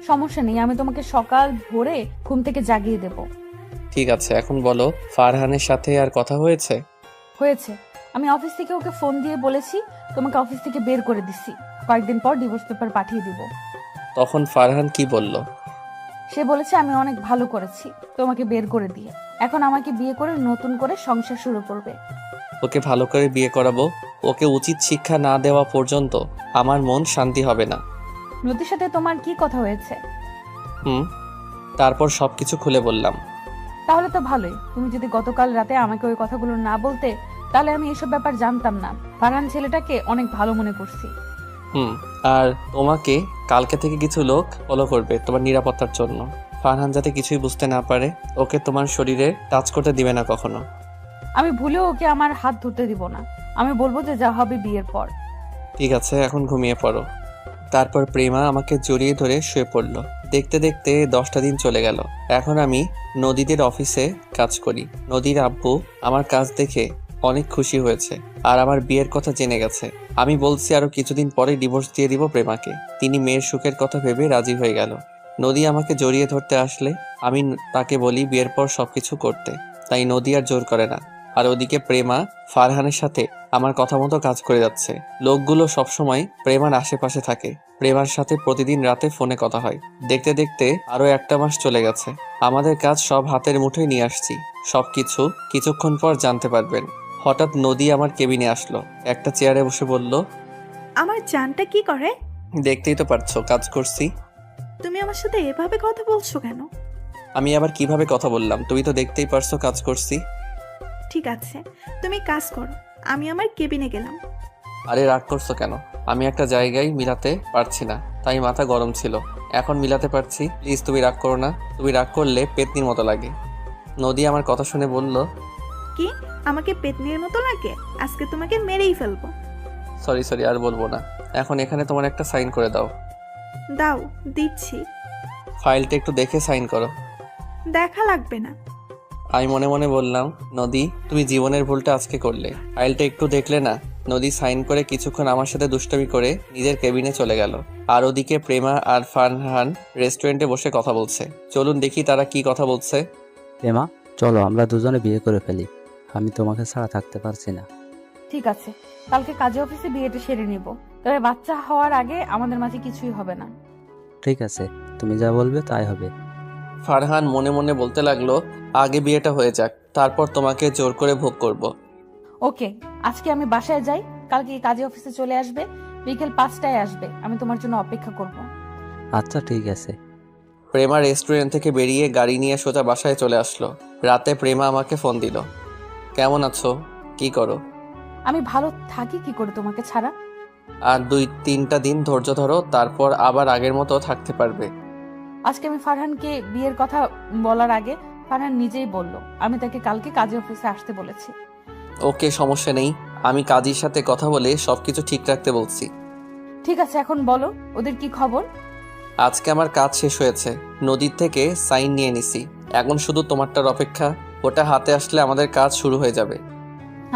সমস্যা নেই, আমি তোমাকে সকাল ভোরে ঘুম থেকে জাগিয়ে দেব। ঠিক আছে, এখন বলো, ফারহানের সাথে আর কথা হয়েছে? হয়েছে। আমি অফিস থেকে ওকে ফোন দিয়ে বলেছি তোমাকে অফিস থেকে বের করে দিচ্ছি, কয়েকদিন পর ডিভোর্স পেপার পাঠিয়ে দিব। তখন ফারহান কি বলল? সে বলেছে আমি অনেক ভালো করেছি তোমাকে বের করে দিয়ে, এখন আমাকে বিয়ে করে নতুন করে সংসার শুরু করবে। ওকে ভালো করে বিয়ে করাবো। ওকে উচিত শিক্ষা না দেওয়া পর্যন্ত আমার মন শান্তি হবে না। নদীর সাথে তোমার কি কথা হয়েছে? তারপর সবকিছু খুলে বললাম। তাহলে তো ভালোই। তুমি যদি গতকাল রাতে আমাকে ওই কথাগুলো না বলতে, তাহলে আমি এসব ব্যাপার জানতাম না। ফারহান ছেলেটাকে অনেক ভালো মনে করছি। আর তোমাকে কালকে থেকে কিছু লোক ফলো করবে তোমার নিরাপত্তার জন্য। ফারহান যাতে কিছুই বুঝতে না পারে, ওকে তোমার শরীরে টাচ করতে দিবে না কখনো। আমি ভুলেও ওকে আমার হাত ধরতে দিব না। আমি বলবো যে যা হবে বিয়ের পর। ঠিক আছে, এখন ঘুমিয়ে পড়ো। তারপর প্রেমা আমাকে জড়িয়ে ধরে শুয়ে পড়লো। দেখতে দেখতে 10টা দিন চলে গেল। এখন আমি নদীদের অফিসে কাজ করি। নদীর আব্বু আমার কাজ দেখে অনেক খুশি হয়েছে আর আমার বিয়ের কথা জেনে গেছে। আমি বলছি আরো কিছুদিন পরে ডিভোর্স দিয়ে দিব প্রেমাকে। তিনি মেয়ের সুখের কথা ভেবে রাজি হয়ে গেল। নদী আমাকে জড়িয়ে ধরতে আসলে আমি তাকে বলি বিয়ের পর সবকিছু করতে, তাই নদী আর জোর করে না। আর ওদিকে প্রেমা ফারহানের সাথে আমার কথা মতো কাজ করে যাচ্ছে। লোকগুলো সবসময় প্রেমার আশেপাশে থাকে। প্রেমার সাথে প্রতিদিন রাতে ফোনে কথা হয়। দেখতে দেখতে আরো 1টা মাস চলে গেছে। আমাদের কাজ সব হাতের মুঠোয় নিয়ে আসছি। সবকিছু কিছুক্ষণ পর জানতে পারবেন। হঠাৎ নদী আমার কেবিনে আসলো, একটা চেয়ারে বসে বলল, আমার জানটা কি করে? দেখতেই তো পারছো কাজ করছি। তুমি আমার সাথে এভাবে কথা বলছো কেন? আমি আবার কিভাবে কথা বললাম? তুমি তো দেখতেই পারছো কাজ করছি। ঠিক আছে, তুমি কাজ করো, আমি আমার কেবিনে গেলাম। আরে রাগ করছো কেন? আমি একটা জায়গায় মিলাতে পারছি না, তাই মাথা গরম ছিল। এখন মিলাতে পারছি। প্লিজ তুমি রাগ করো না। তুমি রাগ করলে পেতনির মতো লাগে। নদী আমার কথা শুনে বলল, কি আমাকে পেতনির মতো লাগে? আজকে তোমাকে মেরেই ফেলবো। সরি আর বলবো না। এখন এখানে তোমার একটা সাইন করে দাও। দাও, দিচ্ছি। ফাইলটা একটু দেখে সাইন করো। দেখা লাগবে না। আমি মনে মনে বললাম, নদী তুমি জীবনের ভুলটা আজকে করলে। ফাইলটা একটু দেখলে না? নদী সাইন করে কিছুক্ষণ আমার সাথে দুষ্টামি করে নিজের কেবিনে চলে গেল। আর ওদিকে প্রেমা আর ফারহান রেস্টুরেন্টে বসে কথা বলছে। চলুন দেখি তারা কি কথা বলছে। প্রেমা, চলো আমরা দুজনে বিয়ে করে ফেলি। আমি তোমাকে ছাড়া থাকতে পারছি না। ঠিক আছে, কালকে কাজে অফিসে বিয়েটা সেরে নিব। তবে বাচ্চা হওয়ার আগে আমাদের মাঝে কিছুই হবে না। ঠিক আছে, তুমি যা বলবে তাই হবে। ফারহান মনে মনে বলতে লাগলো, আগে বিয়েটা হয়ে যাক, তারপর তোমাকে জোর করে ভোগ করব। ওকে, আজকে আমি বাসায় যাই, কালকে কাজে অফিসে চলে আসবে, বিকেল 5টায় আসবে। আমি তোমার জন্য অপেক্ষা করব। আচ্ছা ঠিক আছে। প্রেমা রেস্টুরেন্ট থেকে বেরিয়ে গাড়ি নিয়ে সোজা বাসায় চলে আসলো। রাতে প্রেমা আমাকে ফোন দিল, কেমন আছো, কি করো? আমি ভালো থাকি কি করে তোমাকে ছাড়া? আর 2-3টা দিন ধৈর্য ধরো, তারপর আবার আগের মতো থাকতে পারবে। আজকে আমি ফারহানকে বিয়ের কথা বলার আগে ফারহান নিজেই বলল আমি তাকে কালকে কাজী অফিসে আসতে বলেছি। ওকে, সমস্যা নেই। আমি কাজীর সাথে কথা বলে সবকিছু ঠিক রাখতে বলছি। ঠিক আছে, এখন বলো ওদের কি খবর? আজকে আমার কাজ শেষ হয়েছে, নদীর থেকে সাইন নিয়ে নিছি। এখন শুধু তোমারটার অপেক্ষা, ওটা হাতে আসলে আমাদের কাজ শুরু হয়ে যাবে।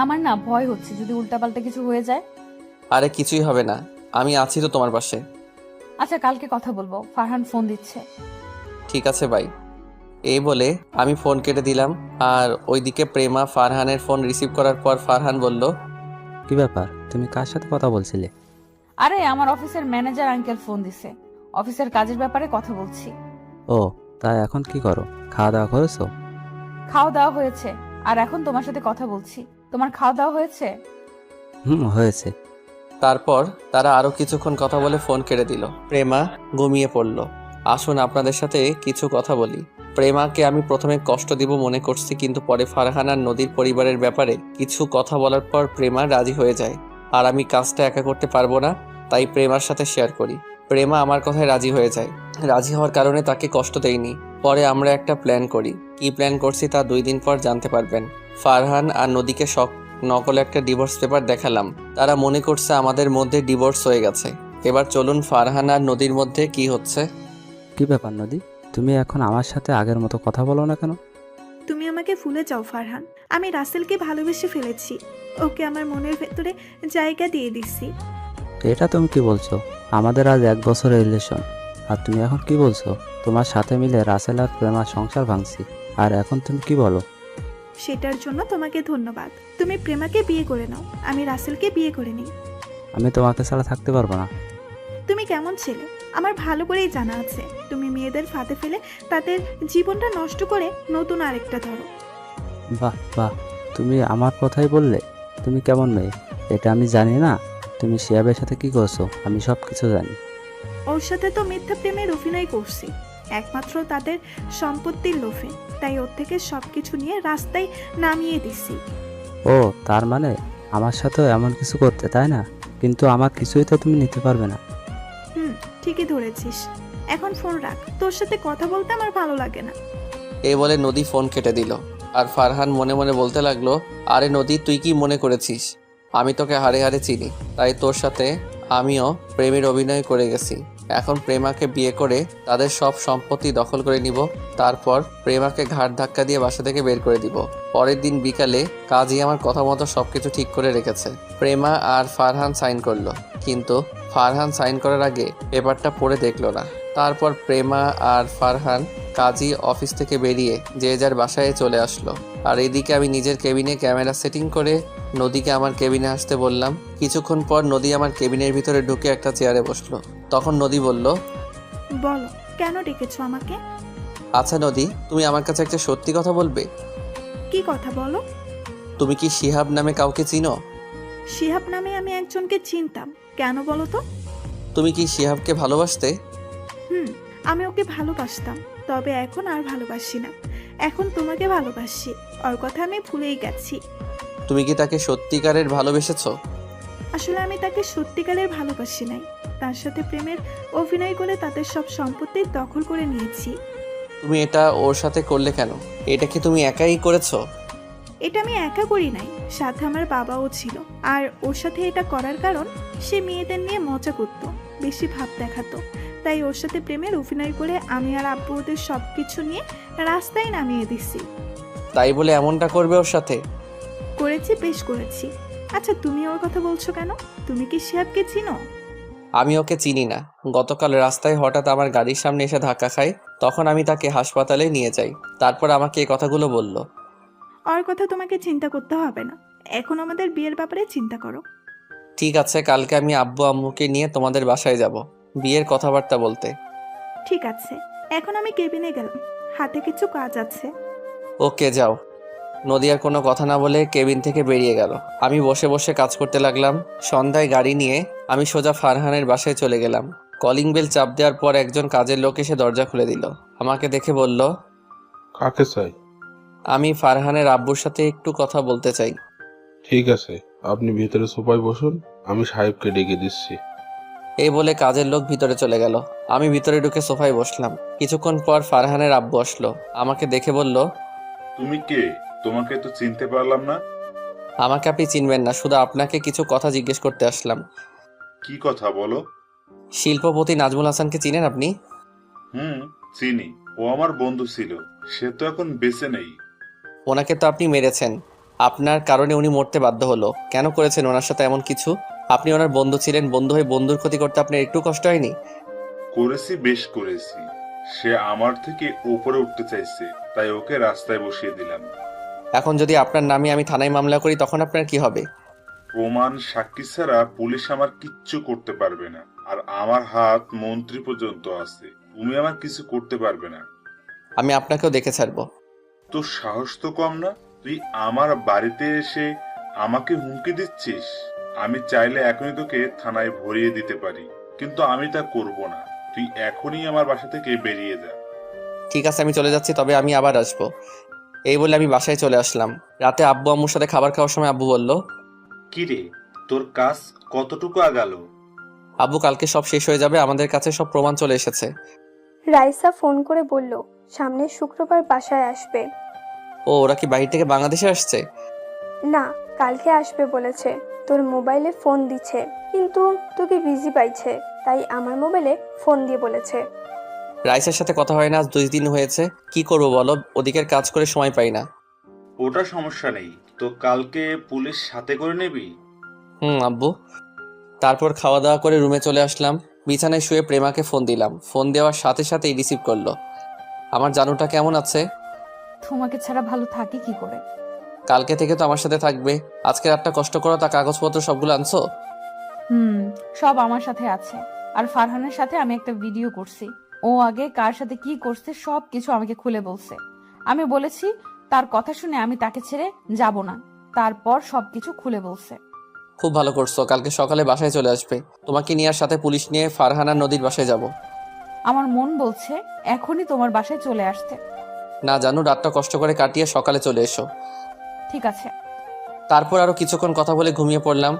আমার না ভয় হচ্ছে যদি উল্টাপাল্টা কিছু হয়ে যায়। আরে কিছুই হবে না, আমি আছি তো তোমার পাশে। আচ্ছা, কালকে কথা বলবো, ফারহান ফোন দিচ্ছে। ঠিক আছে ভাই। এই বলে আমি ফোন কেটে দিলাম। আর ওইদিকে প্রেমা ফারহানের ফোন রিসিভ করার পর ফারহান বলল, কি ব্যাপার, তুমি কার সাথে কথা বলছিলে? আরে আমার অফিসের ম্যানেজার আঙ্কেল ফোন দিছে, অফিসের কাজের ব্যাপারে কথা বলছি। ও, তাই এখন কি করো? খাওয়া দাওয়া করেছো? খাওয়া দাওয়া হয়েছে, আর এখন তোমার সাথে কথা বলছি। তোমার খাওয়া দাওয়া হয়েছে? হয়েছে। তারপর তারা আরো কিছুক্ষণ কথা বলে ফোন কেটে দিল। প্রেমা ঘুমিয়ে পড়ল। আসুন আপনাদের সাথে কিছু কথা বলি। প্রেমাকে আমি প্রথমে কষ্ট দিব মনে করছি, কিন্তু পরে ফারহান আর নদীর পরিবারের ব্যাপারে কিছু কথা বলার পর প্রেমা রাজি হয়ে যায়। আর আমি কাজটা একা করতে পারবো না, তাই প্রেমার সাথে শেয়ার করি। প্রেমা আমার কথায় রাজি হয়ে যায়। রাজি হওয়ার কারণে তাকে কষ্ট দেইনি। পরে আমরা একটা প্ল্যান করি। কি প্ল্যান করছি তা 2 দিন পর জানতে পারবেন। ফারহান আর নদীকে নকল একটা ডিভোর্স পেপার দেখালাম। তারা মনে করছে আমাদের মধ্যে ডিভোর্স হয়ে গেছে। এবার চলুন ফারহান আর নদীর মধ্যে কি হচ্ছে। কি ব্যাপার নদী, তুমি এখন আমার সাথে আগের মতো কথা বলো না কেন? তুমি আমাকে ভুলে যাও ফারহান, আমি রাসেলকে ভালোবেসে ফেলেছি, ওকে আমার মনের ভেতরে জায়গা দিয়ে দিচ্ছি। এটা তুমি কি বলছো? আমাদের আজ 1 বছরের রিলেশন, আর তুমি এখন কি বলছো? তোমার সাথে মিলে রাসেল আর প্রেমার সংসার ভাঙছি, আর এখন তুমি কি বলো? সেটার জন্য তোমাকে ধন্যবাদ। তুমি প্রেমাকে বিয়ে করে নাও, আমি রাসেলকে বিয়ে করে নিই। আমি তোমাকে ছাড়া থাকতে পারবো না। তুমি কেমন ছেলে আমার ভালো করেই জানা আছে। তুমি মেয়েদের ফাঁদে ফেলে তাদের জীবনটা নষ্ট করে নতুন আরেকটা ধরো। বাহ বাহ, তুমি আমার কথাই বললে। তুমি কেমন মেয়ে এটা আমি জানি না? তুমি শিয়াবের সাথে কি করছো আমি সব কিছু জানি। ওর সাথে তো মিথ্যা প্রেমের অভিনয় করছি, একমাত্র তাদের সম্পত্তির লোভে, তাই ওর থেকে সবকিছু নিয়ে রাস্তায় নামিয়ে দিছি। ও, তার মানে আমার সাথেও এমন কিছু করতে, তাই না? কিন্তু আমার কিছুই তো তুমি নিতে পারবে না। ঠিকই ধরেছিস। এখন ফোন রাখ, তোর সাথে কথা বলতে আমার ভালো লাগে না। এই বলে নদী ফোন কেটে দিল। আর ফারহান মনে মনে বলতে লাগলো, আরে নদী, তুই কি মনে করেছিস আমি তোকে হারে হারে চিনি? তাই তোর সাথে আমিও প্রেমের অভিনয় করে গেছি। এখন প্রেমাকে বিয়ে করে তাদের সব সম্পত্তি দখল করে নিব। তারপর প্রেমাকে ঘাট ধাক্কা দিয়ে বাসা থেকে বের করে দিব। পরের দিন বিকালে কাজী আমার কথা মতো সবকিছু ঠিক করে রেখেছে। প্রেমা আর ফারহান সাইন করলো, কিন্তু ফারহান সাইন করার আগে পেপারটা পড়ে দেখলো না। তারপর প্রেমা আর ফারহান কাজী অফিস থেকে বেরিয়ে যে যার বাসায় চলে আসলো। আর এদিকে আমি নিজের কেবিনে ক্যামেরা সেটিং করে নদীকে আমার কেবিনে আসতে বললাম। কিছুক্ষণ পর নদী আমার কেবিনের ভিতরে ঢুকে একটা চেয়ারে বসলো। তখন নদী বলল, বলো কেন ডেকেছো আমাকে? আচ্ছা নদী, তুমি আমার কাছে একটা সত্যি কথা বলবে? কি কথা বলো? তুমি কি শিহাব নামে কাউকে চিনো? শিহাব নামে আমি একজনকে চিনতাম, কেন বলো তো? তুমি কি শিহাবকে ভালোবাসতে? আমি ওকে ভালোবাসতাম, তবে এখন আর ভালোবাসি না। এখন তোমাকে ভালোবাসি, ওর কথা আমি ভুলেই গেছি। তুমি কি তাকে সত্যিকারের ভালোবেসেছো? আসলে আমি তাকে সত্যিকারের ভালোবাসি নাই, তার সাথে প্রেমের অভিনয় করে তাদের সব সম্পত্তি দখল করে নিয়েছি। তুমি এটা ওর সাথে করলে কেন? এটা কি তুমি একাই করেছো? এটা আমি একা করি নাই, সাথে আমার বাবাও ছিল। আর ওর সাথে এটা করার কারণ, সে মেয়েদের নিয়ে মজা করত, বেশি ভাব দেখাতো। তাই ওর সাথে প্রেমের অভিনয় করে আমি আর আব্বু ওদের সবকিছু নিয়ে রাস্তায় নামিয়ে দিছি। তাই বলে এমনটা করবে ওর সাথে? করেছি, বেশ করেছি। আচ্ছা, তুমি ওর কথা বলছো কেন? তুমি কি শিহাবকে চিনো? আমি ওকে চিনি না। গতকাল রাস্তায় হঠাৎ আমার গাড়ির সামনে এসে ধাক্কা খায়, তখন আমি তাকে হাসপাতালে নিয়ে যাই। তারপর আমাকে এই কথাগুলো বলল। ওর কথা তোমাকে চিন্তা করতে হবে না, এখন আমাদের বিয়ের ব্যাপারে চিন্তা করো। ঠিক আছে, কালকে আমি আব্বু আম্মুকে নিয়ে তোমাদের বাসায় যাব বিয়ের কথাবার্তা বলতে। ঠিক আছে, এখন আমি কেবিনে গেলাম, হাতে কিছু কাজ আছে। ওকে, যাও। নদী আর কোনো কথা না বলে কেবিন থেকে বেরিয়ে গেল। আমি বসে বসে কাজ করতে লাগলাম। সন্ধ্যায় গাড়ি নিয়ে আমি সোজা ফারহানের বাসায় চলে গেলাম। কলিং বেল চাপ দেওয়ার পর একজন কাজের লোক এসে দরজা খুলে দিল। আমাকে দেখে বলল, কাকে চাই? আমি ফারহানের আব্বুর সাথে একটু কথা বলতে চাই। ঠিক আছে, আপনি ভিতরে সোফায় বসুন, আমি সাহেবকে ডেকে দিচ্ছি। এই বলে কাজের লোক ভিতরে চলে গেল। আমি ভিতরে ঢুকে সোফায় বসলাম। কিছুক্ষণ পর ফারহানের আব্বু আসলো। আমাকে দেখে বলল, তুমি কে? তোমাকে তো চিনতে পারলাম না। আমাকে আপনি চিনবেন না, শুধু আপনাকে কিছু কথা জিজ্ঞেস করতে আসলাম। কি কথা বলো? শিল্পপতি নাজমুল হাসানকে চিনেন আপনি? চিনি, ও আমার বন্ধু ছিল, সে তো এখন বেঁচে নেই। ওনাকে তো আপনি মেরেছেন, আপনার কারণে উনি মরতে বাধ্য হলো। কেন করেছেন ওনার সাথে এমন কিছু? আপনি ওনার বন্ধু ছিলেন, বন্ধু হয়ে বন্ধুর ক্ষতি করতে আপনার একটু কষ্ট হয়নি? করেছি, বেশ করেছি। সে আমার থেকে উপরে উঠতে চাইছে, তাই ওকে রাস্তায় বসিয়ে দিলাম। এখন যদি আপনার নামে আমি থানায় মামলা করি তখন আপনার কি হবে? প্রমাণ সাক্ষী ছাড়া পুলিশ আমার কিচ্ছু করতে পারবে না। আর আমার হাত মন্ত্রী পর্যন্ত আছে, তুমি আমার কিছু করতে পারবে না। আমি আপনাকেও দেখে ছাড়বো। তোর সাহস তো কম না, তুই আমার বাড়িতে এসে আমাকে হুমকি দিচ্ছিস। আমি চাইলে এখনই তোকে থানায় ভরিয়ে দিতে পারি, কিন্তু আমি তা করব না। তুই এখনই আমার বাসা থেকে বেরিয়ে যা। ঠিক আছে, আমি চলে যাচ্ছি, তবে আমি আবার আসবো। এই বলে আমি বাসায় চলে আসলাম। রাতে আব্বু আম্মুর সাথে খাবার খাওয়ার সময় আব্বু বলল, কিরে, তোর কাজ কতটুকু আগালো? আব্বু কালকে সব শেষ হয়ে যাবে, আমাদের কাছে সব প্রমাণ চলে এসেছে। রাইসা ফোন করে বলল সামনের শুক্রবার বাসায় আসবে। ও, ওরা কি বাইরে থেকে বাংলাদেশে আসছে? না, কালকে আসবে বলেছে। তোর মোবাইলে ফোন দিচ্ছে, কিন্তু তোকে বিজি পাইছে, তাই আমার মোবাইলে ফোন দিয়ে বলেছে। রাইসের সাথে কথা হয় না আজ 2 দিন হয়েছে। কি করবো বলো, ওদিকের কাজ করে সময় পাই না। ওটা সমস্যা নেই, তো কালকে পুলিশ সাথে করে নেবি। আব্বু। তারপর খাওয়া দাওয়া করে রুমে চলে আসলাম। বিছানায় শুয়ে প্রেমাকে ফোন দিলাম। ফোন দেওয়ার সাথে সাথেই রিসিভ করলো। আমার জানুটা কেমন আছে? তোমাকে ছাড়া ভালো থাকি কি করে? কালকে থেকে তো আমার সাথে থাকবে। আজকে রাতটা কষ্ট করো, তা কাগজপত্র সবগুলো আনছো? সব আমার সাথে আছে। আর ফারহানের সাথে আমি একটা ভিডিও করছি। ও আগে কার সাথে কি করছে সব কিছু আমাকে খুলে বলছে। আমি বলেছি তার কথা শুনে আমি তাকে ছেড়ে যাব না। তারপর সবকিছু খুলে বলছে। খুব ভালো করছো, কালকে সকালে বাসায় চলে আসবে। তোমাকে নিয়ে আর সাথে পুলিশ নিয়ে ফারহানা নদীর বাসায় যাব। আমার মন বলছে এখনই তোমার বাসায় চলে আসতে। না জানু, রাতটা কষ্ট করে কাটিয়ে সকালে চলে এসো। ঠিক আছে। তারপর আরো কিছুক্ষণ কথা বলে ঘুমিয়ে পড়লাম।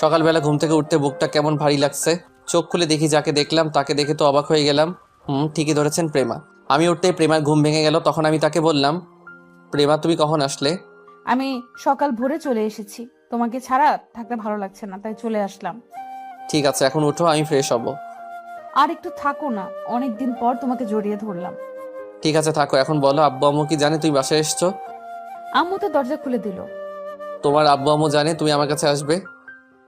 সকালবেলা ঘুম থেকে উঠতে বুকটা কেমন ভারী লাগছে। চোখ খুলে দেখি যাকে দেখলাম, তাকে দেখে তো অবাক হয়ে গেলাম। ঠিকই ধরেছেন, প্রেমা। আমি উঠতেই প্রেমার ঘুম ভেঙে গেল। তখন আমি তাকে বললাম, প্রেমা তুমি কখন আসলে? আমি সকাল ভোরে চলে এসেছি, তোমাকে ছাড়া থাকতে ভালো লাগছে না, তাই চলে আসলাম। ঠিক আছে, এখন উঠো, আমি ফ্রেশ হব। আর একটু থাকো না, অনেকদিন পর তোমাকে জড়িয়ে ধরলাম। ঠিক আছে থাকো। এখন বলো, আব্বু আম্মু কি জানে তুমি বাসায় এসছো? আম্মু তো দরজা খুলে দিল। তোমার আব্বু আম্মু জানে তুমি আমার কাছে আসবে?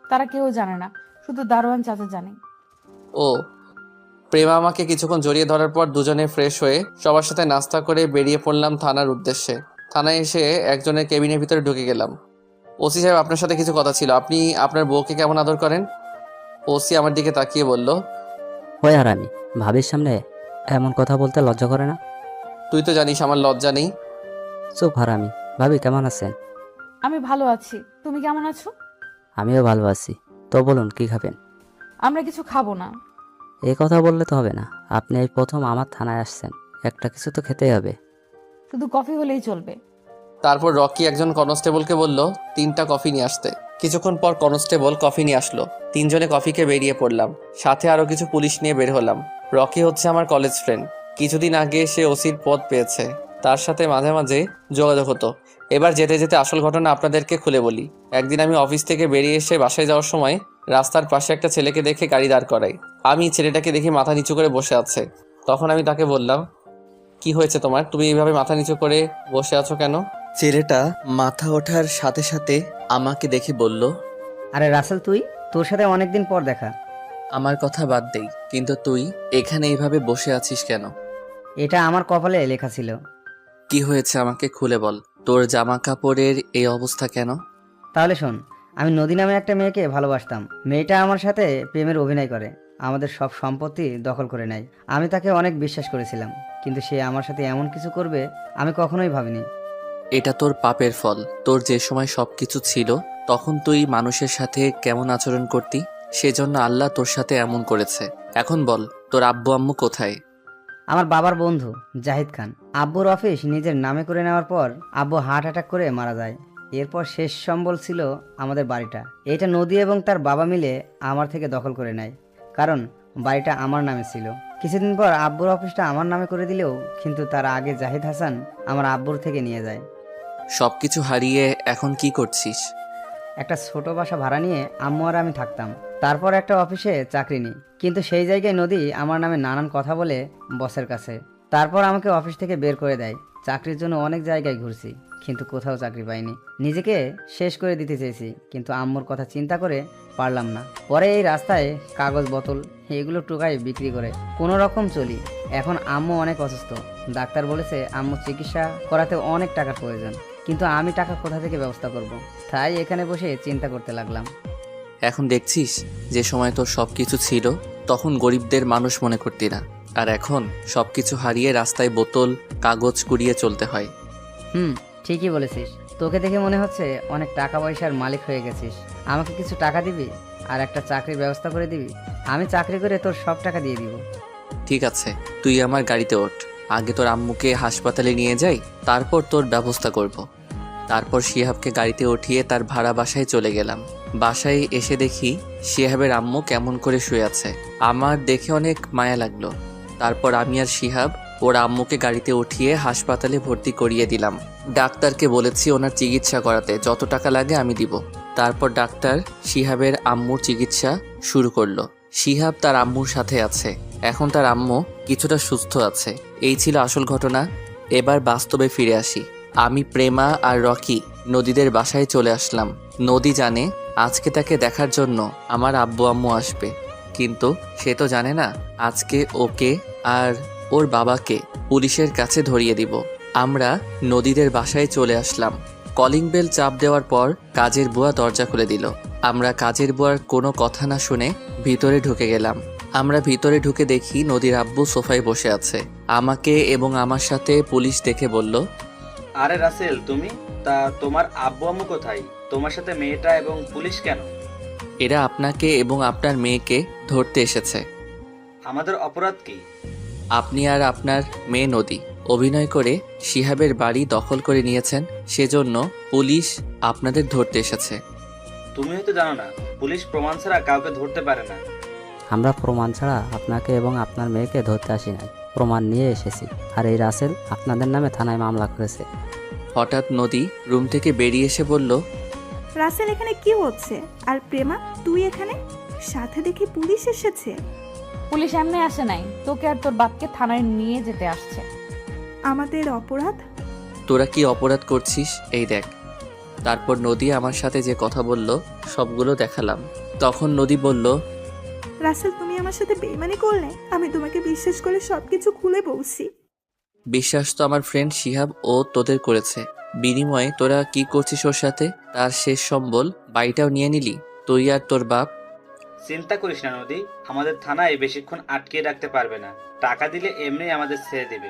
তারা কেউ জানে না, শুধু দারোয়ান চাচা জানে। ও। প্রেমা আমাকে কিছুক্ষণ জড়িয়ে ধরার পর দুজনে ফ্রেশ হয়ে সবার সাথে নাস্তা করে বেরিয়ে পড়লাম থানার উদ্দেশ্যে। থানায় এসে একজনের কেবিনের ভিতরে ঢুকে গেলাম। ওসি সাহেব, আপনার সাথে কিছু কথা ছিল। আপনি আপনার বউকে কেমন আদর করেন? ওসি আমার দিকে তাকিয়ে বলল, ওই হারামি, ভাবির সামনে এমন কথা বলতে লজ্জা করে না? তুই তো জানিস আমার লজ্জা নেই। চুপ হারামি। ভাবি কেমন আছেন? আমি ভালো আছি, তুমি কেমন আছো? আমিও ভালো আছি। তো বলুন, কি খাবেন? আমরা কিছু খাবো না। এই কথা বললে তো হবে না, আপনি এই প্রথম আমার থানায় আসছেন, একটা কিছু তো খেতেই হবে। শুধু কফি হলেই চলবে। তারপর রকি একজন কনস্টেবলকে বলল 3টা কফি নিয়ে আসতে। কিছুক্ষণ পর কনস্টেবল কফি নিয়ে আসলো। 3জনে কফিকে বেরিয়ে পড়লাম। সাথে আরো কিছু পুলিশ নিয়ে বের হলাম। রকি হচ্ছে আমার কলেজ ফ্রেন্ড। কিছুদিন আগে সে ওসির পদ পেয়েছে। তার সাথে মাঝে মাঝে যোগাযোগ হতো। এবার যেতে যেতে আসল ঘটনা আপনাদেরকে খুলে বলি। একদিন আমি অফিস থেকে বেরিয়ে এসে বাসায় যাওয়ার সময় রাস্তার পাশে একটা ছেলেকে দেখে গাড়ি দাঁড় করাই। আমি ছেলেটাকে দেখে মাথা নিচু করে বসে আছে। তখন আমি তাকে বললাম, কি হয়েছে তোমার, তুমি এইভাবে মাথা নিচু করে বসে আছো কেন? ছেলেটা মাথা ওঠার সাথে সাথে আমাকে দেখে বলল, আরে রাসেল, তুই? তোর সাথে অনেকদিন পর দেখা। আমার কথা বাদ দেই, কিন্তু তুই এখানে এইভাবে বসে আছিস কেন? এটা আমার কপালে লেখা ছিল। কি হয়েছে আমাকে খুলে বল। তোর জামা কাপড়ের এই অবস্থা কেন? তাহলে শোন, আমি নদী নামে একটা মেয়েকে ভালোবাসতাম। মেয়েটা আমার সাথে প্রেমের অভিনয় করে, আমাদের সব সম্পত্তি দখল করে নেয়। আমি তাকে অনেক বিশ্বাস করেছিলাম, কিন্তু সে আমার সাথে এমন কিছু করবে আমি কখনোই ভাবিনি। এটা তোর পাপের ফল। তোর যে সময় সবকিছু ছিল তখন তুই মানুষের সাথে কেমন আচরণ করতি, সেজন্য আল্লাহ তোর সাথে এমন করেছে। এখন বল, তোর আব্বু আম্মু কোথায়? আমার বাবার বন্ধু জাহিদ খান আব্বুর অফিস নিজের নামে করে নেওয়ার পর আব্বু হার্ট অ্যাটাক করে মারা যায়। এরপর শেষ সম্বল ছিল আমাদের বাড়িটা। এটা নদী এবং তার বাবা মিলে আমার থেকে দখল করে নেয়। কারণ বাড়িটা আমার নামে ছিল। কিছুদিন পর আব্বুর অফিসটা আমার নামে করে দিলেও কিন্তু তার আগে জাহিদ হাসান আমার আব্বুর থেকে নিয়ে যায়। সবকিছু হারিয়ে এখন কি করছিস? একটা ছোট বাসা ভাড়া নিয়ে আম্মু আর আমি থাকতাম। তারপর একটা অফিসে চাকরি নিই, কিন্তু সেই জায়গায় নদী আমার নামে নানান কথা বলে বসের কাছে। তারপর আমাকে অফিস থেকে বের করে দেয়। চাকরির জন্য অনেক জায়গায় ঘুরছি, কিন্তু কোথাও চাকরি পাইনি। নিজেকে শেষ করে দিতে চেয়েছি, কিন্তু আম্মুর কথা চিন্তা করে পারলাম না। পরে এই রাস্তায় কাগজ বোতল এগুলো টোকাই বিক্রি করে কোনো রকম চলি। এখন আম্মু অনেক অসুস্থ, ডাক্তার বলেছে আম্মু চিকিৎসা করাতে অনেক টাকার প্রয়োজন, কিন্তু আমি টাকা কোথা থেকে ব্যবস্থা করব। তাই এখানে বসে চিন্তা করতে লাগলাম। এখন দেখছিস যে সময় তোর সবকিছু ছিল তখন গরিবদের মানুষ মনে করতি না, আর এখন সবকিছু হারিয়ে রাস্তায় বোতল কাগজ কুড়িয়ে চলতে হয়। ঠিকই বলেছিস। তোকে দেখে মনে হচ্ছে অনেক টাকা পয়সার মালিক হয়ে গেছিস। আমাকে কিছু টাকা দিবি আর একটা চাকরির ব্যবস্থা করে দিবি। আমি চাকরি করে তোর সব টাকা দিয়ে দিব। ঠিক আছে, তুই আমার গাড়িতে ওঠ। আগে তোর আম্মুকে হাসপাতালে নিয়ে যাই, তারপর তোর ব্যবস্থা করব। তারপর শিহাবকে গাড়িতে উঠিয়ে তার ভাড়া বাসায় চলে গেলাম। বাসায় এসে দেখি শিহাবের আম্মু কেমন করে শুয়ে আছে। আমার দেখে অনেক মায়া লাগলো। তারপর আমি আর শিহাব ওর আম্মুকে গাড়িতে উঠিয়ে হাসপাতালে ভর্তি করিয়ে দিলাম। ডাক্তারকে বলেছি ওনার চিকিৎসা করাতে যত টাকা লাগে আমি দিব। তারপর ডাক্তার শিহাবের আম্মুর চিকিৎসা শুরু করলো। শিহাব তার আম্মুর সাথে আছে। এখন তার আম্মু কিছুটা সুস্থ আছে। এই ছিল আসল ঘটনা। এবার বাস্তবে ফিরে আসি। আমি, প্রেমা আর রকি নদীদের বাসায় চলে আসলাম। নদী জানে আজকে তাকে দেখার জন্য আমার আব্বু আম্মু আসবে, কিন্তু সে তো জানে না আজকে ওকে আর ওর বাবাকে পুলিশের কাছে ধরিয়ে দিব। আমরা নদীদের বাসায় চলে আসলাম। কলিং বেল চাপ দেওয়ার পর কাজের বুয়া দরজা খুলে দিল। আমরা কাজের বুয়ার কোনো কথা না শুনে ভিতরে ঢুকে গেলাম। আমরা ভিতরে ঢুকে দেখি নদীর আব্বু সোফায় বসে আছে। আমাকে এবং আমার সাথে পুলিশ দেখে বলল, আরে রাসেল, তুমি? তা তোমার আব্বু আম্মু কোথায়? তোমার সাথে মেয়েটা এবং পুলিশ কেন? এরা আপনাকে এবং আপনার মেয়েকে ধরতে এসেছে। আমাদের অপরাধ কি? আপনি আর আপনার মেয়ে নদী অভিনয় করে শিহাবের বাড়ি দখল করে নিয়েছেন, সেজন্য পুলিশ আপনাদের ধরতে এসেছে। তুমি হয়তো জানো না, পুলিশ প্রমাণ ছাড়া কাউকে ধরতে পারে না। আমরা প্রমাণ ছাড়া আপনাকে এবং আপনার মেয়েকে ধরতে আসি নাই, প্রমাণ নিয়ে এসেছি। আর এই রাসেল আপনাদের নামে থানায় মামলা করেছে। হঠাৎ নদী রুম থেকে বেরিয়ে এসে বলল, রাসেল, এখানে কি হচ্ছে? আর প্রেমা, তুই এখানে? সাথে দেখি পুলিশ এসেছে। পুলিশ এমনি আসে নাই, তোকে আর তোর বাপকে থানায় নিয়ে যেতে আসছে। আমাদের অপরাধ? তোরা কি অপরাধ করছিস এই দেখ। তারপর নদী আমার সাথে যে কথা বলল সবগুলো দেখালাম। তখন নদী বলল, রাসেল, তুমি আমার সাথে বেইমানি করলে। আমি তোমাকে বিশ্বাস করে সবকিছু খুলে বলছি। বিশ্বাস তো আমার ফ্রেন্ড শিহাব ও তোদের করেছে। বিনিময়ে তোরা কি করছিস ওর সাথে? তার শেষ সম্বল বাড়িটাও নিয়ে নিলি, তুই আর তোর বাপ। চিন্তা করিস না নদী, আমাদের থানায় বেশিক্ষণ আটকে রাখতে পারবে না। টাকা দিলে এমনি আমাদের ছেড়ে দেবে।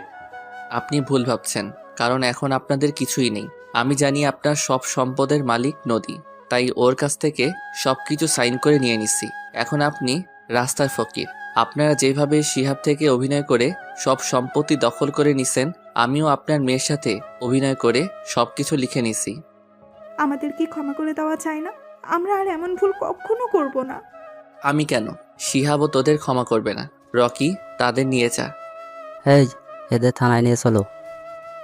আপনি ভুল ভাবছেন, কারণ এখন আপনাদের কিছুই নেই। আমি জানি আপনার সব সম্পদের মালিক নদী, তাই ওর কাছ থেকে সবকিছু সাইন করে নিয়ে নিছি। এখন আপনি রাস্তার ফকির। আপনারা যেভাবে শিহাব থেকে অভিনয় করে সব সম্পত্তি দখল করে নিছেন, আমিও আপনার মেয়ের সাথে অভিনয় করে সবকিছু লিখে নিছি। আমাদের কি ক্ষমা করে দেওয়া চাই না? আমরা আর এমন ভুল কখনো করব না। আমি কেন, শিহাবও তোদের ক্ষমা করবে না। রকি, তাদের নিয়ে যা। এই, এদের থানায় নিয়ে চলো।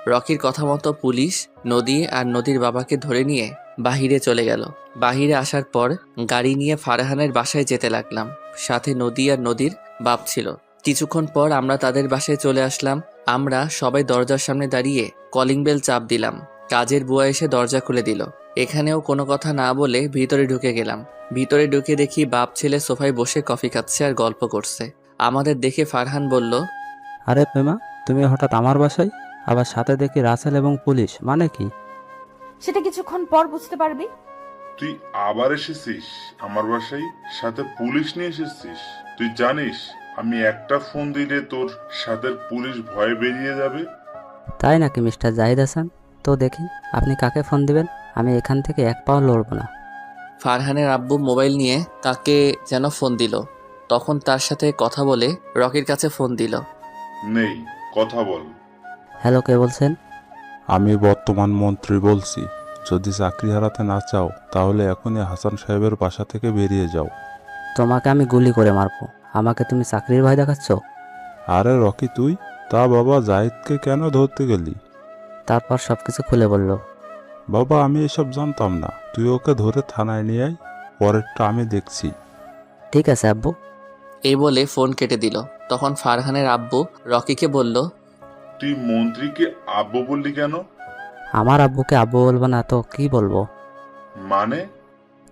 রকির কথা মতো পুলিশ নদী আর নদীর বাবাকে ধরে নিয়ে বাহিরে চলে গেল। বাহিরে আসার পর গাড়ি নিয়ে ফারহানের বাসায় যেতে লাগলাম। সাথে নদী আর নদীর বাপ ছিল। কিছুক্ষণ পর আমরা তাদের বাসায় চলে আসলাম। আমরা সবাই দরজার সামনে দাঁড়িয়ে কলিং বেল চাপ দিলাম। কাজের বুয়া এসে দরজা খুলে দিল। এখানেও কোনো কথা না বলে ভিতরে ঢুকে গেলাম। ভিতরে ঢুকে দেখি বাপ ছেলে সোফায় বসে কফি খাচ্ছে আর গল্প করছে। আমাদের দেখে ফারহান বলল, আরে প্রেমা, তুমি হঠাৎ আমার বাসায়? আবার সাথে দেখি রাসেল এবং পুলিশ, মানে কি? সেটা কিছুক্ষণ পর বুঝতে পারবি। তুই আবার এসেছিস আমার বাসায়, সাথে পুলিশ নিয়ে এসেছিস? তুই জানিস আমি একটা ফোন দিলে তোর সাথে পুলিশ ভয়ে বেরিয়ে যাবে। তাই নাকি মিস্টার জাহিদ হাসান? তো দেখি আপনি কাকে ফোন দিবেন। আমি এখান থেকে এক পাও লড়ব না। ফারহানের আব্বু মোবাইল নিয়ে কাকে যেন ফোন দিল। তখন তার সাথে কথা বলে রকির কাছে ফোন দিল। নেই, কথা বল। হ্যালো, কে বলছেন? আমি বর্তমান মন্ত্রী বলছি। যদি চাকরি হারাতে না চাও তাহলে এখনই হাসান সাহেবের বাসা থেকে বেরিয়ে যাও। তোমাকে আমি গুলি করে মারবো। আমাকে তুমি চাকরির ভয় দেখাচ্ছ? আরে রকি, তুই তা বাবা জাহিদকে কেন ধরতে গেলি? তারপর সবকিছু খুলে বলল। বাবা, আমি এসব জানতাম না। তুই ওকে ধরে থানায় নিয়ে আয়, পরেরটা আমি দেখছি। ঠিক আছে আব্বু। এই বলে ফোন কেটে দিল। তখন ফারহানের আব্বু রকিকে বলল, তুই মন্ত্রীকে আব্বু বললি কেন? আমার আব্বুকে আব্বু বলবো না তো কি বলবো? মানে?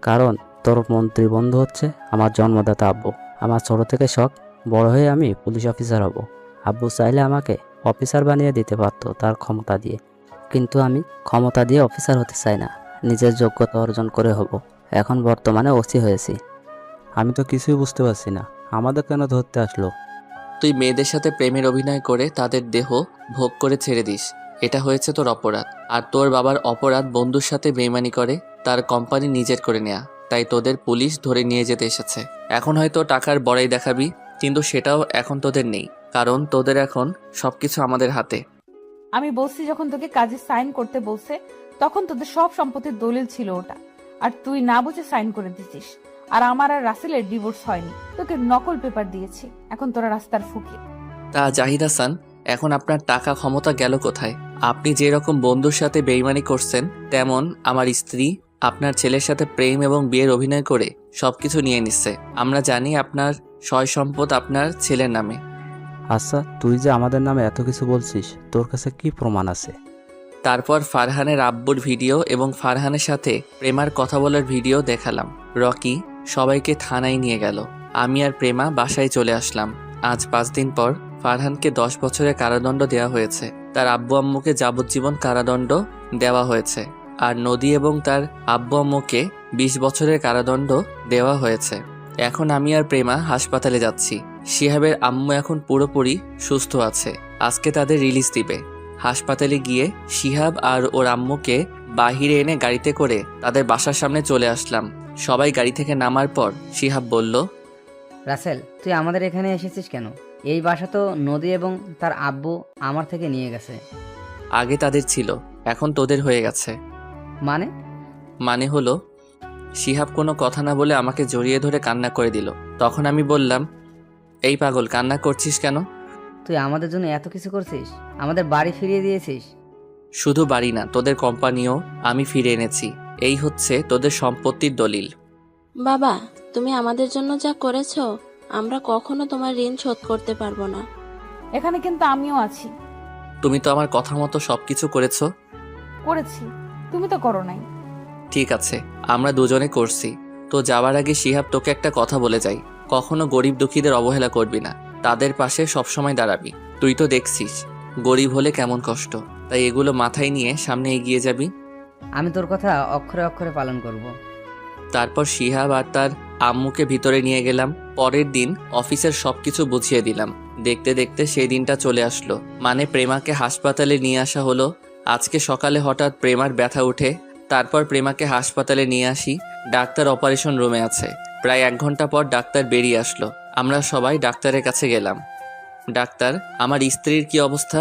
কারণ তোর মন্ত্রী বন্ধু হচ্ছে আমার জন্মদাতা আব্বু। আমার ছোট থেকে শখ বড় হয়ে আমি পুলিশ অফিসার হব। আব্বু চাইলে আমাকে অফিসার বানিয়ে দিতে পারতো তার ক্ষমতা দিয়ে, কিন্তু আমি ক্ষমতা দিয়ে অফিসার হতে চাই না, নিজের যোগ্যতা অর্জন করে হব। এখন বর্তমানে ওসি হয়েছি। আমি তো কিছুই বুঝতে পারছি না, আমাদের কেন ধরতে আসলো? তুই মেয়েদের সাথে প্রেমের অভিনয় করে তাদের দেহ ভোগ করে ছেড়ে দিস, এটা হয়েছে তোর অপরাধ। আর তোর বাবার অপরাধ বন্ধুর সাথে বেইমানি করে তার কোম্পানি নিজের করে নেয়া, তাই তোদের পুলিশ ধরে নিয়ে যেতে এসেছে। এখন হয়তো টাকার বড়াই দেখাবি, কিন্তু সেটাও এখন তোদের নেই, কারণ তোদের এখন সবকিছু আমাদের হাতে। আমি বলছি যখন তোকে কাজে সাইন করতে বলছে, তখন তোদের সব সম্পত্তির দলিল ছিল ওটা, আর তুই না বুঝে সাইন করে দিছিস। আর আমার আর রাসেলের ডিভোর্স হয়নি, তোকে নকল পেপার দিয়েছি। এখন তোরা রাস্তার ফকির। তা জাহিদ হাসান, এখন আপনার টাকা ক্ষমতা গেল কোথায়? আপনি যে রকম বন্ধুর সাথে বেইমানি করছেন, তেমন আমার স্ত্রী আপনার ছেলের সাথে প্রেম এবং বিয়ের অভিনয় করে সবকিছু নিয়ে নিচ্ছে। আমরা জানি আপনার সয় সম্পদ আপনার ছেলের নামে। আচ্ছা, তুই যে আমাদের নামে এত কিছু বলছিস, তোর কাছে কি প্রমাণ আছে? তারপর ফারহানের আব্বুর ভিডিও এবং ফারহানের সাথে প্রেমার কথা বলার ভিডিও দেখালাম। রকি সবাইকে থানায় নিয়ে গেল। আমি আর প্রেমা বাসায় চলে আসলাম। আজ 5 দিন পর ফারহানকে 10 বছরের কারাদণ্ড দেওয়া হয়েছে। তার আব্বু আম্মুকে যাবজ্জীবন কারাদণ্ড দেওয়া হয়েছে। আর নদী এবং তার আব্বু আম্মুকে 20 বছরের কারাদণ্ড দেওয়া হয়েছে। এখন আমি আর প্রেমা হাসপাতালে যাচ্ছি। শিহাবের আম্মু এখন পুরোপুরি সুস্থ আছে। আজকে তাদের রিলিজ দিবে। হাসপাতালে গিয়ে শিহাব আর ওর আম্মুকে বাহিরে এনে গাড়িতে করে তাদের বাসার সামনে চলে আসলাম। সবাই গাড়ি থেকে নামার পর শিহাব বলল, রাসেল, তুই আমাদের এখানে এসেছিস কেন? এই বাসা তো নদী এবং তার আব্বু আমার থেকে নিয়ে গেছে। আগে তাদের ছিল, এখন তোদের হয়ে গেছে। মানে হলো, শিহাব কোনো কথা না বলে আমাকে জড়িয়ে ধরে কান্না করে দিল। তখন আমি বললাম, এই পাগল, কান্না করছিস কেন? তুই আমাদের জন্য এত কিছু করছিস, আমাদের বাড়ি ফিরিয়ে দিয়েছিস। শুধু বাড়ি না, তোদের কোম্পানিও আমি ফিরে এনেছি। এই হচ্ছে তোদের সম্পত্তির দলিল। বাবা, তুমি আমাদের জন্য যা করেছো, আমরা কখনো তোমার ঋণ শোধ করতে পারবো না। এখানে কিন্তু আমিও আছি। তুমি তো আমার কথা মতো সবকিছু করেছো। করেছি, তুমি তো করো নাই। ঠিক আছে, আমরা দুজনে করছি। তো যাওয়ার আগে শিহাব তোকে একটা কথা বলে যাই, কখনো গরিব দুঃখীদের অবহেলা করবি না, তাদের পাশে সবসময় দাঁড়াবি। তুই তো দেখছিস গরিব হলে কেমন কষ্ট, তাই এগুলো মাথায় নিয়ে সামনে এগিয়ে যাবি। আমি তোর কথা অক্ষরে অক্ষরে পালন করব। তারপর শিহাব আর তার আম্মুকে ভিতরে নিয়ে গেলাম। পরের দিন অফিসের সবকিছু বুঝিয়ে দিলাম। দেখতে দেখতে সেই দিনটা চলে আসলো, মানে প্রেমাকে হাসপাতালে নিয়ে আসা হলো। আজকে সকালে হঠাৎ প্রেমার ব্যথা উঠে। তারপর প্রেমাকে হাসপাতালে নিয়ে আসি। ডাক্তার অপারেশন রুমে আছে। প্রায় 1 ঘন্টা পর ডাক্তার বেরিয়ে আসলো। আমরা সবাই ডাক্তারের কাছে গেলাম। ডাক্তার, আমার স্ত্রীর কি অবস্থা?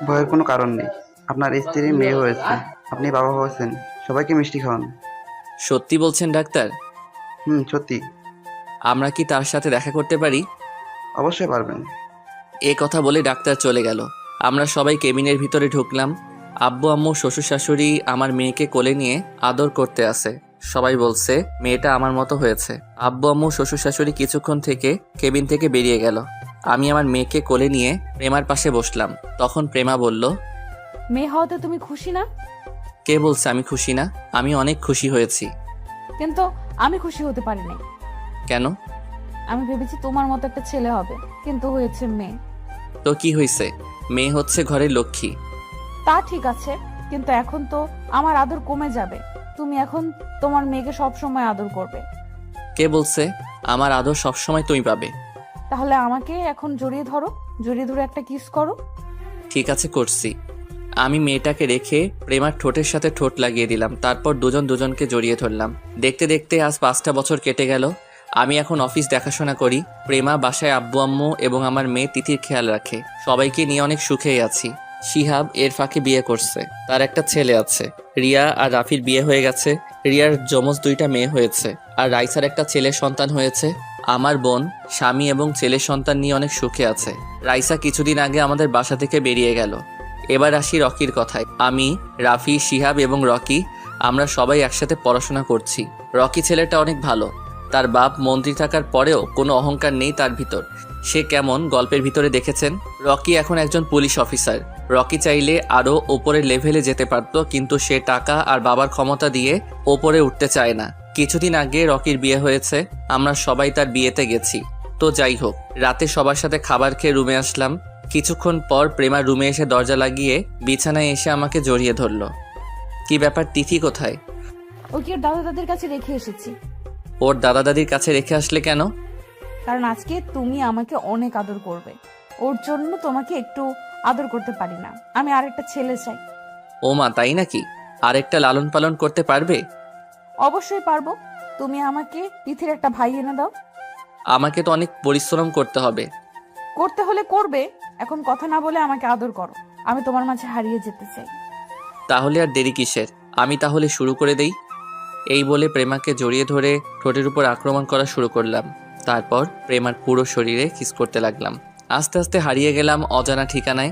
ভয়ের কোনো কারণ নেই। আপনার স্ত্রীর মেয়ে হয়েছে, আপনি বাবা হয়েছেন। সবাইকে মিষ্টি খাওয়ান। সত্যি বলছেন ডাক্তার? সত্যি। আমরা কি তার সাথে দেখা করতে পারি? অবশ্যই পারবেন। এ কথা বলে ডাক্তার চলে গেল। আমরা সবাই কেবিনের ভিতরে ঢুকলাম। আব্বু আম্মু শ্বশুর শাশুড়ি আমার মেয়েকে কোলে নিয়ে আদর করতে আসে। সবাই বলছে মেয়েটা আমার মতো হয়েছে। আব্বু আম্মু শ্বশুর শাশুড়ি কিছুক্ষণ থেকে কেবিন থেকে বেরিয়ে গেল। আমি আমার মেয়েকে কোলে নিয়ে প্রেমার পাশে বসলাম। তখন প্রেমা বলল, মেয়ে হওয়াতে তুমি খুশি না? কে বলছে আমি খুশি না? আমি অনেক খুশি হয়েছি। কিন্তু আমি খুশি হতে পারিনি। কেন? আমি ভেবেছি তোমার মতো একটা ছেলে হবে, কিন্তু হয়েছে মেয়ে। তো কি হয়েছে? মেয়ে হচ্ছে ঘরের লক্ষ্মী। তা ঠিক আছে, কিন্তু এখন তো আমার আদর কমে যাবে। তুমি এখন তোমার মেয়েকে সব সময় আদর করবে। কে বলছে? আমার আদর সবসময় তুমি পাবে। তাহলে আমাকে এখন জড়িয়ে ধরো, জড়িয়ে ধরে একটা কিস করো। ঠিক আছে, করছি। আমি মেয়েটাকে রেখে প্রেমার ঠোঁটের সাথে ঠোঁট লাগিয়ে দিলাম। তারপর দুজন দুজনকে জড়িয়ে ধরলাম। দেখতে দেখতে আজ 5টা বছর কেটে গেল। আমি এখন অফিস দেখাশোনা করি। প্রেমা বাসায় আব্বু আম্মু এবং আমার মেয়ে তিথির খেয়াল রাখে। সবাইকে নিয়ে অনেক সুখেই আছি। শিহাব এর ফাঁকে বিয়ে করছে, তার একটা ছেলে আছে। রিয়া আর রাফির বিয়ে হয়ে গেছে, রিয়ার যমজ 2টা মেয়ে হয়েছে, আর রাইসার একটা ছেলের সন্তান হয়েছে। আমার বোন স্বামী এবং ছেলের সন্তান নিয়ে অনেক সুখে আছে। রাইসা কিছুদিন আগে আমাদের বাসা থেকে বেরিয়ে গেল। এবার আসি রকির কথায়। আমি, রাফি, শিহাব এবং রকি আমরা সবাই একসাথে পড়াশোনা করছি। রকি ছেলেটা অনেক ভালো, তার বাপ মন্ত্রী থাকার পরেও কোনো অহংকার নেই তার ভিতর। সে কেমন গল্পের ভিতরে দেখেছেন। রকি এখন একজন পুলিশ অফিসার। রকি চাইলে আরও ওপরের লেভেলে যেতে পারত, কিন্তু সে টাকা আর বাবার ক্ষমতা দিয়ে ওপরে উঠতে চায় না। কিছুদিন আগে রকির বিয়ে হয়েছে, আমরা সবাই তার বিয়েতে গেছি। তো যাই হোক, রাতে সবার সাথে খাবার খেয়ে রুমে আসলাম। কিছুক্ষণ পর প্রেমা রুমে এসে দরজা লাগিয়ে বিছানায় এসে আমাকে জড়িয়ে ধরল। কি ব্যাপার, তিথি কোথায়? ওকে ওর দাদা দাদির কাছে রেখে এসেছি। ওর দাদা দাদির কাছে রেখে আসলে কেন? কারণ আজকে তুমি আমাকে অনেক আদর করবে, ওর জন্য তোমাকে একটু আদর করতে পারি না। আমি আরেকটা ছেলে চাই। ও মা, তাই নাকি? আরেকটা লালন পালন করতে পারবে? অবশ্যই পারবো। তুমি আমাকে তিথির একটা ভাই এনে দাও। আমাকে তো অনেক পরিশ্রম করতে হবে। করতে হলে করবে, এখন কথা না বলে আমাকে আদর করো। আমি তোমার মাঝে হারিয়ে যেতে চাই। তাহলে আর দেরি কিসের, আমি তাহলে শুরু করে দেই। এই বলে প্রেমাকে জড়িয়ে ধরে ঠোঁটের উপর আক্রমণ করা শুরু করলাম। তারপর প্রেমার পুরো শরীরে কিস করতে লাগলাম। আস্তে আস্তে হারিয়ে গেলাম অজানা ঠিকানায়।